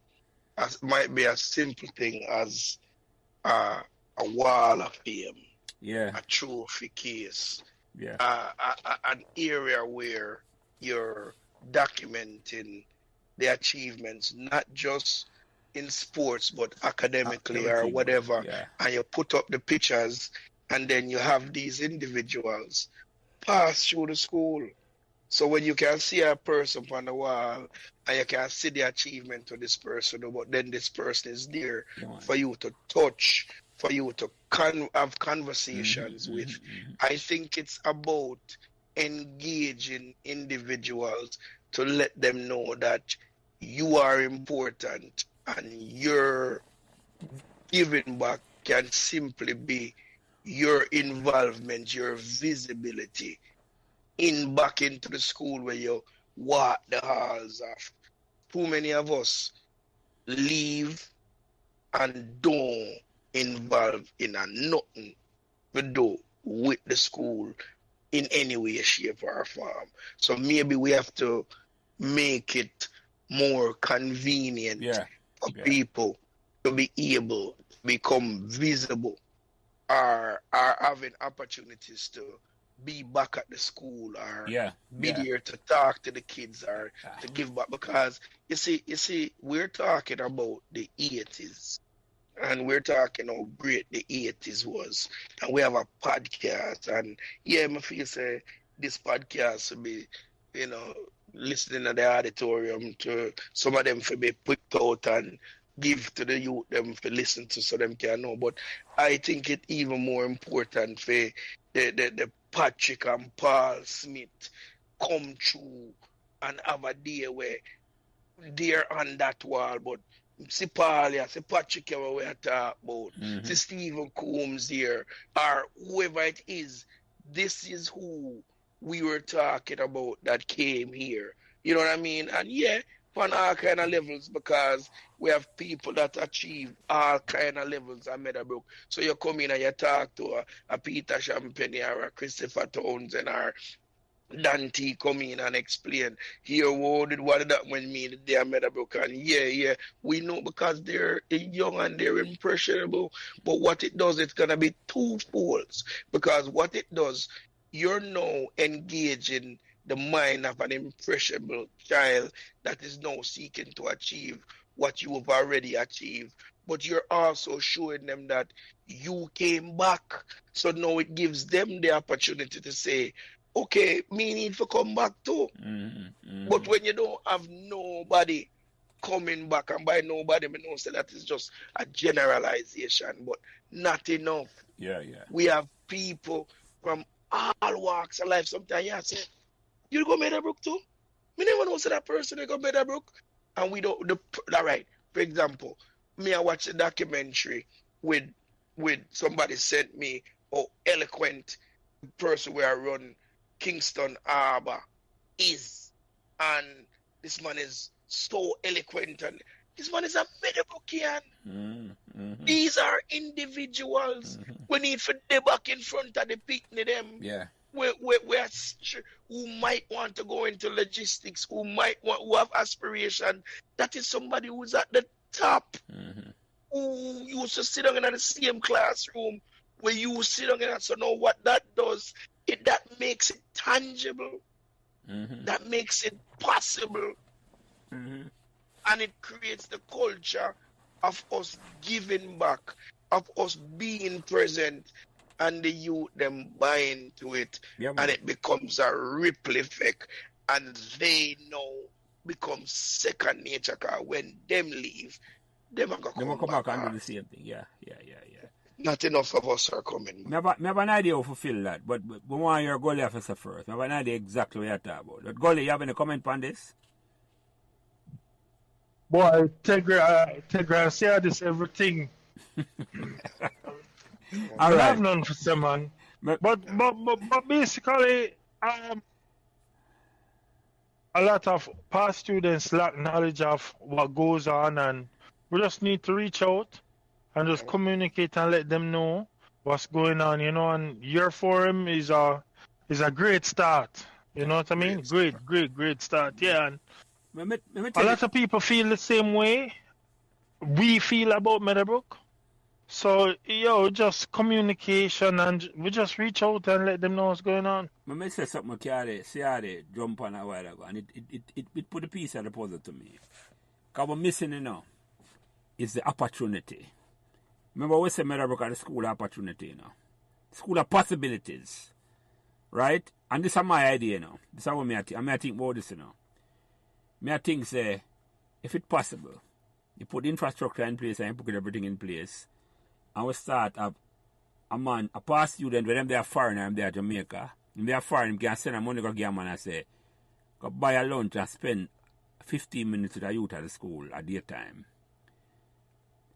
as might be a simple thing as a wall of fame, Yeah. a trophy case, Yeah. an area where you're documenting the achievements, not just in sports, but academically or whatever. Yeah. And you put up the pictures, and then you have these individuals pass through the school. So when you can see a person on the wall and you can see the achievement of this person, but then this person is there for you to touch, for you to have conversations with. I think it's about engaging individuals to let them know that you are important, and your giving back can simply be your involvement, your visibility back into the school where you walk the halls of. Too many of us leave and don't involve in a nothing to do with the school in any way, shape, or form. So maybe we have to make it more convenient for people to be able to become visible or having opportunities to be back at the school or be there to talk to the kids or to give back. Because you see, we're talking about the 80s, and we're talking how great the 80s was, and we have a podcast, and I feel say this podcast will be, listening at the auditorium to some of them for be put out and give to the youth them for listen to so them can know. But I think it even more important for the Patrick and Paul Smith come through and have a day where they're on that wall. But see Paul here, see Patrick here we are talking about, see Stephen Combs here, or whoever it is, this is who we were talking about that came here. You know what I mean? And on all kind of levels, because we have people that achieve all kind of levels at Meadowbrook. So you come in and you talk to a Peter Champagne or a Christopher Townsend or Dante come in and explain here what did that when mean they are Meadowbrook, and we know because they're young and they're impressionable. But what it does, it's gonna be twofold, because what it does, you're now engaging the mind of an impressionable child that is now seeking to achieve what you have already achieved. But you're also showing them that you came back. So now it gives them the opportunity to say, okay, me need to come back too. But when you don't have nobody coming back, and by nobody, I don't say that is just a generalization, but not enough. We have people from all walks of life. Sometimes you say, you go Meadowbrook too? Me never know say that person they go Meadowbrook. And we don't, all right. For example, I watch a documentary with somebody sent me how eloquent the person where I run Kingston Harbor is. And this man is so eloquent, and this man is a Meadowbrookian. These are individuals. We need for them back in front of the picnic them. Who might want to go into logistics, who have aspiration. That is somebody who's at the top, who used to sit down in the same classroom where you sit down in. So now what that does, that makes it tangible, that makes it possible, and it creates the culture of us giving back, of us being present, and the youth them buy into it, and it becomes a ripple effect, and they now become second nature. Cause when them leave, them are gonna come back and do the same thing. Not enough of us are coming. I have an idea how to fill that, but we want your goalie officer first. I have an idea exactly what you're talking about. But goalie, you have any comment on this? Boy, Tegra, say this everything. I have none for some man. But basically, a lot of past students lack knowledge of what goes on, and we just need to reach out and just communicate and let them know what's going on, you know. And your forum is a great start. You know what I mean? Great start. Yeah. And a lot of people feel the same way we feel about Meadowbrook. So, just communication, and we just reach out and let them know what's going on. Let me say something, Ciardi jump on a while ago, and it put a piece of the puzzle to me. Because we're missing, is the opportunity. Remember, we say Meadowbrook at the school of opportunity, school of possibilities, right? And this is my idea, This is what I think about this, I think, say, if it's possible, you put infrastructure in place and you put everything in place, and we start a past student, when they are foreign and they are Jamaica, if they are foreign, you can send a money to give a man and say, go buy a lunch and spend 15 minutes with a youth at the school at daytime.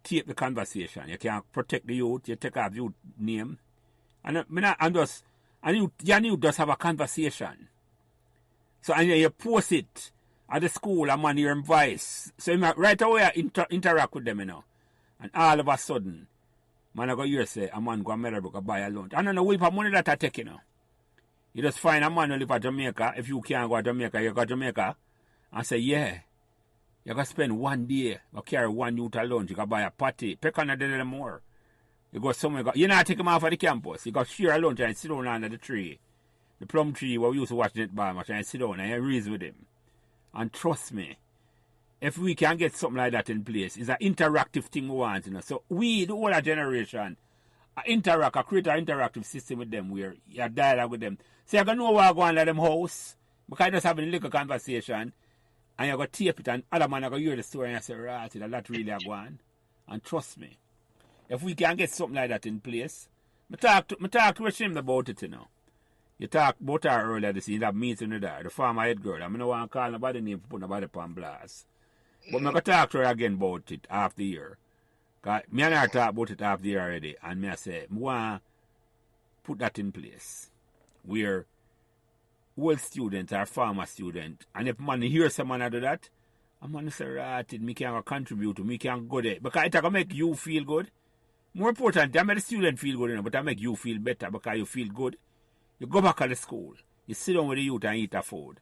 Tape the conversation. You can protect the youth, you take off youth name. And you just have a conversation. So and you post it at the school and man your advice. So you right away interact with them, And all of a sudden, man I go here say a man go to Meadowbrook buy a lunch. I don't know what money that I take, You just find a man who live at Jamaica. If you can't go to Jamaica, you go to Jamaica and say, yeah. You can spend one day, or carry one youth at lunch, you can buy a patty, pick on a little more. You go somewhere, you not take him off of the campus. You go share a lunch and sit down under the tree. The plum tree where we used to watch it by much and sit down and you reason with him. And trust me, if we can get something like that in place, it's an interactive thing we want, So we, the older generation, create an interactive system with them where you dialogue with them. So you can know what go on at them house, because just having a little conversation, and you go tape it, and other man go hear the story and you say, right, that really a go on. And trust me, if we can get something like that in place, I talk to Rashim about it, You talk about her earlier this year, that meeting with her, the former head girl. I don't want to call nobody name for put nobody upon blast. But I'm going to talk to her again about it after the year. Because me and her talk about it after the year already, and me I say, I want to put that in place. Where old students are former students, and if man hear someone do that, I'm going to say, right, me can contribute, me can go there. Because it's going to make you feel good. More important, I make the student feel good, but I make you feel better because you feel good. You go back to the school, you sit down with the youth and eat a food.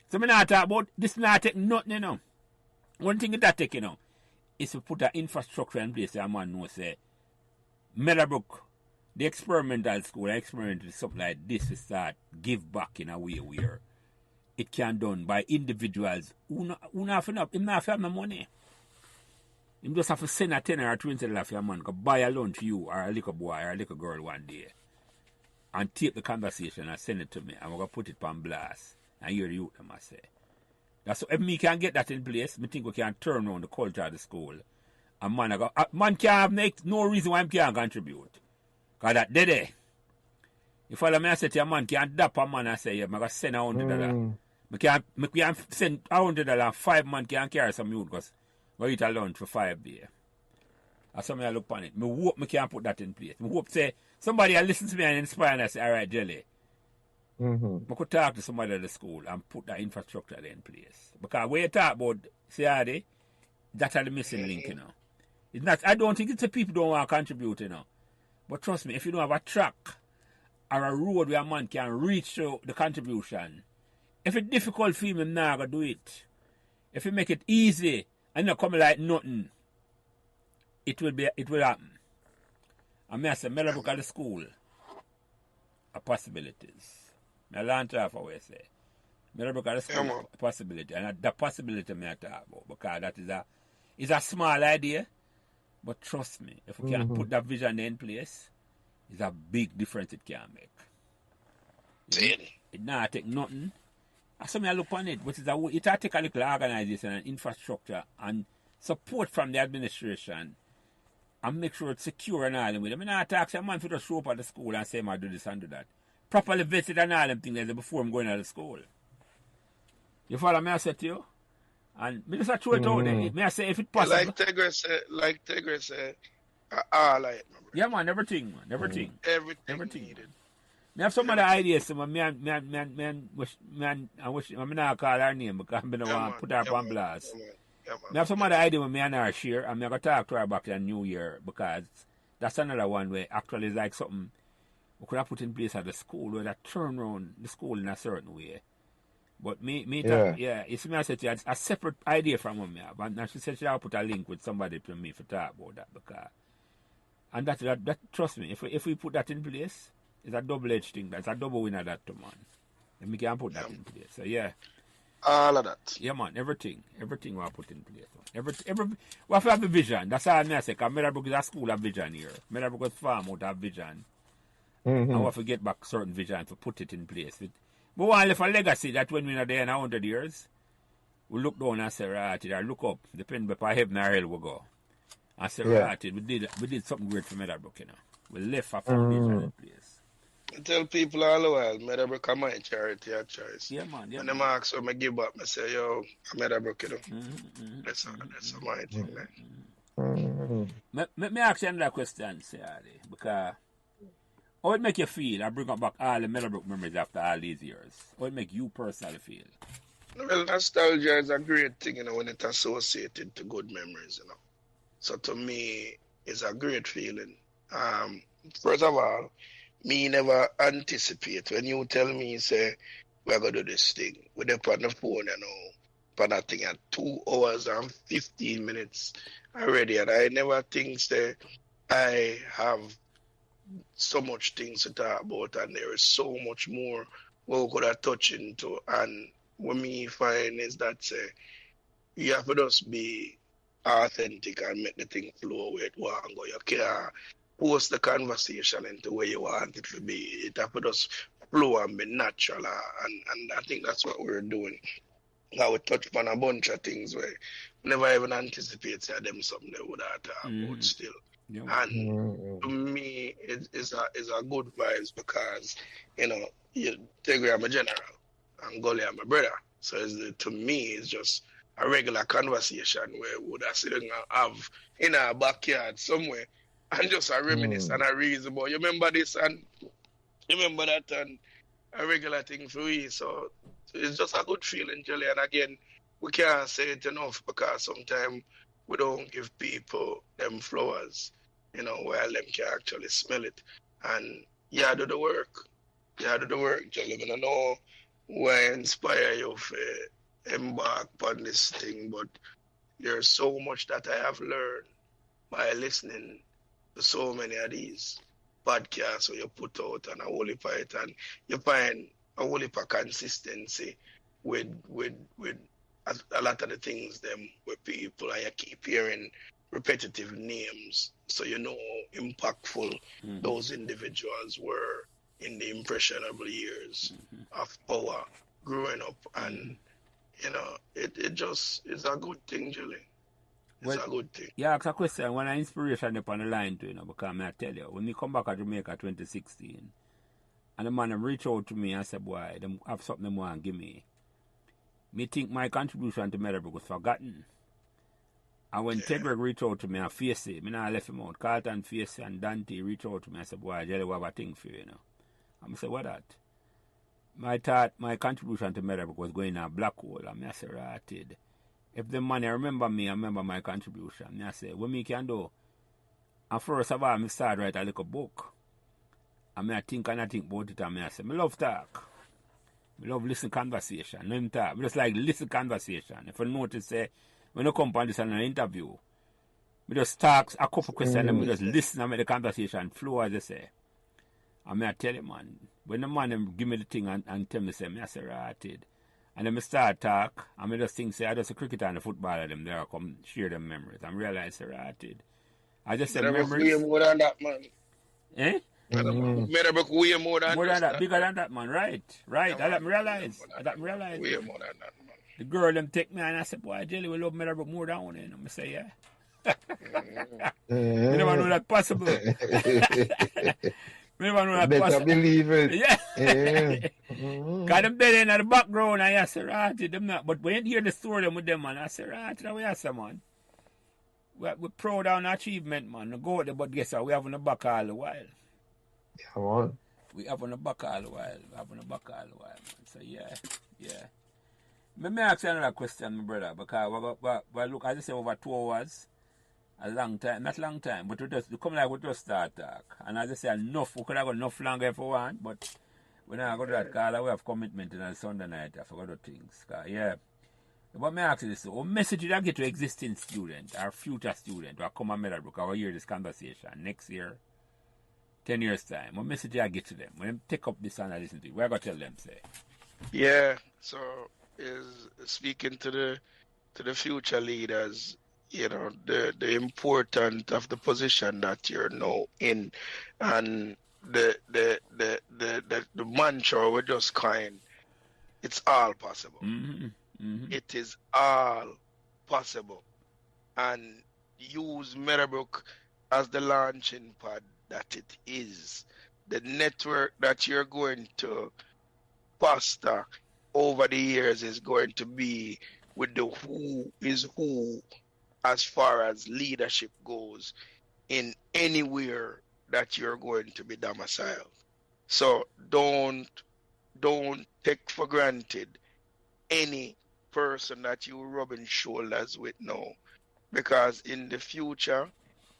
So me not talk about this, not take nothing, One thing that take, is to put an infrastructure in place that a man knows, say, Meadowbrook, the experimental school, experimental something like this to start give back in a way where it can done by individuals who not have no money. You just have to send a $10 or $20 for a man to buy a lunch for you or a little boy or a little girl one day. And take the conversation and send it to me. And we're going to put it on blast. And hear the youth, I say. That's so if me can get that in place, I think we can turn around the culture of the school. And man can't make no reason why he can't contribute. Because that dead. If I say to a man can't dap a man and say, yeah, I'm going to send $100. I can't send $100 5 man can't carry some youth because we eat a lunch for 5 days. That's something I look on it. I hope I can put that in place. I hope say somebody will listen to me and inspire and say, all right, Jelly. I could talk to somebody at the school and put that infrastructure in place. Because when you talk about Ciardi, that's the missing link, It's not, I don't think it's the people don't want to contribute, But trust me, if you don't have a track or a road where a man can reach to the contribution, if it's difficult for him, I'm not going to do it. If you make it easy and not come like nothing, it will happen. And I say, Meadowbrook at the school are possibilities. I learned off what I say. Meadowbrook at the school a possibility. And that possibility I talk about. Because that is a small idea. But trust me, if we can put that vision in place, it's a big difference it can make. It not take nothing. I saw me look on it, but it take a little organization and infrastructure and support from the administration and make sure it's secure and all them with them. I not talk to a man for to show up at the school and say I do this and do that. Properly vetted and all them things before I'm going to the school. You follow me I say to you? And me just throw it out there. Me I say if it possible. Like Tigre said, all right. Yeah man, everything. Everything needed. I have some other ideas, so I wish I'm not call her name because I'm gonna want to put her up on blast. I have some other idea with me and her share. I'm gonna talk to her back in New Year because that's another one where actually is like something we could have put in place at the school where that turn around the school in a certain way. But it's me I said it's a separate idea from me. And she said she'll put a link with somebody to me for talk about that because and that trust me, if we put that in place, it's a double-edged thing. That's a double winner that to man. And we can put that in place. So yeah. All of that. Yeah man, everything we put in place. Every we have to have a vision. That's all I say, because Meadowbrook is a school of vision here. Meadowbrook is farm out of vision. And we have to get back certain vision to put it in place. But we want to leave a legacy that when we're not there in 100 years, we look down and say, right, or look up, depending upon heaven or hell we go. And say, right, we did something great for Meadowbrook, you know. We left a foundation in place. I tell people all the while, Meadowbrook is my charity of choice. Yeah, man. Yeah, and them ask when I give up, I say, yo, I'm Meadowbrook, you know. That's my thing, man. Let me ask you another question, Ciardi, because how it make you feel? I bring up back all the Meadowbrook memories after all these years. How it make you personally feel? Well, nostalgia is a great thing, you know, when it's associated to good memories, you know. So to me, it's a great feeling. First of all, me never anticipate when you tell me, say, we're going to do this thing. We're up on the phone, you know, for that thing at 2 hours and 15 minutes already. And I never think, say, I have so much things to talk about and there is so much more we could have touched into. And what me find is that, say, you have to just be authentic and make the thing flow where it want to go. You can't post the conversation into where you want it to be. It have to just flow and be natural. And I think that's what we're doing. Now we touch on a bunch of things where we never even anticipate them something they would have talked about still. Yeah. And to me, it's a good vibes because, you know, Tigray, I'm a general, and Gully, I'm a brother. So to me, it's just a regular conversation where we would have sit and have in our backyard somewhere and just a reminisce and a reason about you remember this and you remember that and a regular thing for me. So it's just a good feeling, Jelly. And again, we can't say it enough because sometimes we don't give people them flowers, you know, while them can actually smell it. And you do the work. You do the work, Jelly. I don't know what inspire you to embark on this thing, but there's so much that I have learned by listening to so many of these podcasts where you put out and a whole heap of it, and you find a whole heap of consistency with a lot of the things them with people, and you keep hearing repetitive names, so you know how impactful those individuals were in the impressionable years of our growing up. And you know, it just is a good thing, Julie. It's a good thing. Yeah, it's a question. When I inspiration up on the line to, you know, because I tell you, when we come back to Jamaica 2016, and the man reach out to me and say, boy, they have something they want to give me. Me think my contribution to Meadowbrook was forgotten. And when Tigray reached out to me and face it, I left him out. Carlton face and Dante reached out to me and said, boy, Jelly, we have a thing for you, you know. I said, what that? I thought my contribution to Meadowbrook was going in a black hole. I said, right. If the money remember me, I remember my contribution. I said, what me can do? And first of all, I start write a little book. And I think about it, and I say, I love talk. I love listen conversation. No talk. I just like listen conversation. If you notice, when you come on this in an interview, I just talk a couple questions and I just listen and make the conversation flow, as they say. And I tell you, man, when the man give me the thing and tell me, say, I say, right. And then I start talk, and I just think, say, I just a cricketer and a footballer, them there, come share them memories. And realize, say, right. I just said memories. Way more than that, man. Eh? Meadowbrook way more than that. Bigger than that, man. Right. I let me realize. Way more than that, man. The girl them take me and I said, boy, Jelly, we love Meadowbrook more than one. And I say, yeah. You never know that possible. You never know that better possible. Believe it. Yeah. Because them dead in the background and I say, right, them not. But when you hear the story them with them, man, I say, right, that way I say, man. We're proud of an achievement, man. We go there, but guess what? We have in the back all the while. Come on. We have on the back all the while. Man. So yeah. Let me ask you another question, my brother, because we look, as I say, over 2 hours, a long time, not long time, but we come like we just start talk. And as I say, enough, we could have got enough longer if we want, but we're not going to do that because we have commitment on a Sunday night for other things. Yeah. But me ask you this, what message did I get to existing student, or future student, who come on Meadowbrook, or hear this conversation next year, 10 years time? What message did I get to them? When they take up this and I listen to it, what I got to tell them, say? Yeah, so is speaking to the future leaders, you know, the importance of the position that you're now in, and the mantra we just coined, it's all possible. It is all possible, and use Meadowbrook as the launching pad that it is. The network that you're going to foster over the years is going to be with the who is who as far as leadership goes in anywhere that you're going to be domiciled. So don't take for granted any person that you're rubbing shoulders with now, because in the future,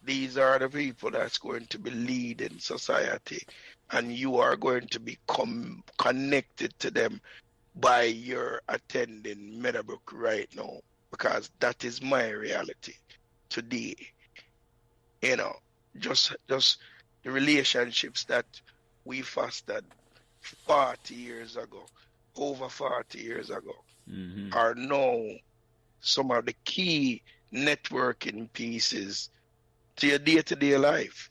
these are the people that's going to be leading society, and you are going to be connected to them by your attending Meadowbrook right now, because that is my reality today. You know, just the relationships that we fostered 40 years ago, over 40 years ago, are now some of the key networking pieces to your day-to-day life.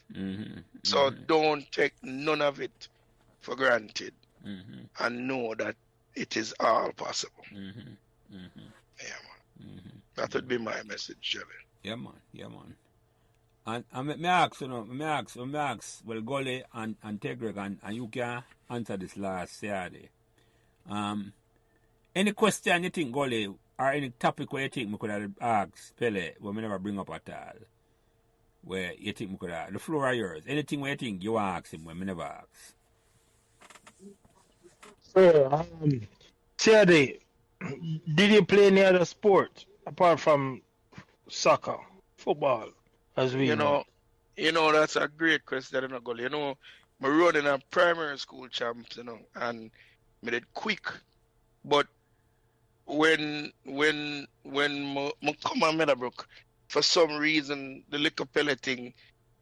So don't take none of it for granted, and know that it is all possible. Yeah, man. That would be my message, Jelly. Yeah, man. And me ask, well, Gully and Tegreg, and you can answer this last Saturday. Any question you think, Gully, or any topic where you think we could have asked Pele, where we never bring up at all, where you think we could have, the floor is yours. Anything where you think you want to ask him when we never ask? So, Ciardi, did you play any other sport apart from soccer, football, as we know? You know, that's a great question, Gully. You know, I run in a primary school champs, you know, and I did quick. But when I come on Meadowbrook, for some reason, the liquor pellet thing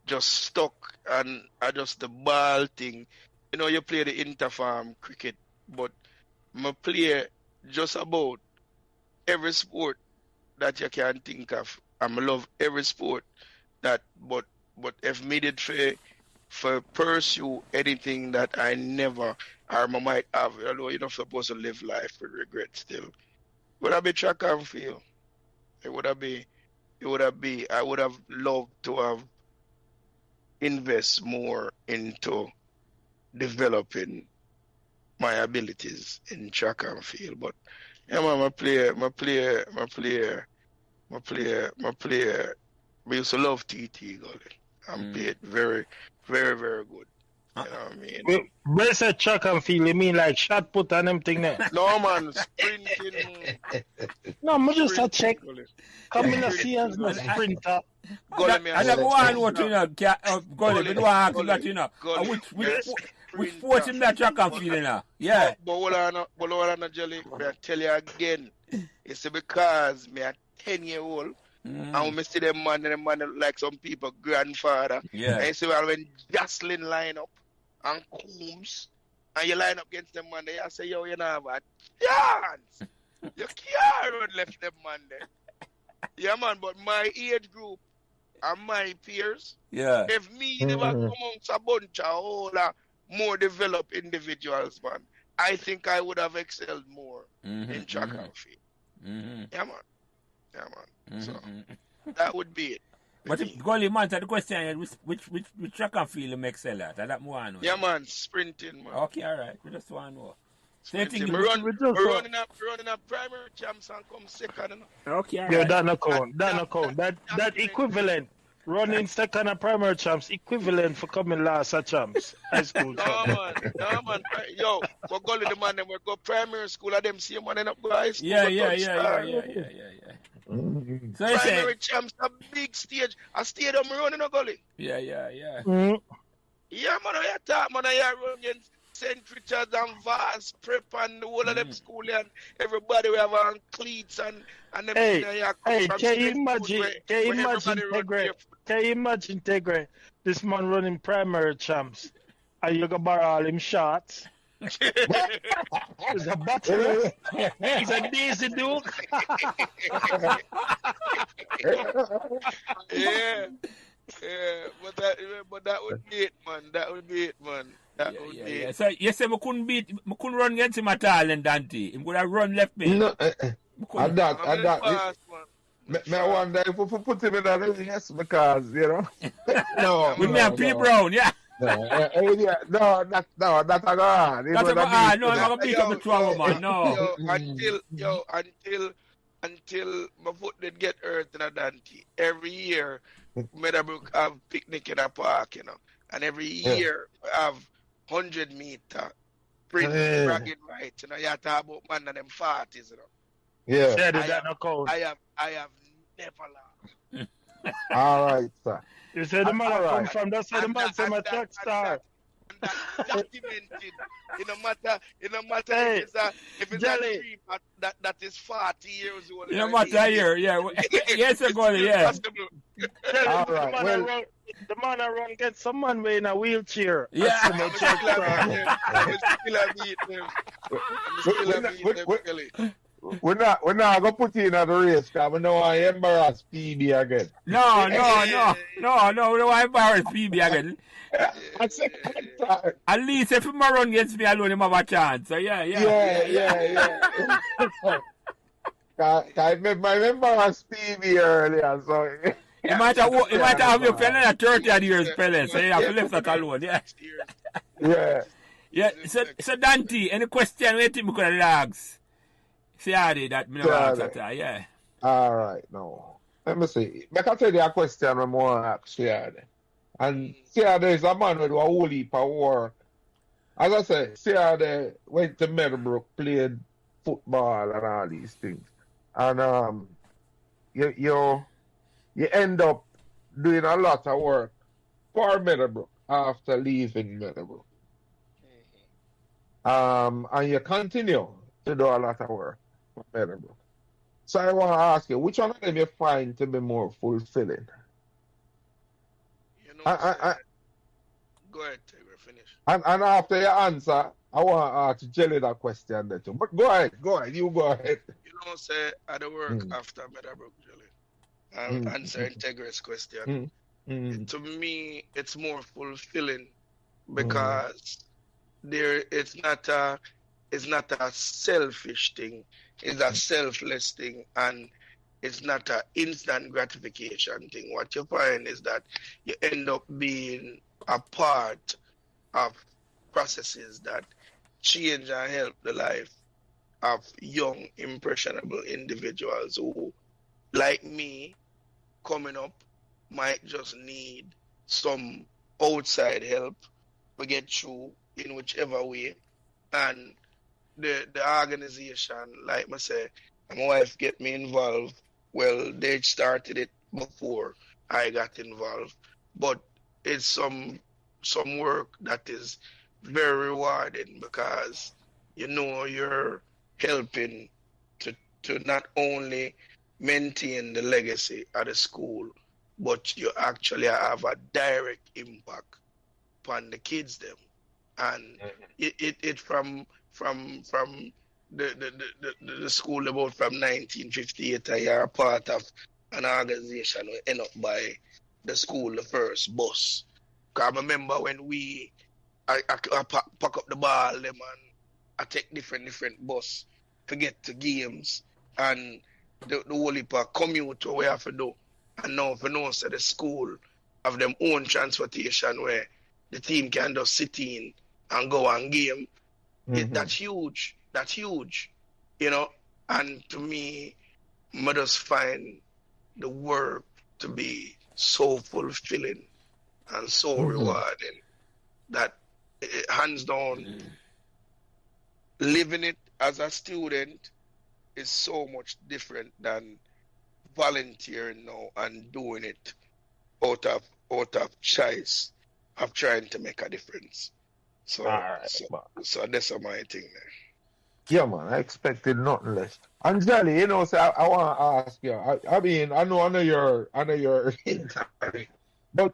just stuck, and I just the ball thing. You know, you play the interfarm cricket, but I play just about every sport that you can think of. I love every sport that, but if me did for pursue anything that I never or I might have, although you're not supposed to live life with regret still, would have been track and field. I would have loved to have invest more into developing my abilities in track and field. But yeah, man, my player. We used to love TT, Gully. And played very, very, very good. You know what I mean? When you say track and field, you mean like shot put and them thing there? No, man, sprinting. No, I just a check. Come in and see us no sprinter. I never want to know, Gully, we don't want to that, you know. Which sport in that track and field, you know? Yeah. But what I know, Jelly, I tell you again, it's because me a 10-year-old, and when I see them man like some people grandfather. Yeah. And so when Jocelyn line up and Coombs, and you line up against them man, they say, yo, you know have a chance. You can't run left them man there. Yeah, man, but my age group and my peers, if me never come amongst a bunch of older, more developed individuals, man, I think I would have excelled more in track and field. Yeah, man. So that would be it. But if Gully, man, the question is which track and field you excel at? That more I know. Yeah, man, sprinting, man. Okay, all right. We just want to know. Same thing. We're running up primary champs and come second. Okay, all yeah, right. that no count. That equivalent. running second at primary champs, equivalent for coming last at champs, high school champs. No man. Yo, we go to the man them we go primary school and them same man end up go high school. Yeah. Mm. So you say, Primary champs a big stage. A stadium running a gully. yeah. Mm. Yeah, man, I talk, man, I run against St. Richard's and Vast, Prep and the whole of them school and everybody we have on cleats and them Hey, can you imagine Tegre, this man running primary champs and you go borrow all him shots? It's a battle. It's a Daisy Duke. Yeah, but that would be it, man. That would be it. So you say we couldn't run against him at all in Dante. He would have run left me. No, at that. I wonder if we put him in that race because, you know. No. With me and P. Brown, yeah. No, that's a god. That's a god. No, I'm going to beat up the 12 man, no. Until my foot did get hurt in a Dante, every year, Meadowbrook have picnic in a park, you know. And every year, we have 100 meter sprint bragging rights, you know. You have to talk about man and them 40s, you know. Yeah. I have never laughed. All right, sir. You said the man come from that side, the man say my track star. And that's documented. It no matter Hey, if it's Jelly. a dream that is 40 years old. You know what I hear, yeah. Yes, I'm going to, yeah. All right, The man I run get some man way in a wheelchair. Yeah. I'm still a beat them. We're not gonna put you in the race because we know I embarrass PB again. No, we don't want to embarrass PB again. I said, At least if him run against me alone, him have a chance. So yeah. I embarrass PB earlier, so. You might have your fellow at 30 years, fellow, so you have to leave that alone, yeah. Yeah, so Dante, any question you think we could ask? Ciardi, that me never ask that, yeah. All right, no. Let me see. I can tell you a question I'm going to ask Ciardi. And Ciardi is a man with a whole heap of work. As I said, Ciardi went to Meadowbrook, played football and all these things. And you end up doing a lot of work for Meadowbrook after leaving Meadowbrook. And you continue to do a lot of work for Meadowbrook. So I want to ask you, which one of them you find to be more fulfilling? You know, go ahead, Tigger, finish. And after your answer, I want to ask Jelly that question there too. But go ahead, you go ahead. You know, say I do work after Meadowbrook, Jelly. I'm answering Tigger's question. To me, it's more fulfilling because it's not a selfish thing. It's a selfless thing, and it's not an instant gratification thing. What you find is that you end up being a part of processes that change and help the life of young, impressionable individuals who, like me, coming up, might just need some outside help to get through in whichever way. And the organization, like I say, my wife get me involved. Well, they started it before I got involved, but it's some work that is very rewarding because you know you're helping to not only maintain the legacy of the school, but you actually have a direct impact upon the kids them. And it from the school about from 1958, you're a part of an organization we end up by the school, the first bus. Because I remember when I pack up the ball them and I take different bus to get to games and the whole heap of commute we have to do. And now for now, so the school have them own transportation where the team can just sit in and go and game. That's huge. You know, and to me, I just find the work to be so fulfilling and so rewarding that hands down, living it as a student is so much different than volunteering now and doing it out of choice of trying to make a difference. So that's my thing there. Yeah, man, I expected nothing less. And Jolly, you know, so I want to ask you. I mean, I know your interview, but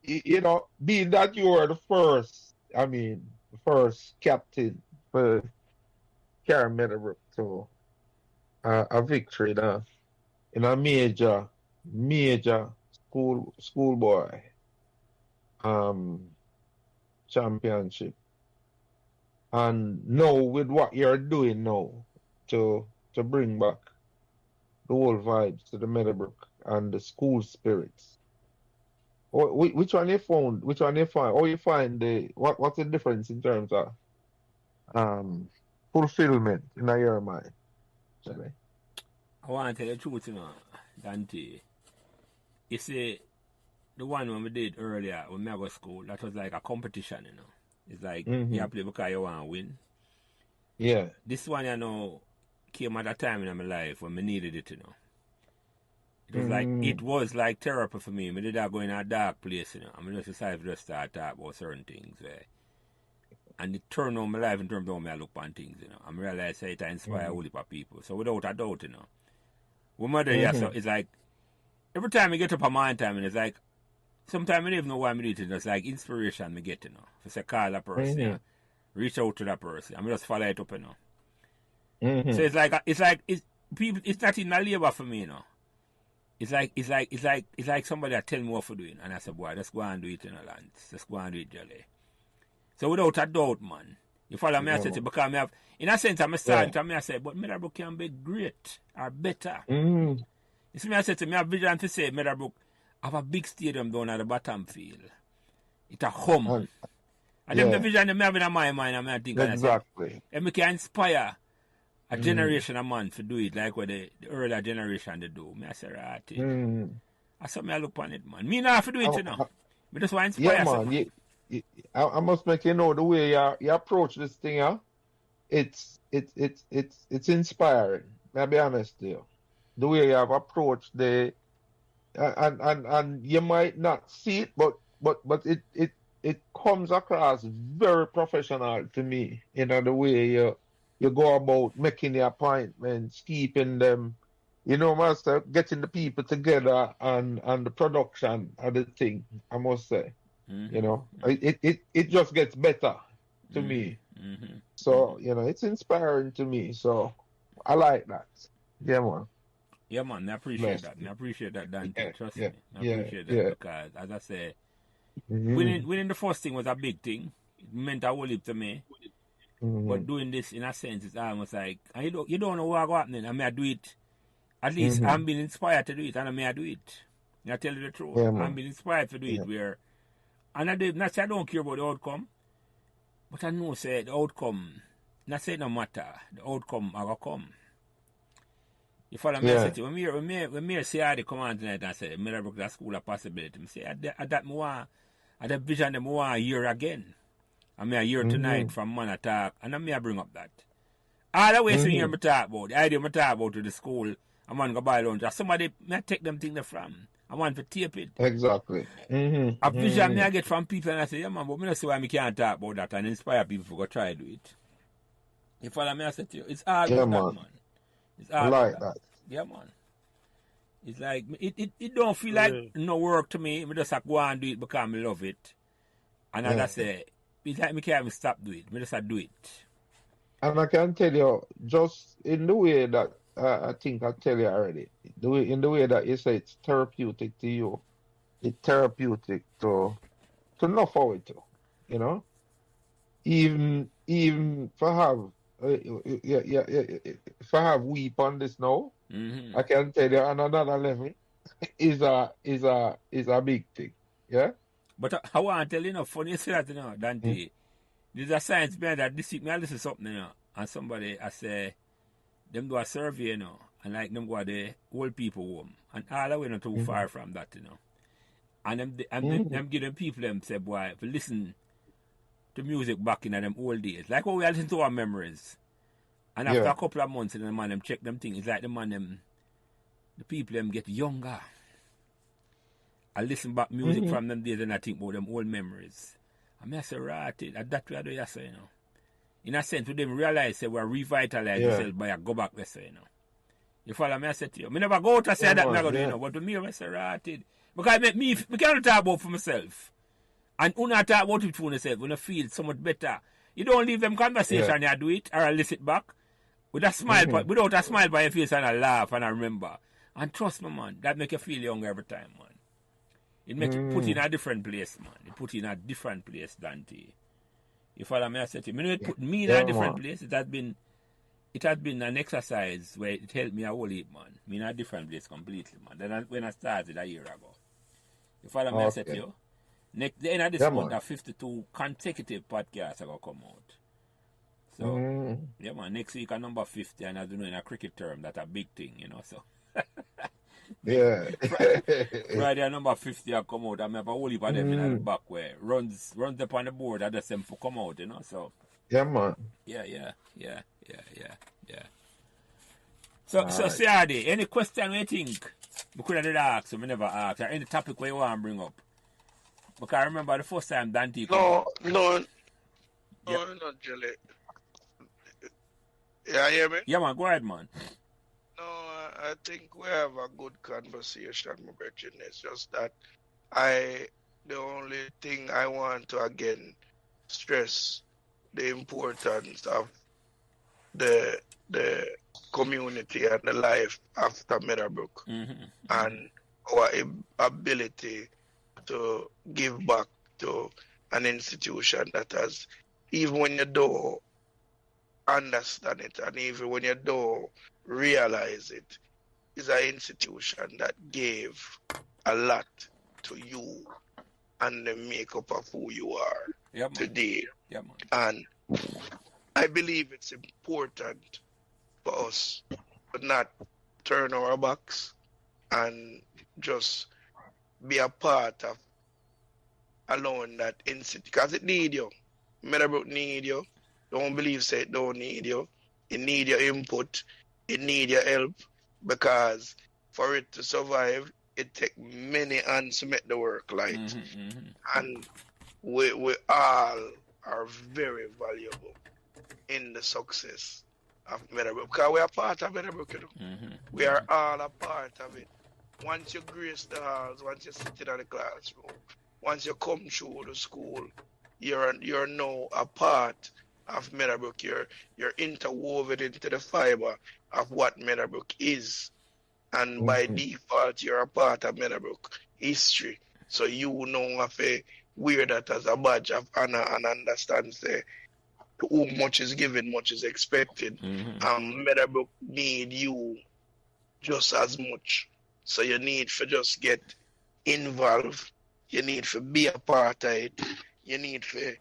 you know, being that you were the first, the first captain for carry Meadowbrook to a victory in a major schoolboy championship. And now with what you're doing now to bring back the whole vibes to the Meadowbrook and the school spirits. Which one you found? Which one you find? Or you find what's the difference in terms of fulfillment in your mind? Sorry. I want to tell you the truth, you know, Dante. You see, the one when we did earlier when I go to school, that was like a competition, you know. It's like you play because you want to win. Yeah. This one, you know, came at a time in my life when I needed it, you know. It was like therapy for me. I did not go in a dark place, you know. I just decided to just start talk about certain things. And it turned on my life in terms of how I look on things, you know. I realized that it inspires a whole heap of people. So without a doubt, you know. When mother here, so it's like every time I get up on my time, and it's like sometimes I don't even know why I'm doing it. It's like inspiration I get, you know. If I say call a person, you know, reach out to that person. I'm just follow it up, you know. So it's people. It's not in a labor for me, you know. It's like somebody that tell me what to do, and I say, boy, let's go and do it in a land. Let's go and do it, Jelly. So without a doubt, man, you follow me, I say, because me have, in a sense, I'm starting to me, I say, but Meadowbrook can be great or better. You see me, I say to me, I have vision to say, Meadowbrook have a big stadium down at the bottom field. It's a home. And then the vision I have in my mind, I think, exactly. And we can inspire a generation of man to do it like what the earlier generation they do. Me I say, right. I saw me I look on it, man. Me not have to do it, you know. Me just want to inspire. Yeah, man. I must make you know the way you approach this thing, it's inspiring. I'll be honest with you. The way you have approached and you might not see it, but it comes across very professional to me. You know, the way you go about making the appointments, keeping them, you know, master, getting the people together and the production of the thing, I must say. You know, it just gets better to me. So, you know, it's inspiring to me. So I like that. Yeah, man. Yeah, man, I appreciate that. I appreciate that, Dante. Trust me. I appreciate that because, as I say, winning the first thing was a big thing. It meant a whole heap to me. But doing this, in a sense, it's almost like, and you don't know what's happening. I do it. At least I'm being inspired to do it, and I do it. I tell you the truth. I'm being inspired to do it where, and I don't care about the outcome, but I know say the outcome, not say it no matter, the outcome I will come. You follow me? I say, when me Ciardi come on tonight and say, Meadowbrook, that school of possibility, I say, at that vision, I want a year again. I mean, a year tonight from man attack, and I bring up that. All the way so here I talk about, the idea I talk about to the school, I'm going to buy lunch. Somebody may take them things from. I want to tape it. Exactly. A vision I get from people, and I say, yeah, man, but I don't see why I can't talk about that and inspire people to go try to do it. You follow me? I say to you, it's all about that, man. It's all I like that. Yeah, man. It's like, it don't feel like no work to me. I just go and do it because I love it. And as I say, it's like I can't even stop doing it. I just do it. And I can tell you, just in the way that I think I tell you already, in the way that you say it's therapeutic to you, it's therapeutic to know for it too, you know. Even for have weep on this now, I can tell you on another level is a big thing, yeah. But I want to tell you, funny you say that, Dante. There's a science behind that. This week, I listen to something, and somebody, I say, them do a survey, and like them go to the old people home. And all the way not too far from that, And them give them people them say, boy, if you listen to music back in them old days, like what we listen to our memories. And after a couple of months, and the man them check them things, it's like the man them, the people them get younger. I listen back music from them days and I think about them old memories. I say, right, that's what I do, you say, you know. In a sense, we them realize say we're revitalize ourselves by a go back, let's say, you know. You follow me, I say to you. I never go out to say that, I go do, you know, but to me, I say, right, because me can't talk about for myself. And when I talk about it for yourself, when I feel so much better, you don't leave them conversation, you do it, or I listen back. With a smile, without a smile by your face and a laugh and I remember. And trust me, man, that make you feel younger every time, man. It make you put in a different place, man. It put in a different place, Dante. You follow me? I said to you, it put me in a different place. It has been an exercise where it helped me a whole heap, man. Me in a different place completely, man. Then when I started a year ago. You follow me? I said to you, the end of this month, 52 consecutive podcasts are going to come out. So, yeah, man, next week, number 50, and as you know, in a cricket term, that's a big thing, you know, so. Yeah. Friday, number 50 will come out, and I have a whole heap of them in the back where runs up on the board, and that's them for come out, you know, so. Yeah, man. Yeah. So, Ciardi, any question you think we could have asked, we never asked, or any topic where you want to bring up? Because I remember the first time Dante No, not Jelly. Yeah, you hear me? Yeah, man, go ahead, man. No, I think we have a good conversation, my brethren. It's just that the only thing I want to again stress the importance of the community and the life after Meadowbrook and our ability to give back to an institution that has, even when you don't understand it and even when you don't realize it, is an institution that gave a lot to you and the makeup of who you are today. Yep, and I believe it's important for us to not turn our backs and just be a part of allowing that institute, because it need you. Meadowbrook need you. Don't believe say it don't need you. It need your input. It need your help, because for it to survive, it take many hands to make the work light. And we all are very valuable in the success of Meadowbrook, because we are part of Meadowbrook, you know. We are all a part of it. Once you grace the halls, once you sit in the classroom, once you come through the school, you're now a part of Meadowbrook. You're interwoven into the fiber of what Meadowbrook is. And by default, you're a part of Meadowbrook history. So you know have to wear that as a badge of honor and understand say, to whom much is given, much is expected. Meadowbrook need you just as much. So you need to just get involved. You need to be a part of it. You need to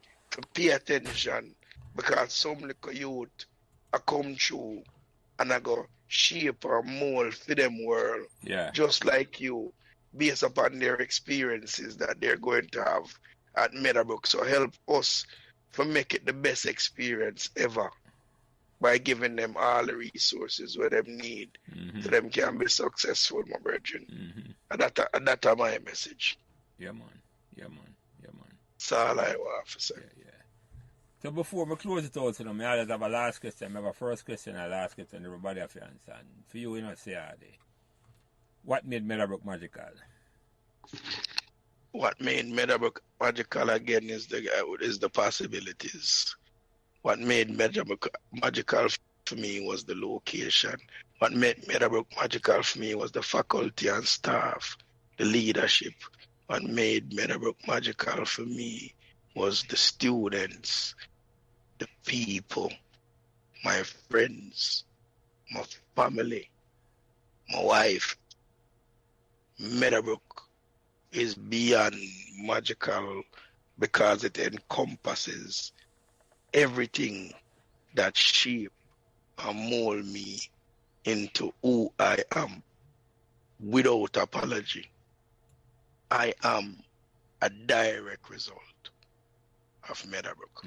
pay attention, because some little youth are come through and I go shape or mold for them world. Yeah. Just like you, based upon their experiences that they're going to have at Meadowbrook. So help us to make it the best experience ever by giving them all the resources where they need so them can be successful, my brethren. And that's my message. Yeah, man. That's all I want to say. Yeah. So before we close it out, I always have a last question. I have a first question and a last question everybody have to answer. And for you, Ciardi, what made Meadowbrook magical? What made Meadowbrook magical again is the possibilities. What made Meadowbrook magical for me was the location. What made Meadowbrook magical for me was the faculty and staff, the leadership. What made Meadowbrook magical for me was the students, the people, my friends, my family, my wife. Meadowbrook is beyond magical because it encompasses everything that shape and mold me into who I am without apology. I am a direct result of Meadowbrook.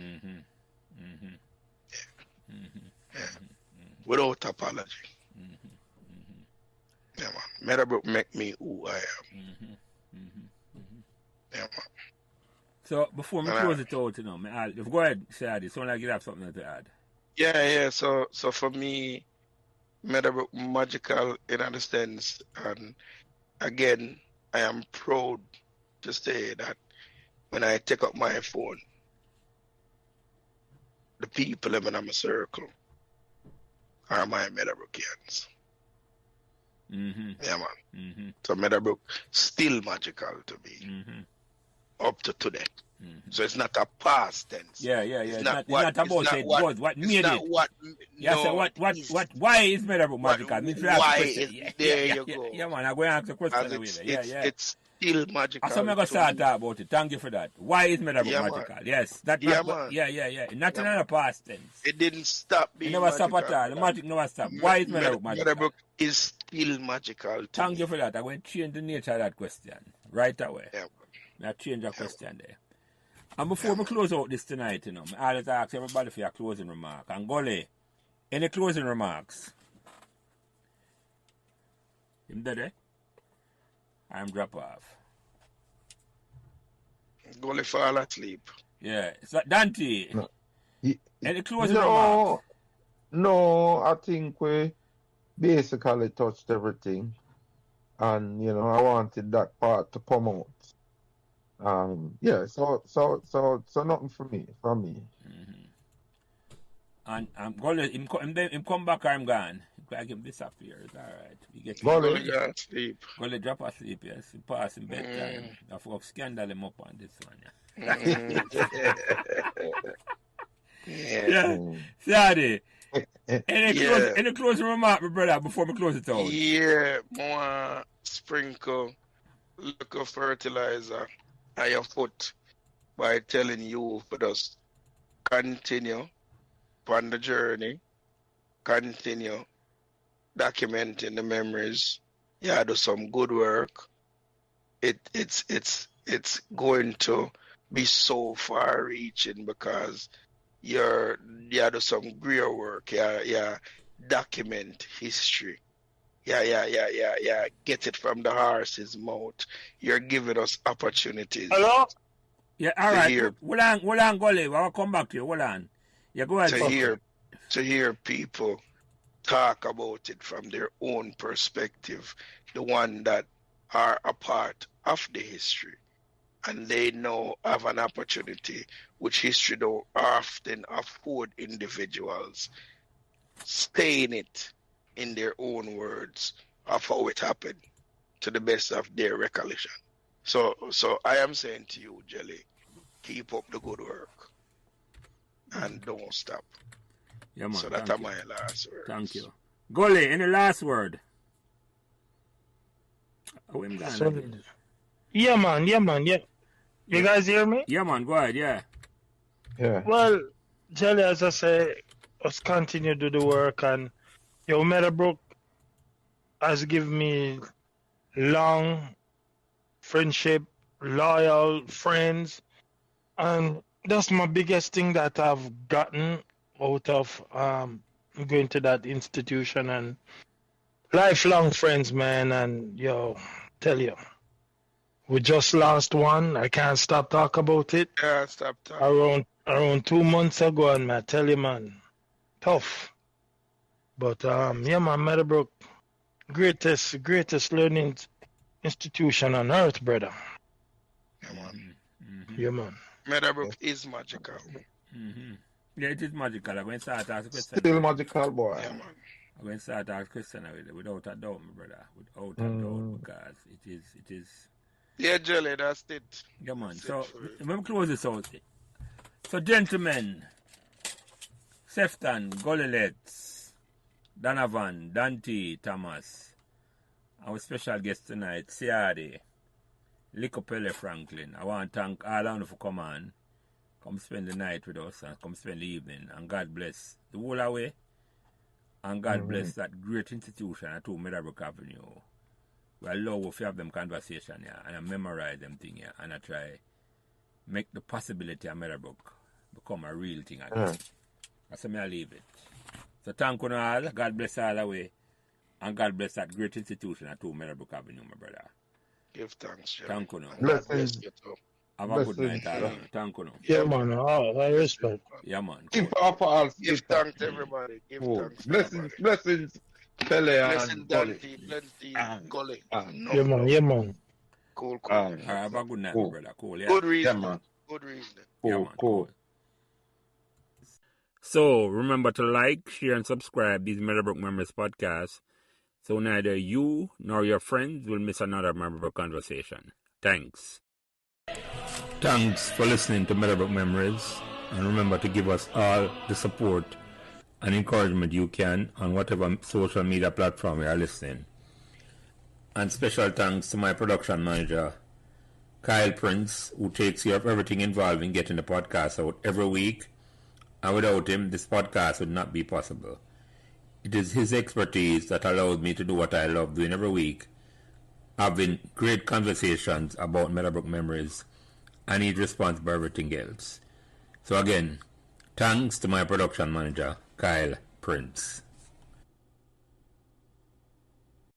Without apology. Yeah, man. Meadowbrook make me who I am. Yeah, man. So before we close it out, you know, go ahead, Ciardi. Sound like you have something to add. Yeah. So for me, Meadowbrook magical in a sense, and again, I am proud to say that when I take up my phone, the people in my circle are my Meadowbrookians. Yeah, man. So Meadowbrook still magical to me up to today. So it's not a past tense. Yeah. It's not about it was what made it. Why is Meadowbrook magical? There you go. Yeah, man. I'm going to ask a question. It's still magical. So I'm going to start talk about it. Thank you for that. Why is Meadowbrook magical? Man. Yes. Man. Not in a past tense. It didn't stop being It never magical. stop at all. The magic never stop. Why is Meadowbrook magical? Meadowbrook is still magical. Thank you for that. I'm going to change the nature of that question right away. Yeah. I'll change that question there. And before we close out this tonight, you know, I always ask everybody for your closing remark. And Gully, any closing remarks? Him dead, I'm drop off. Gully fall asleep. Yeah. So Dante, any closing remarks? No, I think we basically touched everything. And, you know, I wanted that part to come out. So nothing from me. And Gully, him come back or I'm gone. I give him disappear. It's all right. We get Gully go sleep. Gully drop asleep, yes. He pass him bedtime. I forgot scandal him up on this one. Yeah. Ciardi, any closing remark, my brother, before we close it out? Yeah, more sprinkle local fertilizer on your foot by telling you for just continue on the journey, continue documenting the memories. Yeah, do some good work. It's going to be so far reaching because you do some great work. Yeah, document history. Yeah. Get it from the horse's mouth. You're giving us opportunities. Hello? Yeah, all right. Hold on, Gully. I'll come back to you. Hold on. Yeah, go ahead. To hear people talk about it from their own perspective, the one that are a part of the history, and they know have an opportunity which history don't often afford individuals, saying it in their own words of how it happened to the best of their recollection. So I am saying to you, Jelly, keep up the good work and don't stop. Yeah, man. So that's my last word. Thank you. Gully, any last word? Oh, I'm gone. Yeah, man. You guys hear me? Yeah, man. Go ahead, yeah. Well, Jelly, as I say, let's continue to do the work. And Meadowbrook has given me long friendship, loyal friends. And that's my biggest thing that I've gotten out of going to that institution. And lifelong friends, man. And tell you, we just lost one. I can't stop talking about it. Yeah, stop talking. Around 2 months ago, and I tell you, man, tough. But man, Meadowbrook, greatest learning institution on earth, brother. Yeah, man. Yeah, man. Meadowbrook is magical. Yeah, it is magical. I'm going to start asking questions. Still magical, boy. Yeah, man. I'm going to start asking questions without a doubt, my brother. Without a doubt, because it is. Yeah, Jelly, that's it. Yeah, man. So, let me close this out. So, gentlemen, Sefton, Golilets, Donovan, Dante, Thomas, our special guest tonight, Ciardi, Ciardi Franklin. I want to thank all of you for coming on. Come spend the night with us and come spend the evening. And God bless the whole away. And God bless that great institution at Meadowbrook Avenue, I love if you have them conversation, yeah, and I memorize them thing, yeah, and I try make the possibility of Meadowbrook become a real thing again. That's why I leave it. So thank you all. God bless all the way. And God bless that great institution at 2 Meadowbrook Avenue, my brother. Give thanks, Jerry. Thank you. God bless you too. Have a good night, all. Thank you. Yeah, man. I respect. Yeah, man. Give off all Give thanks, everybody. Give thanks. Blessings, Pele Blessing and Gully. Dante, plenty Gully. Yeah, man. Cool. All right, have a good night, my brother. Cool, yeah. Good reason. Yeah, man. Good reason. Cool. So remember to like, share, and subscribe these Meadowbrook Memories podcasts, so neither you nor your friends will miss another Meadowbrook conversation. Thanks. Thanks for listening to Meadowbrook Memories, and remember to give us all the support and encouragement you can on whatever social media platform you are listening. And special thanks to my production manager, Kyle Prince, who takes care of everything involved in getting the podcast out every week. And without him, this podcast would not be possible. It is his expertise that allows me to do what I love doing every week, having great conversations about Meadowbrook Memories, and he's responsible for everything else. So again, thanks to my production manager, Kyle Prince.